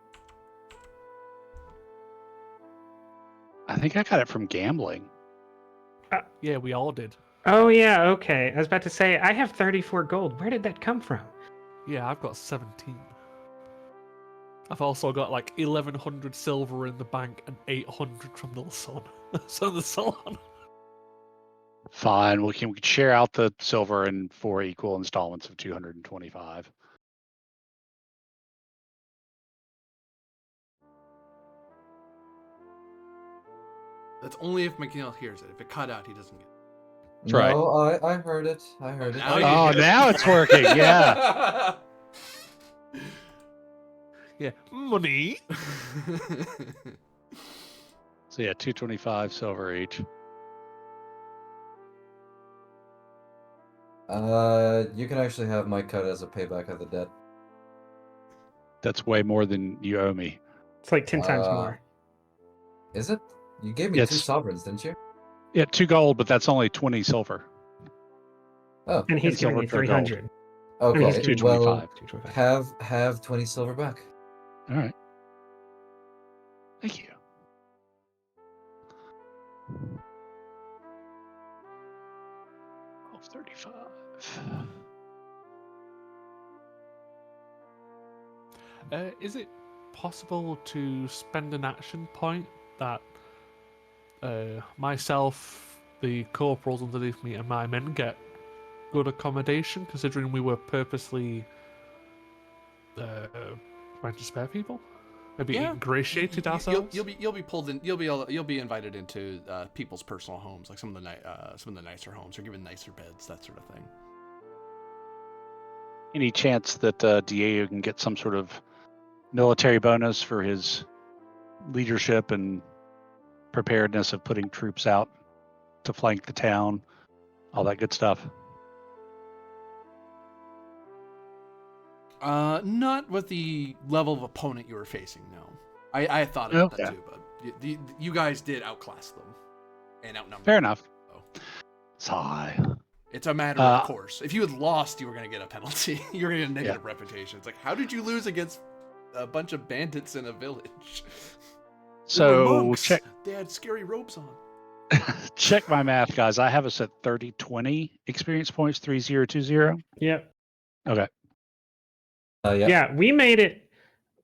I think I got it from gambling. Yeah, we all did. Oh, yeah, okay. I was about to say, I have 34 gold. Where did that come from? Yeah, I've got 17. I've also got like 1,100 silver in the bank and 800 from the sun. So the salon. Fine. We can share out the silver in 4 equal installments of 225. That's only if McNeil hears it. If it cut out, he doesn't get it. That's right. No, I heard it. I heard it. Now Oh, you- now it's working. Yeah. Yeah, money. So yeah, 225 silver each. You can actually have my cut as a payback of the debt. That's way more than you owe me. It's like 10 times more. Is it? You gave me Yeah, 2 it's- sovereigns, didn't you? Yeah, 2 gold, but that's only 20 silver. Oh, And he's and giving silver you for gold. 300. okay. he's giving Well, 225. have 20 silver back. All right. Thank you. $12.35. Is it possible to spend an action point that myself, the corporals underneath me, and my men get good accommodation, considering we were purposely trying to spare people? Maybe Yeah. ingratiated ourselves. You'll be pulled in. You'll be invited into people's personal homes, like some of the nicer homes, or given nicer beds, that sort of thing. Any chance that Diego can get some sort of military bonus for his leadership and preparedness of putting troops out to flank the town, all that good stuff? Not with the level of opponent you were facing. No, I thought about that Okay. too, but you guys did outclass them and outnumber. Fair them, enough. so. Sigh. It's a matter of course. If you had lost, you were going to get a penalty. You were going to get a negative reputation. It's like, how did you lose against a bunch of bandits in a village? They were So monks. check They had scary robes on. check my math, guys. I have us at 3020 experience points, 3020. Yep. Okay. Yeah. Yeah, we made it.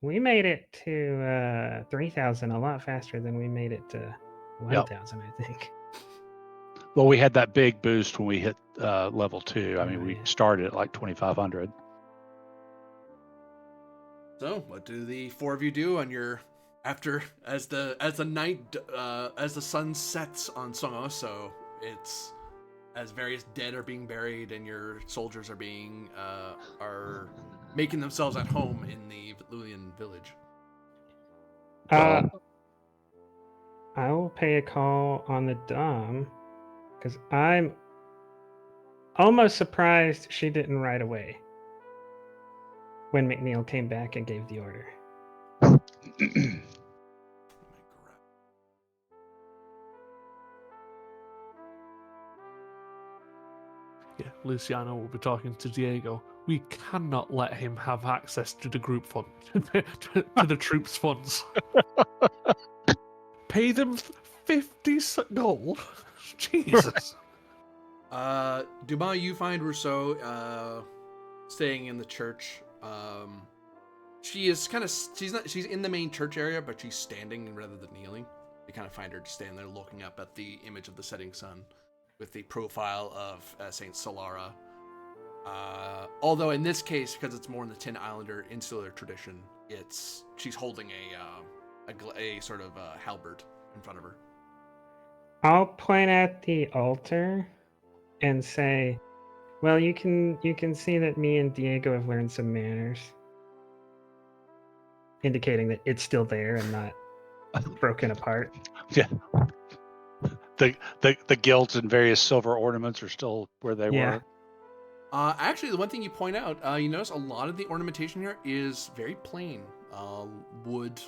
We made it to 3,000 a lot faster than we made it to 1,000, I think. Well, we had that big boost when we hit level 2. I mean, Oh, we yeah. started at like 2,500. So, what do the 4 of you do on your after as the night as the sun sets on Somoso? It's as various dead are being buried and your soldiers are being are making themselves at home in the Lulian village. I will pay a call on the Dom because I'm almost surprised she didn't right away when McNeil came back and gave the order. Yeah, Luciano will be talking to Diego. We cannot let him have access to the group fund, to the troops' funds. Pay them 50 gold. Jesus. Dumas, you find Rousseau staying in the church. She is kind of she's in the main church area, but she's standing rather than kneeling. You kind of find her just standing there looking up at the image of the setting sun with the profile of Saint Solara. Although in this case, because it's more in the Tin Islander insular tradition, she's holding a sort of halberd in front of her. I'll point at the altar and say, "Well, you can see that me and Diego have learned some manners," indicating that it's still there and not broken apart. Yeah. The gilts and various silver ornaments are still where they Yeah. were. Actually, the one thing you point out, you notice a lot of the ornamentation here is very plain. Wood,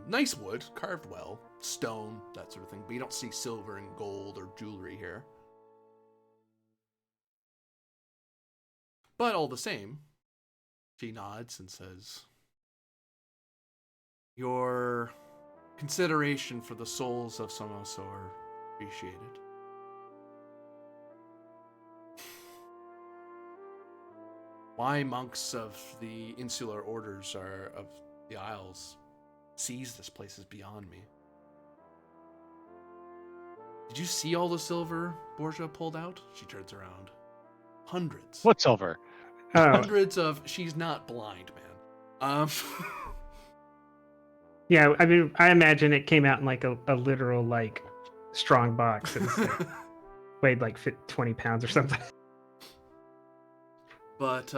nice wood, carved well, stone, that sort of thing. But you don't see silver and gold or jewelry here. But all the same, she nods and says, "Your consideration for the souls of Somoso are appreciated. Why monks of the insular orders of the Isles seize this place is beyond me. Did you see all the silver Borgia pulled out?" She turns around. Hundreds. What silver? Oh, Hundreds of... She's not blind, man. yeah. I mean, I imagine it came out in like a literal like strong box. It was like, weighed like 20 pounds or something. But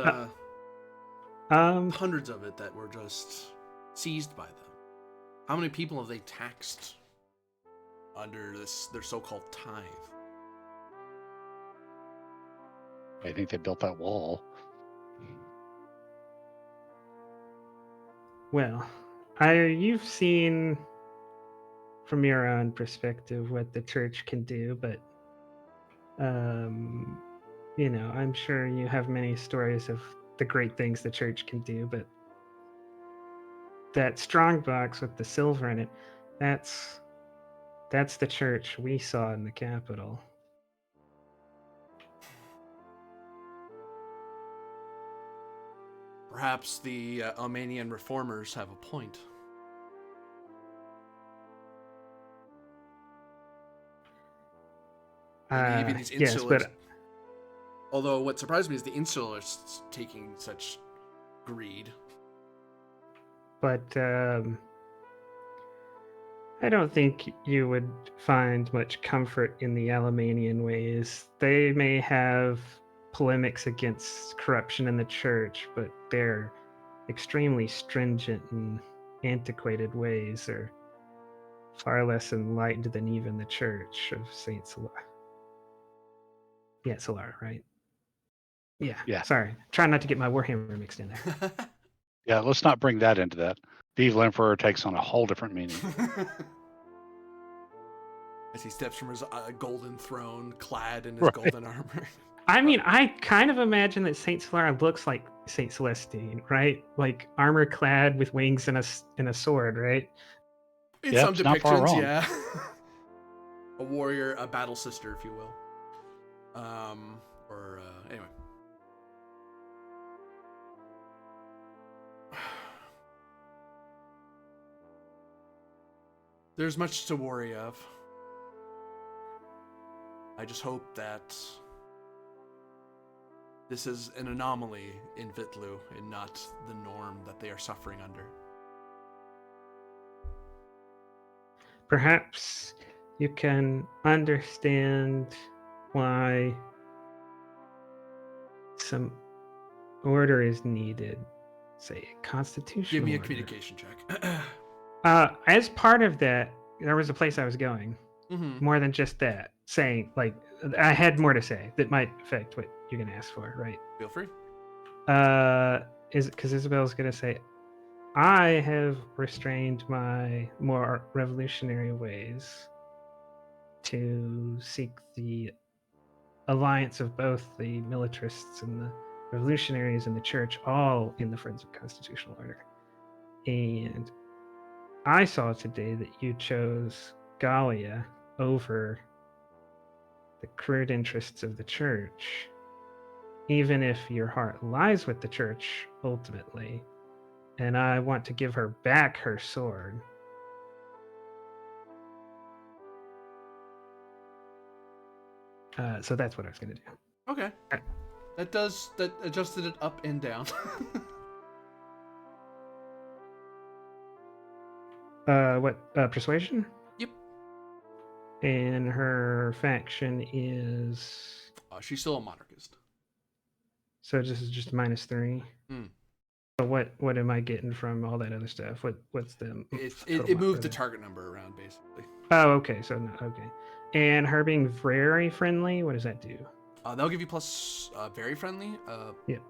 Um, hundreds of it that were just seized by them. How many people have they taxed under their so-called tithe? I think they built that wall. well, you've seen from your own perspective what the church can do, but I'm sure you have many stories of the great things the church can do, but that strong box with the silver in it, that's the church we saw in the Capitol. Perhaps the Armenian reformers have a point. Maybe these Yes, insulars... but Although what surprised me is the insulars taking such greed. I don't think you would find much comfort in the Alamanian ways. They may have polemics against corruption in the church, but their extremely stringent and antiquated ways are far less enlightened than even the church of Saint Solar. Yeah, Solar, right? Yeah. Sorry. Trying not to get my Warhammer mixed in there. Yeah, let's not bring that into that. Vive l'Empereur takes on a whole different meaning. As he steps from his golden throne, clad in his golden armor. I mean, I kind of imagine that Saint Solar looks like Saint Celestine, right? Like armor clad with wings and a sword, right? In Yep, some it's not far depictions, wrong. yeah. A warrior, a battle sister, if you will. Anyway. There's much to worry of. I just hope that this is an anomaly in Vitlu and not the norm that they are suffering under. Perhaps you can understand why some order is needed. Say a constitutional Give me a order. communication check. As part of that, there was a place I was going. Mm-hmm. More than just that. Saying, like, I had more to say that might affect what you're going to ask for, right? Feel free. Is because Isabel's going to say, I have restrained my more revolutionary ways to seek the alliance of both the militarists and the revolutionaries and the church, all in the Friends of Constitutional Order. And I saw today that you chose Gallia over the crude interests of the church. Even if your heart lies with the church ultimately, and I want to give her back her sword. So that's what I was going to do. Okay. That adjusted it up and down. What? Persuasion? Yep. And her faction is. She's still a monarchist. So this is just -3. Hmm. So what am I getting from all that other stuff? What's the It moved the target number around, basically. Oh, okay. So no, okay. And her being very friendly, what does that do? That'll give you plus very friendly. Yep.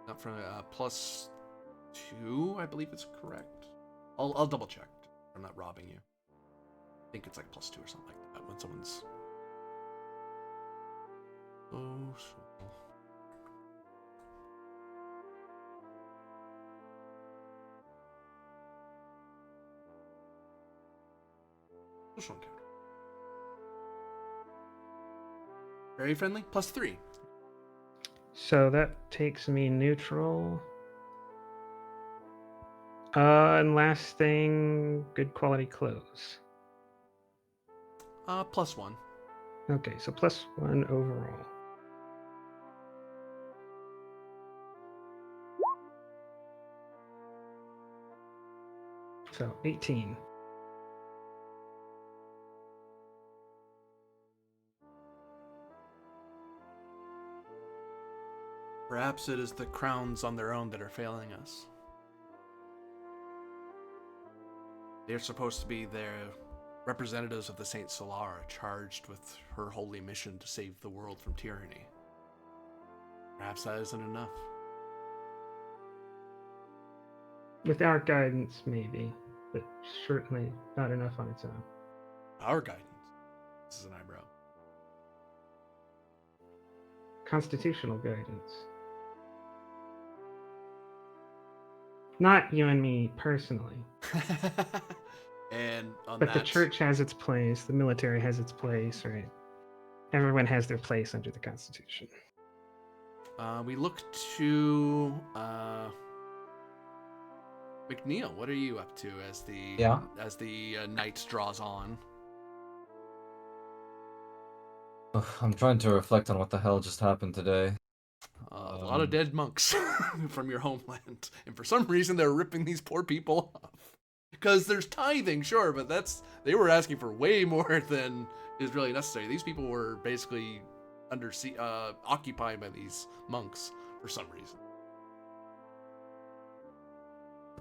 Not friendly. +2, I believe it's correct. I'll double check. I'm not robbing you. I think it's like +2 or something like that when someone's. Oh. Social encounter. Very friendly. +3. So that takes me neutral. And last thing, good quality clothes. +1. Okay, so +1 overall. So 18. Perhaps it is the crowns on their own that are failing us. They're supposed to be the representatives of the Saint Solara, charged with her holy mission to save the world from tyranny. Perhaps that isn't enough. With our guidance, maybe, but certainly not enough on its own. Our guidance. This is an eyebrow. Constitutional guidance. Not you and me personally. And on But that, the church has its place, the military has its place, right? Everyone has their place under the Constitution. we look to McNeil. What are you up to as the night draws on? I'm trying to reflect on what the hell just happened today. A lot of dead monks from your homeland, and for some reason they're ripping these poor people off. Because there's tithing, sure, but they were asking for way more than is really necessary. These people were basically occupied by these monks for some reason.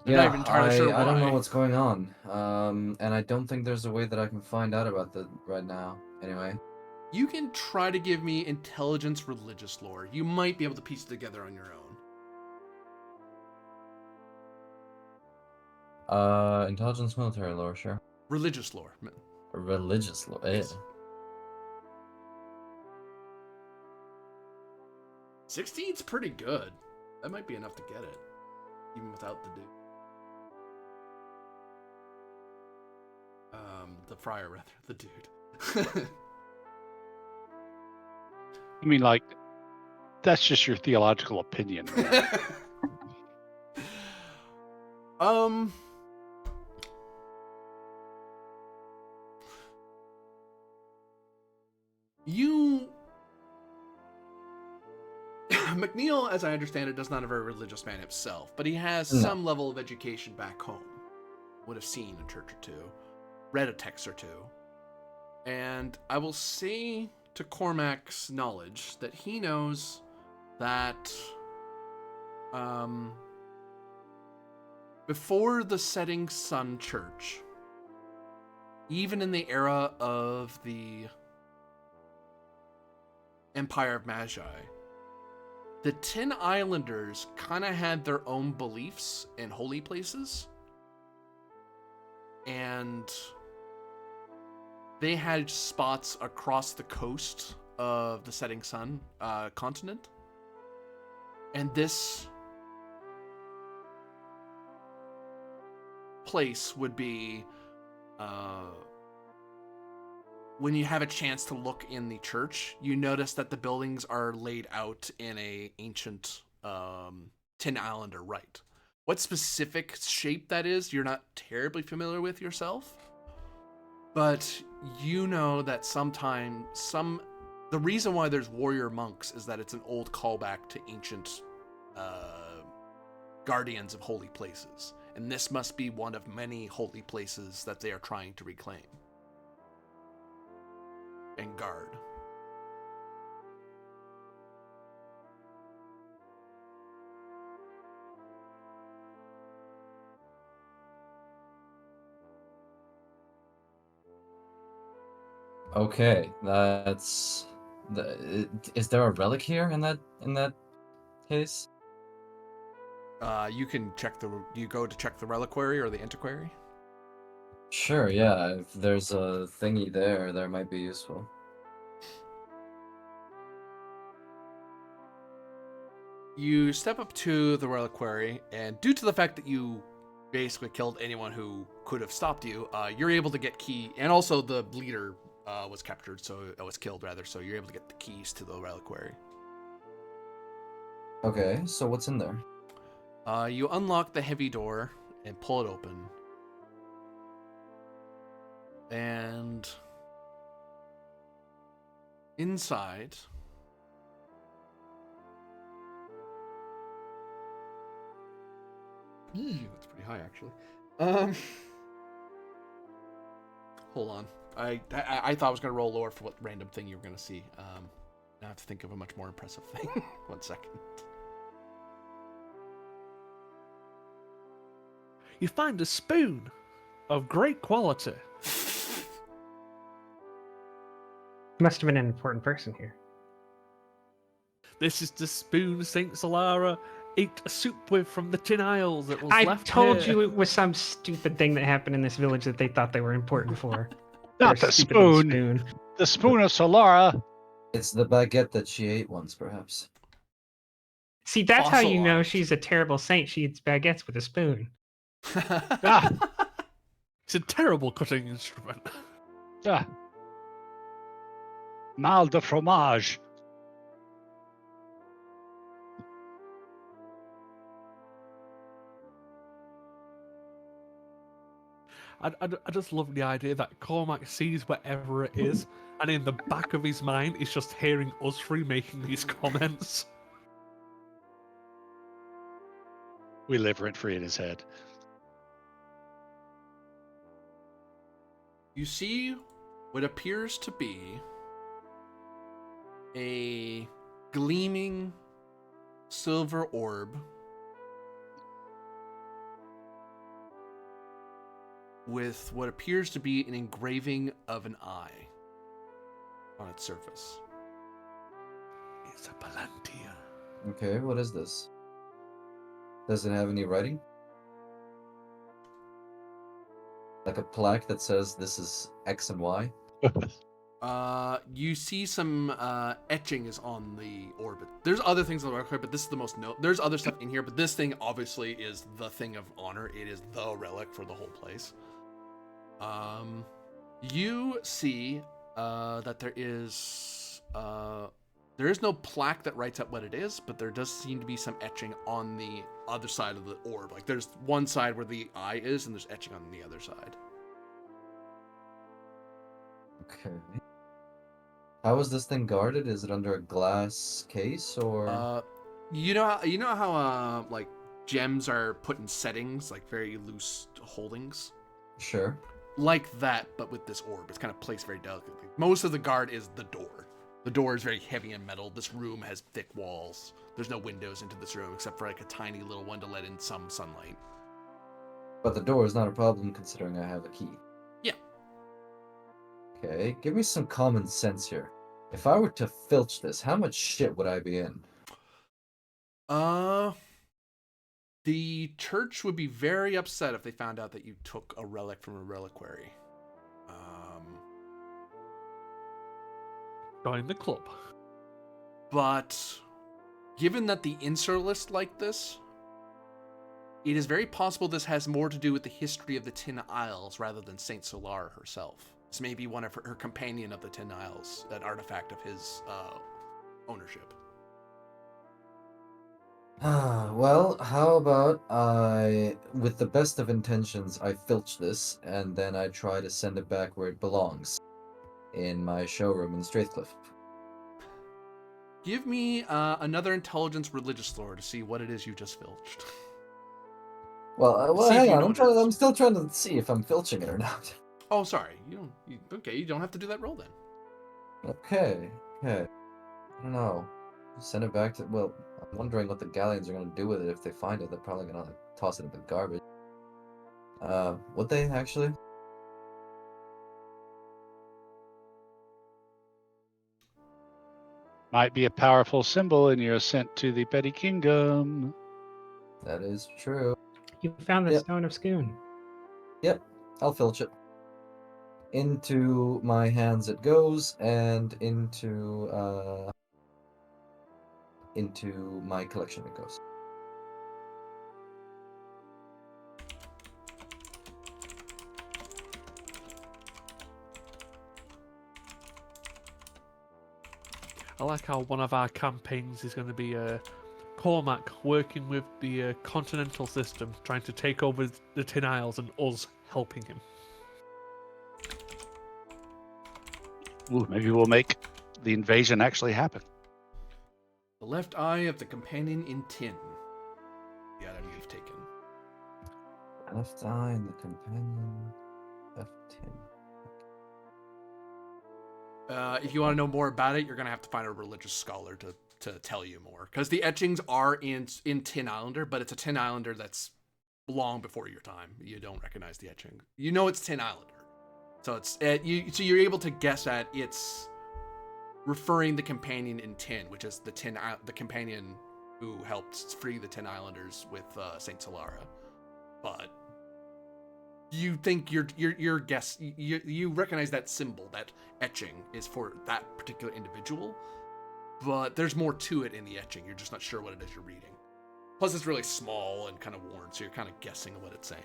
I'm not even entirely sure I don't know why. what's going on. And I don't think there's a way that I can find out about that right now. Anyway. You can try to give me intelligence religious lore. You might be able to piece it together on your own. Intelligence military lore, sure. Religious lore. Religious lore. Yes. 16's pretty good. That might be enough to get it, even without the dude. The friar, rather. The dude. I mean, like, that's just your theological opinion, man. McNeil, as I understand it, does not a very religious man himself, but he has some level of education back home. Would have seen a church or two, read a text or two. And I will say to Cormac's knowledge that he knows that before the Setting Sun Church, even in the era of the Empire of Magi, the Tin Islanders kind of had their own beliefs in holy places. And they had spots across the coast of the Setting Sun continent. And this place would be, when you have a chance to look in the church, you notice that the buildings are laid out in a ancient Tin Islander rite. What specific shape that is, you're not terribly familiar with yourself. But you know that the reason why there's warrior monks is that it's an old callback to ancient guardians of holy places. and this must be one of many holy places that they are trying to reclaim and guard. Okay, that's. Is there a relic here in that case? You can check the. You go to check the reliquary or the antiquary. Sure, yeah. If there's a thingy there, that might be useful. You step up to the reliquary, and due to the fact that you basically killed anyone who could have stopped you, you're able to get key, and also the leader was captured, so was killed rather. So you're able to get the keys to the reliquary. Okay, so what's in there? You unlock the heavy door and pull it open, and inside. That's pretty high, actually. Hold on. I thought I was gonna roll lower for what random thing you were gonna see. Now I have to think of a much more impressive thing. 1 second. You find a spoon of great quality. Must have been an important person here. This is the spoon Saint Solara ate a soup with from the Tin Isles that was I left told here. you it was some stupid thing that happened in this village that they thought they were important for. Not Their the stupid little spoon. The spoon of Solara. It's the baguette that she ate once, perhaps. See, that's how you know Fossilized. she's a terrible saint. She eats baguettes with a spoon. Ah, It's a terrible cutting instrument. ah. Mal de fromage. I just love the idea that Cormac sees whatever it is, and in the back of his mind, he's just hearing us three making these comments. We live rent free in his head. You see what appears to be a gleaming silver orb with what appears to be an engraving of an eye on its surface. It's a Palantir. Okay, what is this? Does it have any writing? Like a plaque that says this is X and Y? You see some etching is on the orbit. There's other things on the relic, but this is the most there's other stuff in here, but this thing obviously is the thing of honor. It is the relic for the whole place. You see that there is no plaque that writes out what it is, but there does seem to be some etching on the other side of the orb. Like there's one side where the eye is, and there's etching on the other side. Okay. How is this thing guarded? Is it under a glass case or? You know how like gems are put in settings, like very loose holdings, Sure. like that, but with this orb. It's kind of placed very delicately. Most of the guard is the door. The door is very heavy and metal. This room has thick walls. There's no windows into this room except for like a tiny little one to let in some sunlight. But the door is not a problem considering I have a key. Yeah. Okay, give me some common sense here. If I were to filch this, how much shit would I be in? The church would be very upset if they found out that you took a relic from a reliquary. Join the club. But given that the insert list like this, it is very possible this has more to do with the history of the Tin Isles rather than Saint Solara herself. This may be one of her companion of the Tin Isles, an artifact of his ownership. Well, how about with the best of intentions, I filch this, and then I try to send it back where it belongs, in my showroom in Strathcliffe. Give me another intelligence religious lore to see what it is you just filched. Well, See if hang you on. notice. I'm still trying to see if I'm filching it or not. Oh, sorry. Okay, you don't have to do that roll then. Okay. I don't know. Send it back to. Well, I'm wondering what the galleons are gonna do with it if they find it. They're probably gonna toss it in the garbage. Would they actually? Might be a powerful symbol in your ascent to the Petty Kingdom. That is true. You found the Yep. Stone of Scoon. Yep. I'll filch it. Into my hands it goes, and into my collection it goes. I like how one of our campaigns is going to be Cormac working with the Continental system, trying to take over the Tin Isles, and us helping him. Ooh, maybe we'll make the invasion actually happen. The left eye of the companion in tin. The item you've taken. Left eye and the companion. F10. If you want to know more about it, you're gonna have to find a religious scholar to tell you more, because the etchings are in Tin Islander, but it's a Tin Islander that's long before your time. You don't recognize the etching. You know it's Tin Islander, so it's so you're able to guess at it's referring the companion in tin, which is the companion who helped free the Tin Islanders with Saint Solara, but. You think your guess you recognize that symbol, that etching is for that particular individual, but there's more to it in the etching. You're just not sure what it is you're reading. Plus, it's really small and kind of worn, so you're kind of guessing what it's saying.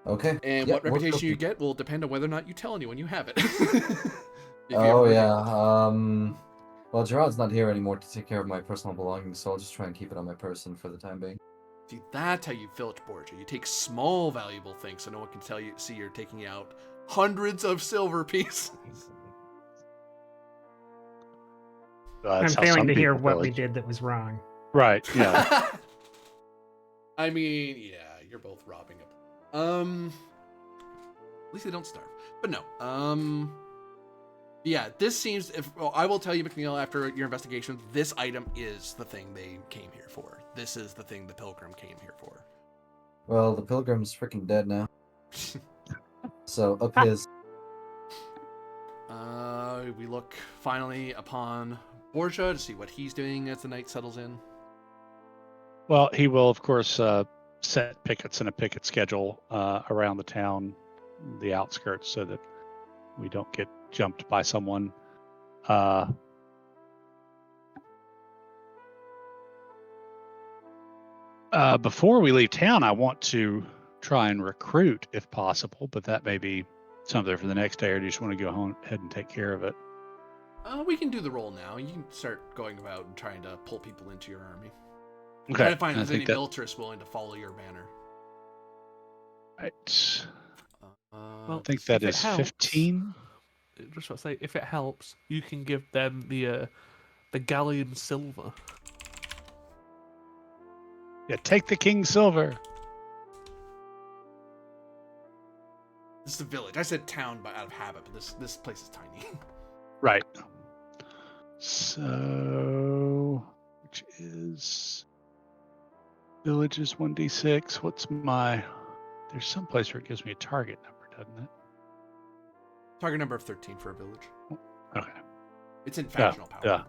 Okay. And Yep, what more reputation you filching. get will depend on whether or not you tell anyone you have it. Oh yeah. Well, Gerard's not here anymore to take care of my personal belongings, so I'll just try and keep it on my person for the time being. See, that's how you filch, Borgia. You take small, valuable things so no one can see you're taking out hundreds of silver pieces. I'm That's how failing some to hear people what we village. did that was wrong. Right, yeah. I mean, yeah, you're both robbing it. At least they don't starve. But no, yeah, this seems. I will tell you, McNeil, after your investigation, this item is the thing they came here for. This is the thing the pilgrim came here for. Well, the pilgrim's freaking dead now. So up his. We look finally upon Borgia to see what he's doing as the night settles in. Well, he will, of course, set pickets and a picket schedule around the town, the outskirts, so that we don't get jumped by someone. Before we leave town, I want to try and recruit if possible, but that may be something for the next day, or do you just want to go ahead and take care of it? We can do the roll now. You can start going about and trying to pull people into your army. Okay. Try to find I if there's any think that, militarists willing to follow your banner. right. Well, I think that if it is helps, 15. Just want to say, if it helps, you can give them the galleon silver. Yeah, take the King Silver. This is a village. I said town out of habit, but this place is tiny. Right. So, which is village is 1d6. What's my? There's some place where it gives me a target number, doesn't it? Target number of 13 for a village. Okay. It's in factional power. Yeah.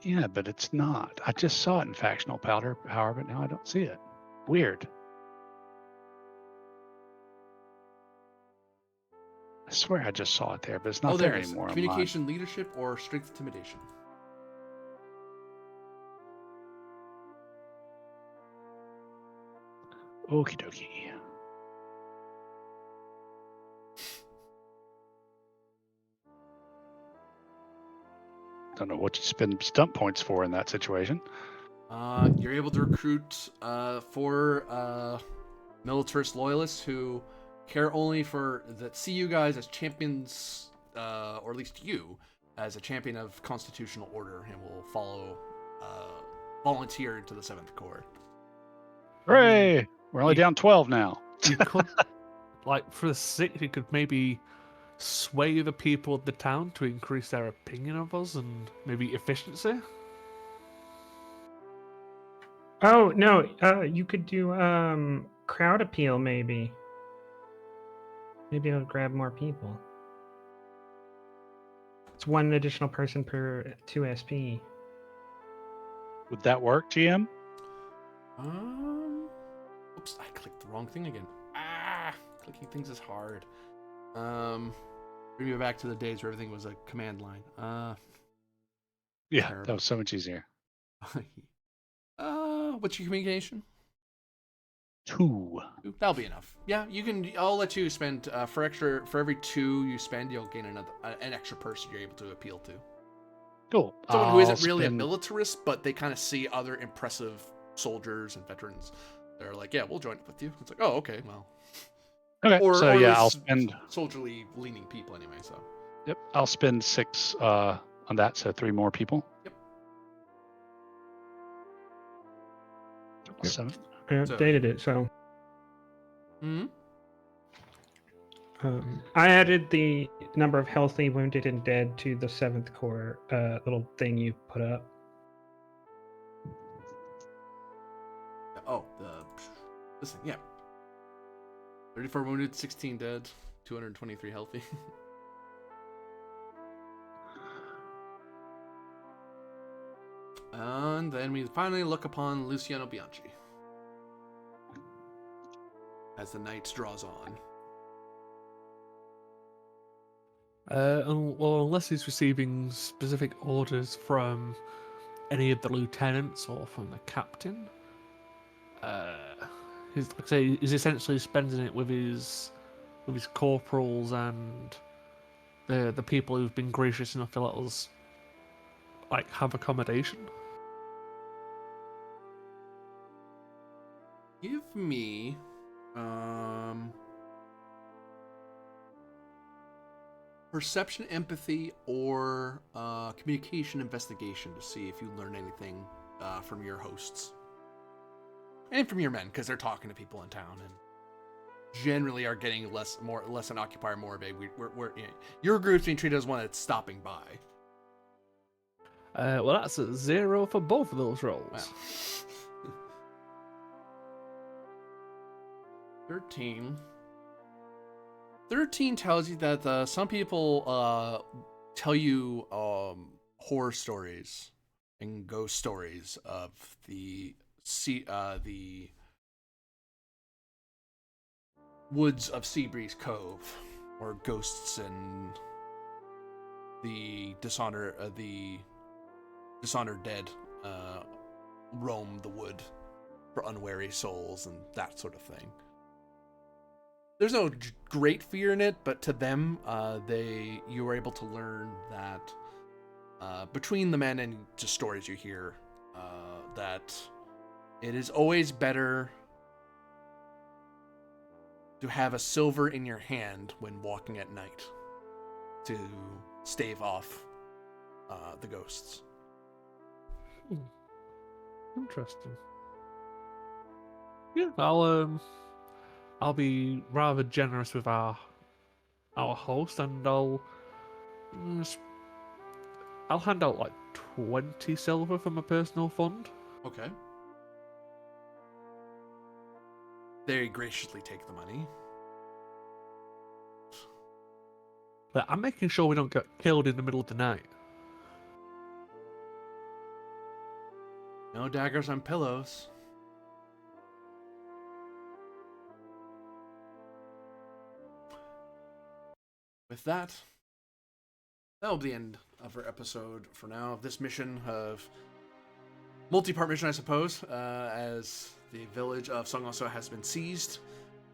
Yeah, but it's not. I just saw it in factional power, but now I don't see it. Weird. I swear I just saw it there, but it's not there it is. anymore. Communication, leadership, or strength intimidation. Okie dokie. Don't know what you spend stump points for in that situation. You're able to recruit 4 militarist loyalists who care only for that see you guys as champions, or at least you as a champion of constitutional order, and will volunteer into the 7th Corps. Hooray! We're only down 12 now. You could, like, for the 6th, you could maybe sway the people of the town to increase their opinion of us and maybe efficiency. Oh no, you could do crowd appeal maybe. Maybe it'll grab more people. It's 1 additional person per 2 SP. Would that work, GM? Oops, I clicked the wrong thing again. Clicking things is hard. Bring me back to the days where everything was a command line. Yeah, Terrible. that was so much easier. What's your communication? 2. That'll be enough. Yeah, you can. I'll let you spend for every 2 you spend, you'll gain an extra person you're able to appeal to. Cool. Someone who isn't really a militarist, but they kind of see other impressive soldiers and veterans. They're like, yeah, we'll join up with you. It's like, oh, okay, well. Okay, Or so at yeah, least I'll spend. soldierly leaning people anyway. So. Yep, I'll spend 6 on that, so 3 more people. Yep. 7. I updated it, so. Hmm. I added the number of healthy, wounded, and dead to the 7th Corps little thing you put up. Oh, listen, yeah. 34 wounded, 16 dead, 223 healthy. And then we finally look upon Luciano Bianchi as the night draws on. Well, unless he's receiving specific orders from any of the lieutenants or from the captain, he's, like I say, he's essentially spending it with his corporals and the people who've been gracious enough to let us like have accommodation. Give me perception, empathy, or communication investigation to see if you learn anything from your hosts and from your men, because they're talking to people in town and generally are getting less an occupier, more of a we're your group's being treated as one that's stopping by. Well, that's a 0 for both of those rolls. Wow. 13 tells you that some people tell you horror stories and ghost stories of the woods of Seabreeze Cove, or ghosts and the dishonored dead roam the wood for unwary souls and that sort of thing. There's no great fear in it, but to them, you were able to learn that between the men and just stories you hear, that it is always better to have a silver in your hand when walking at night to stave off the ghosts. Interesting. Yeah, I'll be rather generous with our host, and I'll hand out like 20 silver from my personal fund. Okay. They graciously take the money. But I'm making sure we don't get killed in the middle of the night. No daggers on pillows. With that, that'll be the end of our episode for now of this mission of multi-part mission, I suppose, as the village of Songoso has been seized,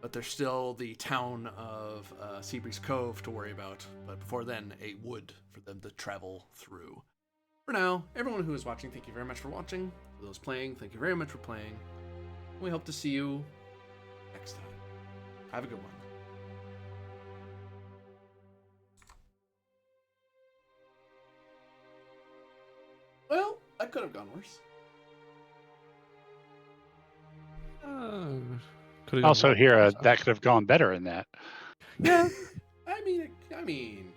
but there's still the town of Seabreeze Cove to worry about. But before then, a wood for them to travel through. For now, everyone who is watching, thank you very much for watching. For those playing, thank you very much for playing. We hope to see you next time. Have a good one. Well, that could have gone worse. Could have Also, gone here what? that could have gone better in that. Yeah. I mean,